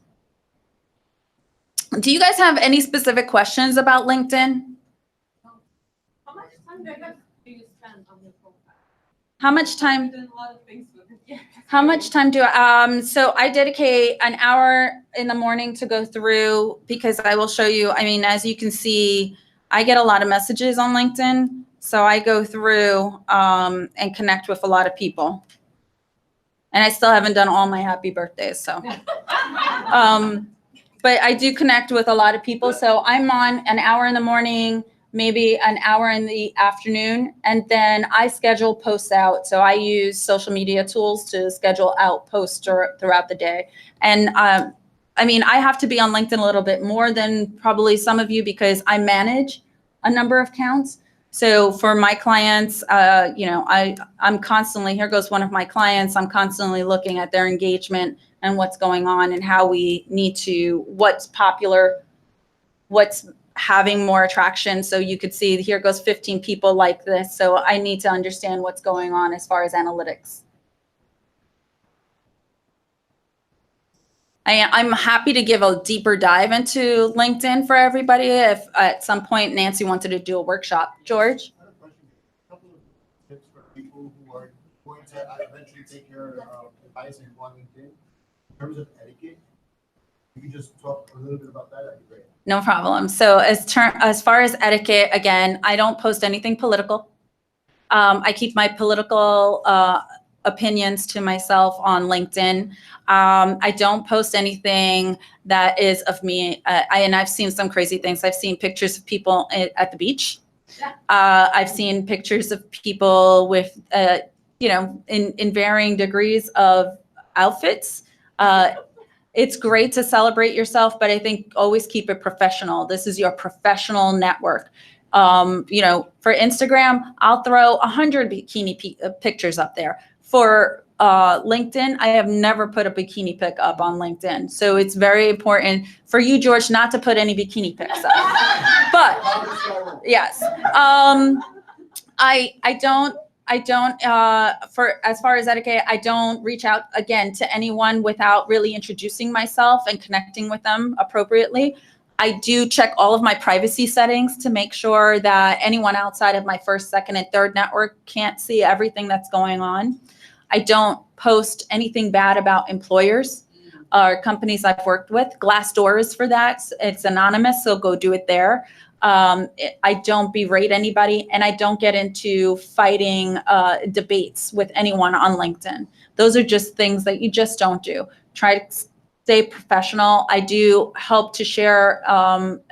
Do you guys have any specific questions about LinkedIn? How much time do you spend on your profile? How much time? Doing a lot of things with it. Yeah. How much time so I dedicate an hour in the morning to go through, because I will show you, I mean, as you can see, I get a lot of messages on LinkedIn. So I go through and connect with a lot of people. And I still haven't done all my happy birthdays, so. But I do connect with a lot of people. So I'm on an hour in the morning, maybe an hour in the afternoon, and then I schedule posts out. So I use social media tools to schedule out posts throughout the day. And I mean, I have to be on LinkedIn a little bit more than probably some of you because I manage a number of accounts. So for my clients, you know, I'm constantly, here goes one of my clients, I'm constantly looking at their engagement and what's going on and how we need to, what's popular, what's having more attraction. So you could see here goes 15 people like this. So I need to understand what's going on as far as analytics. I'm happy to give a deeper dive into LinkedIn for everybody if at some point Nancy wanted to do a workshop. George? I have a question. A couple of tips for people who are going to eventually take your advice and go on LinkedIn. In terms of etiquette, you can just talk a little bit about that. That'd be great. No problem. So as far as etiquette, again, I don't post anything political. I keep my political opinions to myself on LinkedIn. I don't post anything that is of me. And I've seen some crazy things. I've seen pictures of people at the beach. I've seen pictures of people with, you know, in varying degrees of outfits. It's great to celebrate yourself, but I think always keep it professional. This is your professional network. You know, for Instagram, I'll throw 100 bikini pictures up there. For LinkedIn, I have never put a bikini pic up on LinkedIn. So it's very important for you, George, not to put any bikini pics up. But yes, I don't, for as far as etiquette, I don't reach out again to anyone without really introducing myself and connecting with them appropriately. I do check all of my privacy settings to make sure that anyone outside of my first, second, and third network can't see everything that's going on. I don't post anything bad about employers or companies I've worked with. Glassdoor is for that. It's anonymous, so go do it there. I don't berate anybody, and I don't get into fighting debates with anyone on LinkedIn. Those are just things that you just don't do. Try to stay professional. I do help to share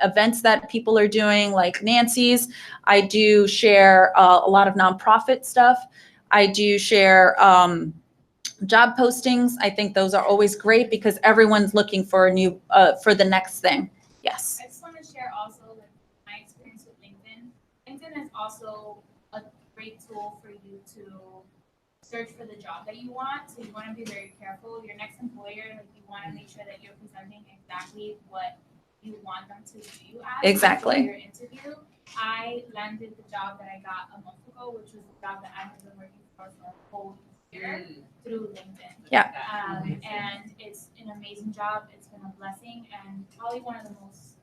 events that people are doing, like Nancy's. I do share a lot of nonprofit stuff. I do share job postings. I think those are always great because everyone's looking for a new, for the next thing. Yes. I just want to share also like my experience with LinkedIn. LinkedIn is also a great tool for you to search for the job that you want. So you want to be very careful. Your next employer, like you want to make sure that you're presenting exactly what you want them to view as. Exactly. Your interview. I landed the job that I got a month ago, which was the job that I have been working for a whole year through LinkedIn. Yeah. And it's an amazing job. It's been a blessing and probably one of the most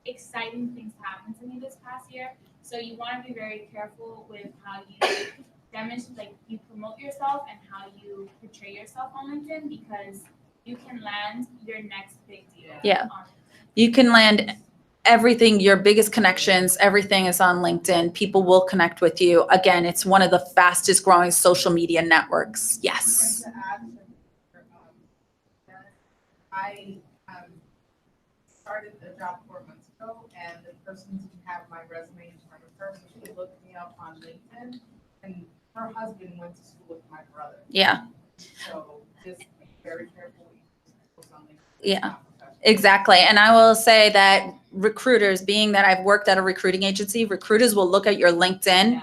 exciting things to happen to me this past year. So you want to be very careful with how you demonstrate, like you promote yourself and how you portray yourself on LinkedIn, because you can land your next big deal. Yeah. You can land everything, your biggest connections, everything is on LinkedIn. People will connect with you. Again, it's one of the fastest growing social media networks. Yes. I started the job 4 months ago, and the person didn't have my resume in front of her, so she looked me up on LinkedIn, and her husband went to school with my brother. Yeah. So just be very careful when you post on LinkedIn. Yeah. Exactly. And I will say that recruiters, being that I've worked at a recruiting agency, recruiters will look at your LinkedIn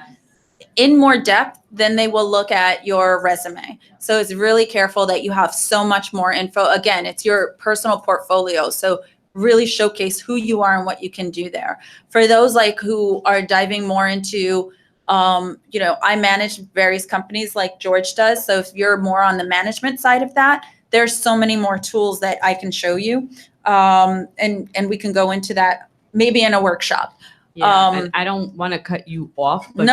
in more depth than they will look at your resume. So it's really careful that you have so much more info. Again, it's your personal portfolio. So really showcase who you are and what you can do there. For those like who are diving more into, I manage various companies like George does. So if you're more on the management side of that, there's so many more tools that I can show you. And we can go into that maybe in a workshop. Yeah, and I don't want to cut you off, but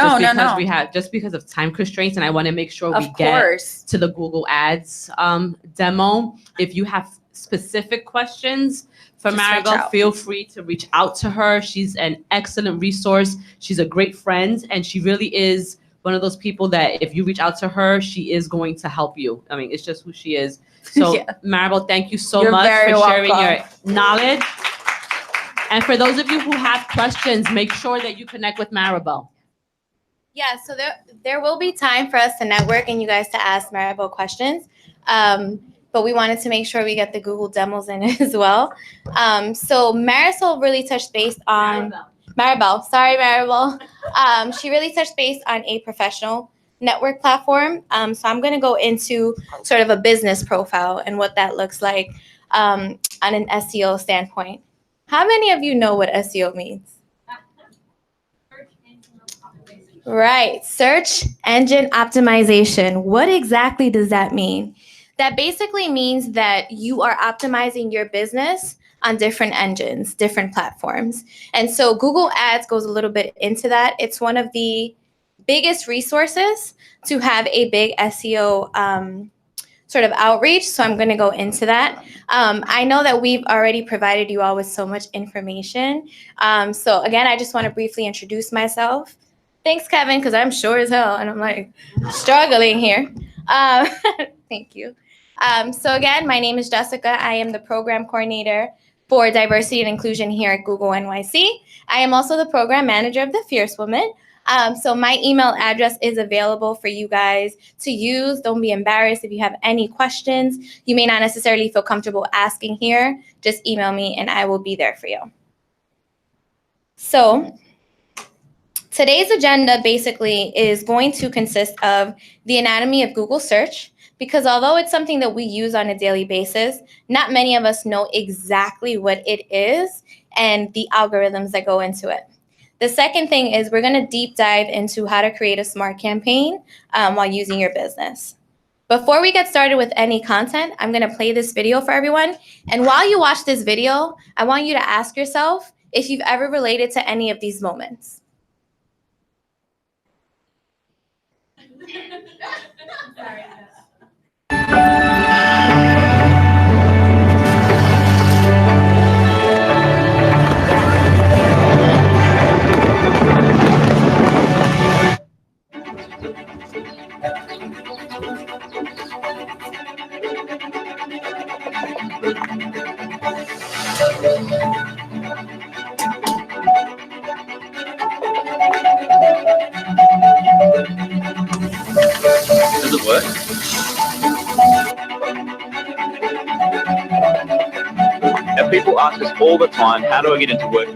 just because of time constraints, and I want to make sure we get to the Google Ads demo. If you have specific questions for Maribel, feel free to reach out to her. She's an excellent resource. She's a great friend, and she really is one of those people that if you reach out to her, she is going to help you. I mean, it's just who she is. So Maribel, thank you so much for sharing your knowledge. And for those of you who have questions, make sure that you connect with Maribel. Yeah, so there will be time for us to network and you guys to ask Maribel questions. But we wanted to make sure we get the Google demos in as well. So Marisol really touched base on Maribel. Sorry, Maribel. She really touched base on a professional network platform. So I'm going to go into sort of a business profile and what that looks like on an SEO standpoint. How many of you know what SEO means? Right, search engine optimization. What exactly does that mean? That basically means that you are optimizing your business on different engines, different platforms. And so Google Ads goes a little bit into that. It's one of the biggest resources to have a big SEO sort of outreach. So I'm going to go into that. I know that we've already provided you all with so much information. So again, I just want to briefly introduce myself. Thanks, Kevin, because I'm sure as hell and I'm like struggling here. Thank you. So again, my name is Jessica. I am the program coordinator for diversity and inclusion here at Google NYC. I am also the program manager of the Fierce Woman. So my email address is available for you guys to use. Don't be embarrassed if you have any questions. You may not necessarily feel comfortable asking here. Just email me and I will be there for you. So today's agenda basically is going to consist of the anatomy of Google search, because although it's something that we use on a daily basis, not many of us know exactly what it is and the algorithms that go into it. The second thing is we're going to deep dive into how to create a smart campaign while using your business. Before we get started with any content, I'm going to play this video for everyone. And while you watch this video, I want you to ask yourself if you've ever related to any of these moments. Does it work? Now, people ask us all the time, how do I get into work?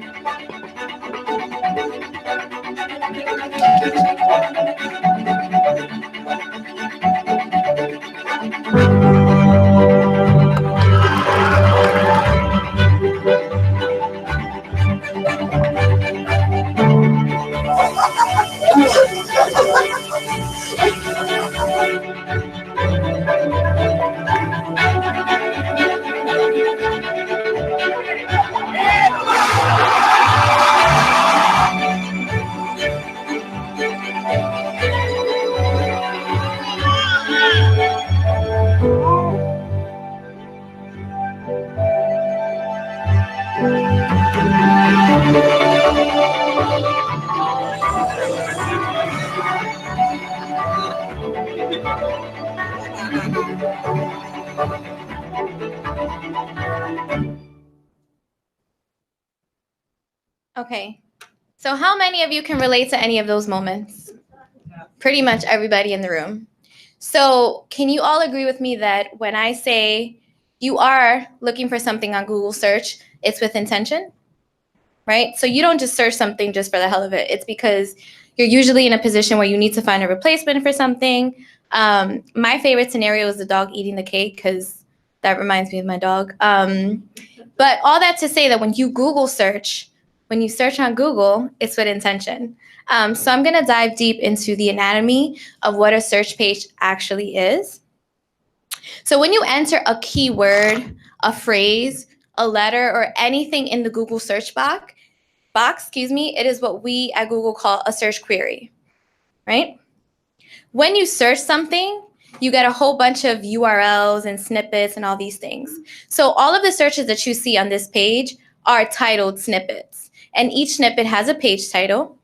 Okay, so how many of you can relate to any of those moments? Pretty much everybody in the room. So can you all agree with me that when I say you are looking for something on Google search, it's with intention, right? So you don't just search something just for the hell of it. It's because you're usually in a position where you need to find a replacement for something. My favorite scenario is the dog eating the cake, because That reminds me of my dog. But all that to say that when you when you search on Google, it's with intention. So I'm going to dive deep into the anatomy of what a search page actually is. So when you enter a keyword, a phrase, a letter, or anything in the Google search box, it is what we at Google call a search query, right? When you search something, you get a whole bunch of URLs and snippets and all these things. So all of the searches that you see on this page are titled snippets, and each snippet has a page title.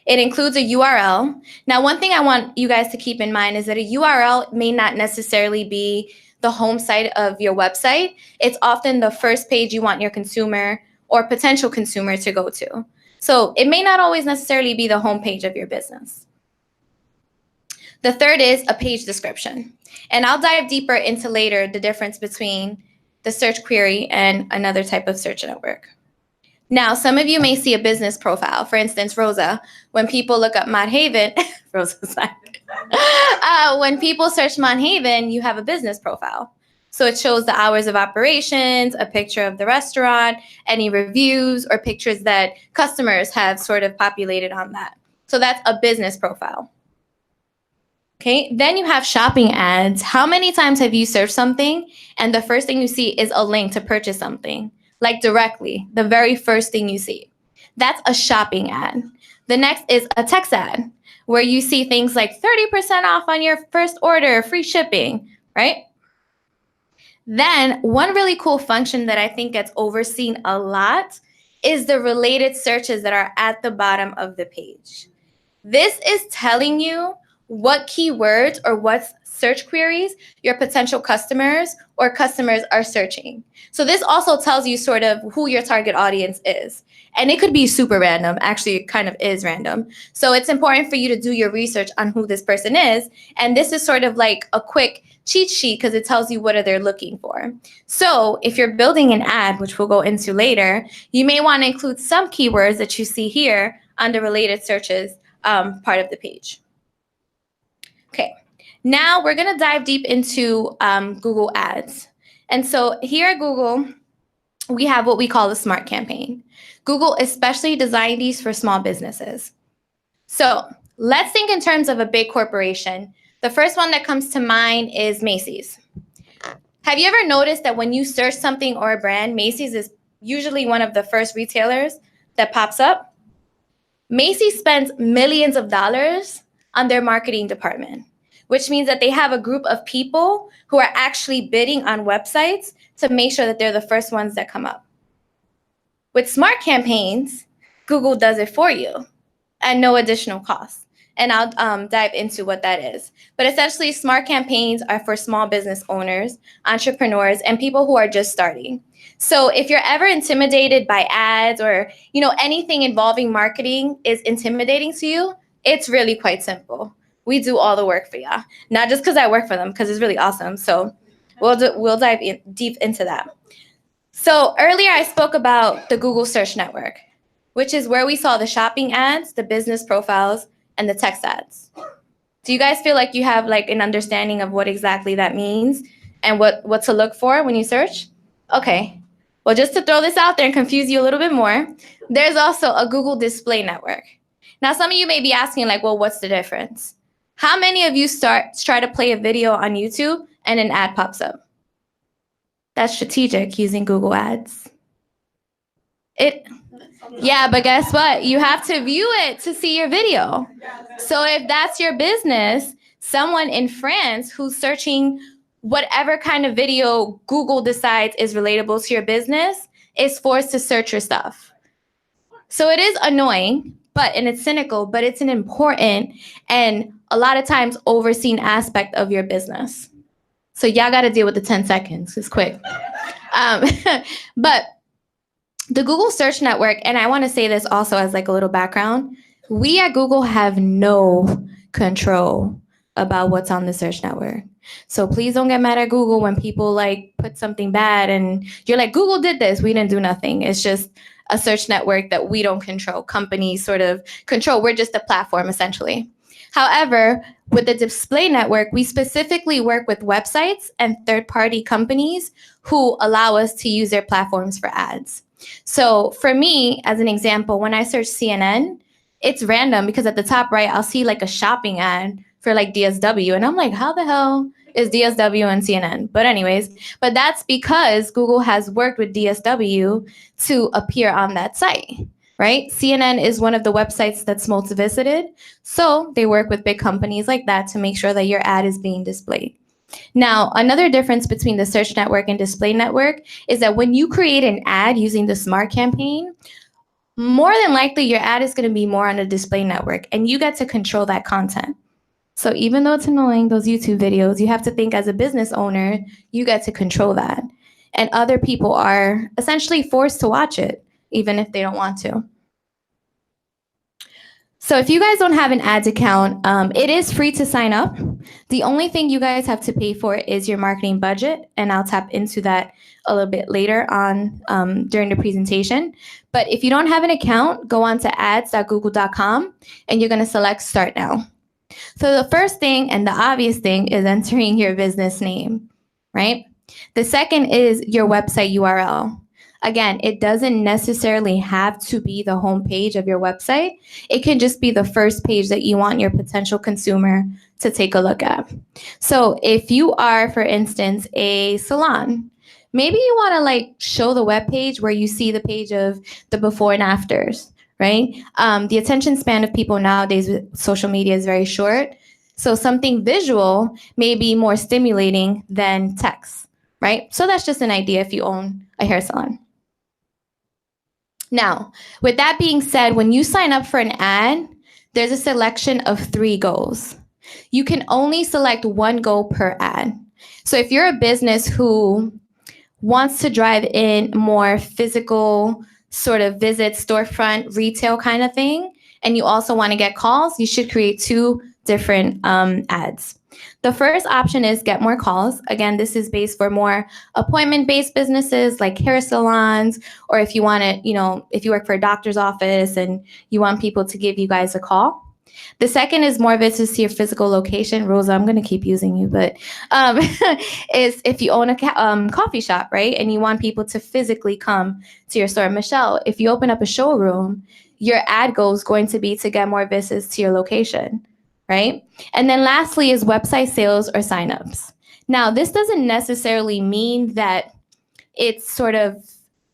It includes a URL. Now, one thing I want you guys to keep in mind is that a URL may not necessarily be the home site of your website. It's often the first page you want your consumer or potential consumer to go to. So it may not always necessarily be the home page of your business. The third is a page description. And I'll dive deeper into later the difference between the search query and another type of search network. Now, some of you may see a business profile. For instance, Rosa, when people look up Mott Haven, Rosa's like, when people search Mott Haven, you have a business profile. So it shows the hours of operations, a picture of the restaurant, any reviews or pictures that customers have sort of populated on that. So that's a business profile. Okay, then you have shopping ads. How many times have you searched something and the first thing you see is a link to purchase something? Like directly, the very first thing you see. That's a shopping ad. The next is a text ad, where you see things like 30% off on your first order, free shipping, right? Then one really cool function that I think gets overseen a lot is the related searches that are at the bottom of the page. This is telling you what keywords or what search queries your potential customers or customers are searching. So this also tells you sort of who your target audience is. And it could be super random. Actually, it kind of is random. So it's important for you to do your research on who this person is. And this is sort of like a quick cheat sheet because it tells you what they're looking for. So if you're building an ad, which we'll go into later, you may want to include some keywords that you see here on the related searches part of the page. Okay. Now we're going to dive deep into Google Ads. And so here at Google, we have what we call a smart campaign. Google especially designed these for small businesses. So let's think in terms of a big corporation. The first one that comes to mind is Macy's. Have you ever noticed that when you search something or a brand, Macy's is usually one of the first retailers that pops up? Macy's spends millions of dollars on their marketing department, which means that they have a group of people who are actually bidding on websites to make sure that they're the first ones that come up. With smart campaigns, Google does it for you at no additional cost. And I'll dive into what that is. But essentially, smart campaigns are for small business owners, entrepreneurs, and people who are just starting. So if you're ever intimidated by ads or anything involving marketing is intimidating to you, it's really quite simple. We do all the work for y'all. Not just because I work for them, because it's really awesome. So we'll dive deep into that. So earlier I spoke about the Google Search Network, which is where we saw the shopping ads, the business profiles, and the text ads. Do you guys feel like you have like an understanding of what exactly that means and what to look for when you search? Okay. Well, just to throw this out there and confuse you a little bit more, there's also a Google Display Network. Now, some of you may be asking like, well, what's the difference? How many of you try to play a video on YouTube and an ad pops up? That's strategic using Google Ads. Yeah, but guess what? You have to view it to see your video. So if that's your business, someone in France who's searching whatever kind of video Google decides is relatable to your business is forced to search your stuff. So it is annoying, and it's cynical, but it's an important and a lot of times overseen aspect of your business. So y'all got to deal with the 10 seconds. It's quick. But the Google Search Network, and I want to say this also as like a little background, we at Google have no control about what's on the search network. So please don't get mad at Google when people like put something bad and you're like, Google did this. We didn't do nothing. It's just a search network that we don't control. Companies sort of control. We're just a platform essentially. However, with the display network, we specifically work with websites and third-party companies who allow us to use their platforms for ads. So for me, as an example, when I search CNN, it's random because at the top right, I'll see like a shopping ad for like DSW. And I'm like, how the hell is DSW on CNN? But anyways, but that's because Google has worked with DSW to appear on that site, right? CNN is one of the websites that's most visited. So they work with big companies like that to make sure that your ad is being displayed. Now, another difference between the search network and display network is that when you create an ad using the Smart campaign, more than likely your ad is going to be more on the display network and you get to control that content. So even though it's annoying, those YouTube videos, you have to think as a business owner, you get to control that. And other people are essentially forced to watch it, even if they don't want to. So if you guys don't have an ads account, it is free to sign up. The only thing you guys have to pay for is your marketing budget, and I'll tap into that a little bit later on during the presentation. But if you don't have an account, go on to ads.google.com and you're gonna select Start Now. So the first thing and the obvious thing is entering your business name, right? The second is your website URL. Again, it doesn't necessarily have to be the home page of your website. It can just be the first page that you want your potential consumer to take a look at. So if you are, for instance, a salon, maybe you want to like show the web page where you see the page of the before and afters, right? The attention span of people nowadays with social media is very short. So something visual may be more stimulating than text, right? So that's just an idea if you own a hair salon. Now, with that being said, when you sign up for an ad, there's a selection of 3 goals. You can only select 1 goal per ad. So if you're a business who wants to drive in more physical sort of visit, storefront, retail kind of thing, and you also want to get calls, you should create 2 different ads. The first option is get more calls. Again, this is based for more appointment-based businesses like hair salons, or if you want to, if you work for a doctor's office and you want people to give you guys a call. The second is more visits to your physical location. Rosa, I'm going to keep using you, but is if you own a coffee shop, right? And you want people to physically come to your store. Michelle, if you open up a showroom, your ad goal is going to be to get more visits to your location, right? And then lastly is website sales or signups. Now, this doesn't necessarily mean that it's sort of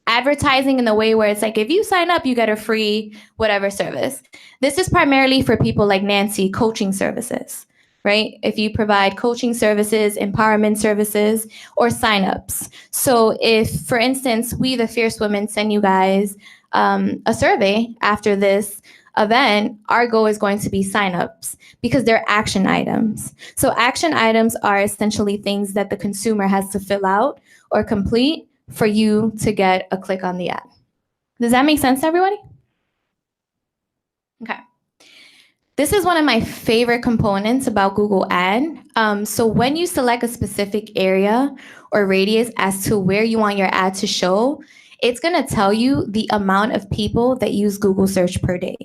advertising in the way where it's like, if you sign up, you get a free whatever service. This is primarily for people like Nancy, coaching services, right? If you provide coaching services, empowerment services, or signups. So if, for instance, we, the Fierce Women, send you guys a survey after this event, our goal is going to be signups because they're action items. So action items are essentially things that the consumer has to fill out or complete for you to get a click on the ad. Does that make sense to everybody? Okay. This is one of my favorite components about Google Ad. So when you select a specific area or radius as to where you want your ad to show, it's going to tell you the amount of people that use Google search per day.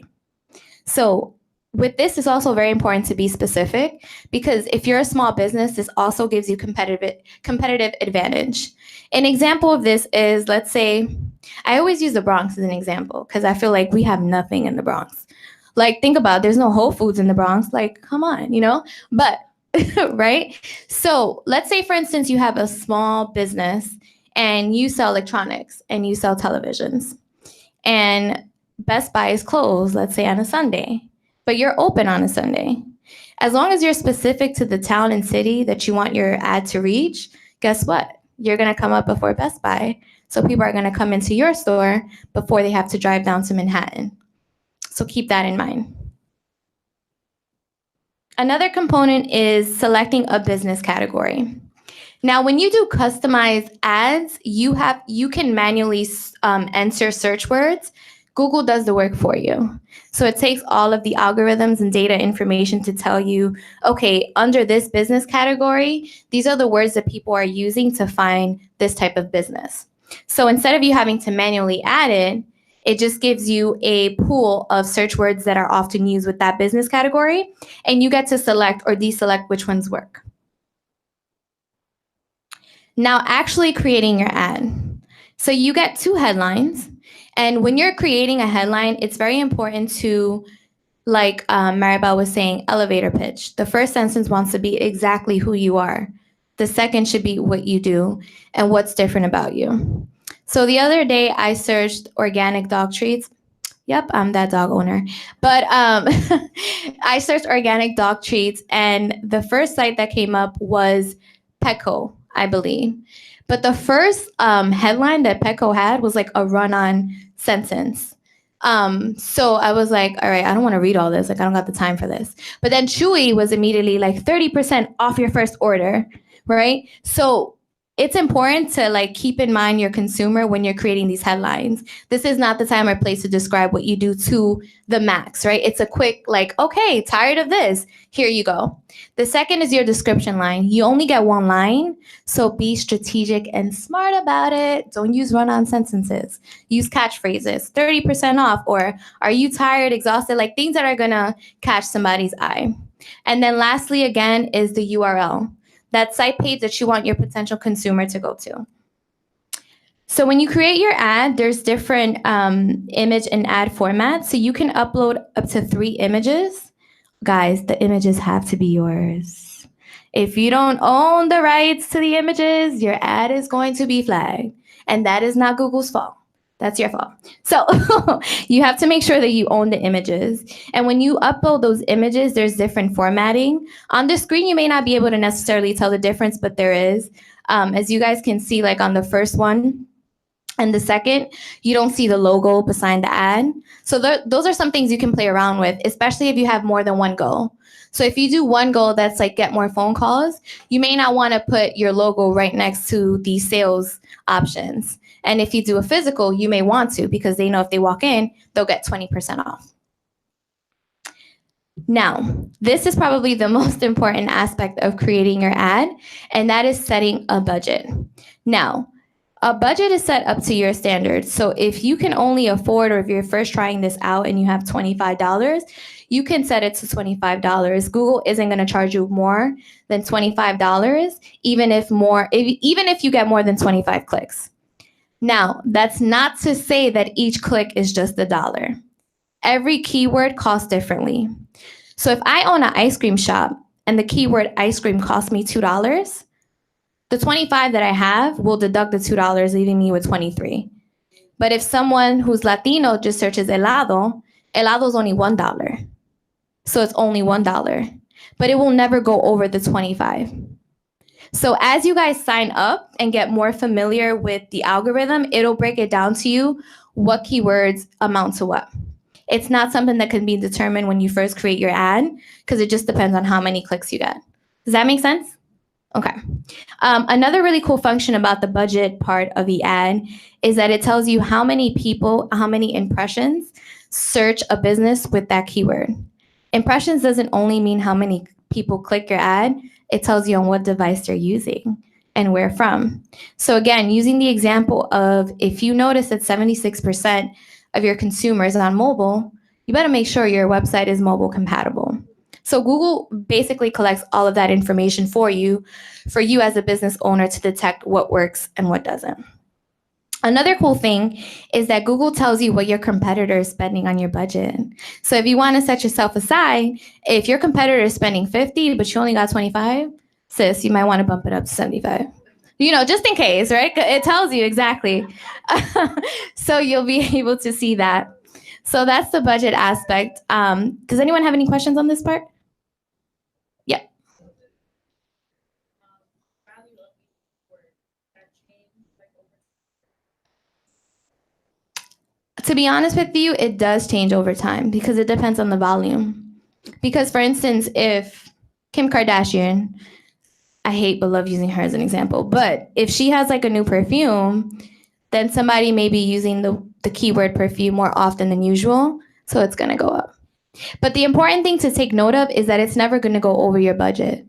So with this, it's also very important to be specific because if you're a small business, this also gives you competitive advantage. An example of this is, let's say, I always use the Bronx as an example because I feel like we have nothing in the Bronx. Like, think about it, there's no Whole Foods in the Bronx. Like, come on, but, right? So let's say, for instance, you have a small business and you sell electronics and you sell televisions and Best Buy is closed, let's say on a Sunday, but you're open on a Sunday. As long as you're specific to the town and city that you want your ad to reach, guess what? You're going to come up before Best Buy. So people are going to come into your store before they have to drive down to Manhattan. So keep that in mind. Another component is selecting a business category. Now, when you do customized ads, you can manually enter search words. Google does the work for you. So it takes all of the algorithms and data information to tell you, okay, under this business category, these are the words that people are using to find this type of business. So instead of you having to manually add it, It just gives you a pool of search words that are often used with that business category, and you get to select or deselect which ones work. Now, actually creating your ad. So you get 2 headlines, and when you're creating a headline, it's very important to, like Maribel was saying, elevator pitch. The first sentence wants to be exactly who you are. The second should be what you do and what's different about you. So the other day I searched organic dog treats. Yep, I'm that dog owner. But I searched organic dog treats, and the first site that came up was Petco, I believe. But the first headline that Petco had was like a run-on sentence. So I was like, all right, I don't want to read all this. Like, I don't got the time for this. But then Chewy was immediately like 30% off your first order, right? So it's important to like keep in mind your consumer when you're creating these headlines. This is not the time or place to describe what you do to the max, right? It's a quick like, okay, tired of this, here you go. The second is your description line. You only get 1 line, so be strategic and smart about it. Don't use run-on sentences. Use catchphrases, 30% off, or are you tired, exhausted, like things that are gonna catch somebody's eye. And then lastly, again, is the URL. That site page that you want your potential consumer to go to. So when you create your ad, there's different image and ad formats. So you can upload up to 3 images. Guys, the images have to be yours. If you don't own the rights to the images, your ad is going to be flagged. And that is not Google's fault. That's your fault. So you have to make sure that you own the images. And when you upload those images, there's different formatting. On the screen, you may not be able to necessarily tell the difference, but there is. As you guys can see, like on the first one and the second, you don't see the logo beside the ad. So those are some things you can play around with, especially if you have more than one goal. So if you do one goal that's like get more phone calls, you may not want to put your logo right next to the sales options. And if you do a physical, you may want to, because they know if they walk in, they'll get 20% off. Now, this is probably the most important aspect of creating your ad, and that is setting a budget. Now, a budget is set up to your standards. So if you can only afford, or if you're first trying this out and you have $25, you can set it to $25. Google isn't going to charge you more than $25, even if you get more than 25 clicks. Now, that's not to say that each click is just $1. Every keyword costs differently. So if I own an ice cream shop and the keyword ice cream costs me $2, the 25 that I have will deduct the $2, leaving me with 23. But if someone who's Latino just searches helado, helado is only $1. So it's only $1, but it will never go over the 25. So as you guys sign up and get more familiar with the algorithm, it'll break it down to you what keywords amount to what. It's not something that can be determined when you first create your ad, because it just depends on how many clicks you get. Does that make sense? Okay. Another really cool function about the budget part of the ad is that it tells you how many people, how many impressions search a business with that keyword. Impressions doesn't only mean how many people click your ad, it tells you on what device they're using and where from. So again, using the example of if you notice that 76% of your consumers on mobile, you better make sure your website is mobile compatible. So Google basically collects all of that information for you as a business owner to detect what works and what doesn't. Another cool thing is that Google tells you what your competitor is spending on your budget. So if you want to set yourself aside, if your competitor is spending 50, but you only got 25, sis, you might want to bump it up to 75. You know, just in case, right? It tells you exactly. So you'll be able to see that. So that's the budget aspect. Does anyone have any questions on this part? Yeah. To be honest with you, it does change over time because it depends on the volume. Because for instance, if Kim Kardashian, I hate but love using her as an example, but if she has like a new perfume, then somebody may be using the keyword perfume more often than usual, so it's gonna go up. But the important thing to take note of is that it's never gonna go over your budget.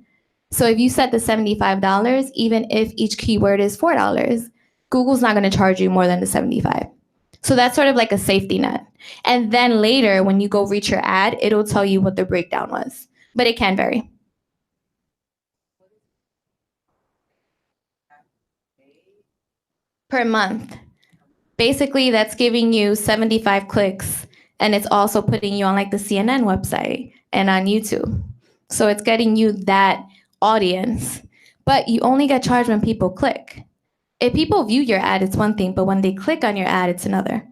So if you set the $75, even if each keyword is $4, Google's not gonna charge you more than the $75. So that's sort of like a safety net. And then later, when you go reach your ad, it'll tell you what the breakdown was, but it can vary. Per month. Basically, that's giving you 75 clicks, and it's also putting you on like the CNN website and on YouTube. So it's getting you that audience, but you only get charged when people click. If people view your ad, it's one thing, but when they click on your ad, it's another.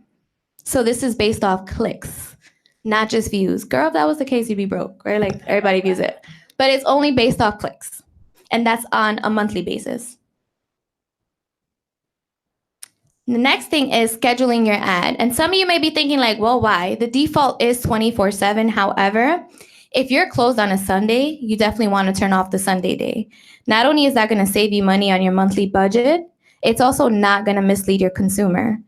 So this is based off clicks, not just views. Girl, if that was the case, you'd be broke, right? Like everybody views it. But it's only based off clicks, and that's on a monthly basis. The next thing is scheduling your ad. And some of you may be thinking like, well, why? The default is 24/7. However, if you're closed on a Sunday, you definitely want to turn off the Sunday day. Not only is that going to save you money on your monthly budget, it's also not going to mislead your consumer.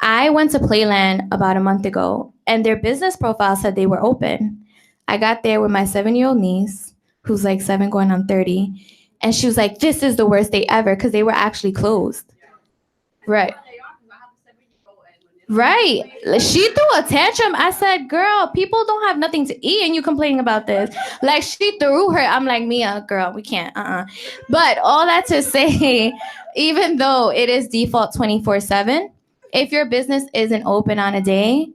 I went to Playland about a month ago, and their business profile said they were open. I got there with my 7-year-old niece, who's like 7 going on 30, and she was like, this is the worst day ever, because they were actually closed. Right. Right. She threw a tantrum. I said, girl, people don't have nothing to eat and you complaining about this. Like she threw her. I'm like, Mia, girl, we can't. But all that to say, even though it is default 24/7, if your business isn't open on a day,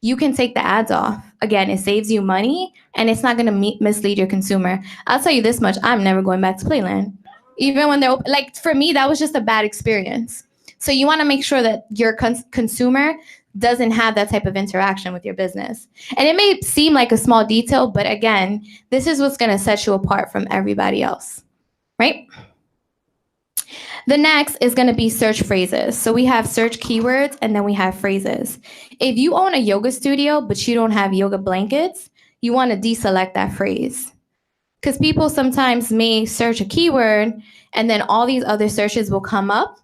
you can take the ads off. Again, it saves you money and it's not going to mislead your consumer. I'll tell you this much. I'm never going back to Playland. Even when they're open. Like for me, that was just a bad experience. So you want to make sure that your consumer doesn't have that type of interaction with your business. And it may seem like a small detail, but again, this is what's going to set you apart from everybody else, right? The next is going to be search phrases. So we have search keywords and then we have phrases. If you own a yoga studio, but you don't have yoga blankets, you want to deselect that phrase. Because people sometimes may search a keyword and then all these other searches will come up.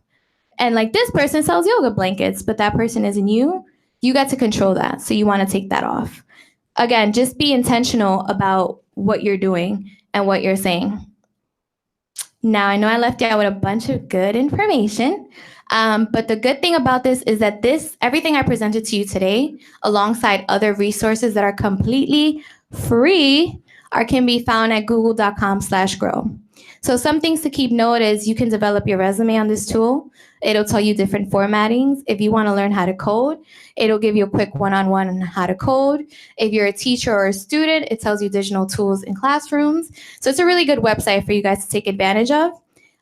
And like this person sells yoga blankets, but that person isn't you. You got to control that. So you want to take that off. Again, just be intentional about what you're doing and what you're saying. Now, I know I left you out with a bunch of good information, but the good thing about this is that everything I presented to you today, alongside other resources that are completely free, can be found at google.com/grow. So some things to keep note is you can develop your resume on this tool. It'll tell you different formattings. If you want to learn how to code, it'll give you a quick one-on-one on how to code. If you're a teacher or a student, it tells you digital tools in classrooms. So it's a really good website for you guys to take advantage of.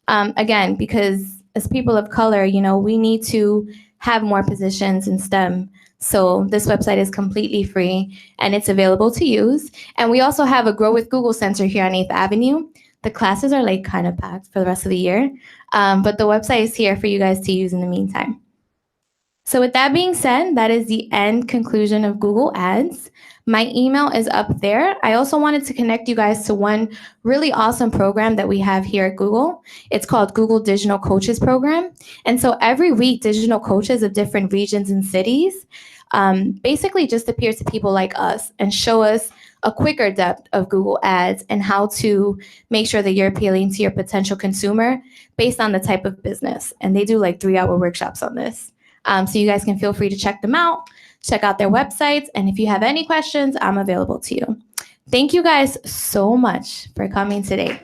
Again, because as people of color, we need to have more positions in STEM. So this website is completely free and it's available to use. And we also have a Grow with Google Center here on 8th Avenue. The classes are like kind of packed for the rest of the year, but the website is here for you guys to use in the meantime. So with that being said, that is the end conclusion of Google Ads. My email is up there. I also wanted to connect you guys to one really awesome program that we have here at Google. It's called Google Digital Coaches Program. And so every week, digital coaches of different regions and cities basically just appear to people like us and show us a quicker depth of Google Ads and how to make sure that you're appealing to your potential consumer based on the type of business. And they do like 3-hour workshops on this. So you guys can feel free to check them out, check out their websites. And if you have any questions, I'm available to you. Thank you guys so much for coming today.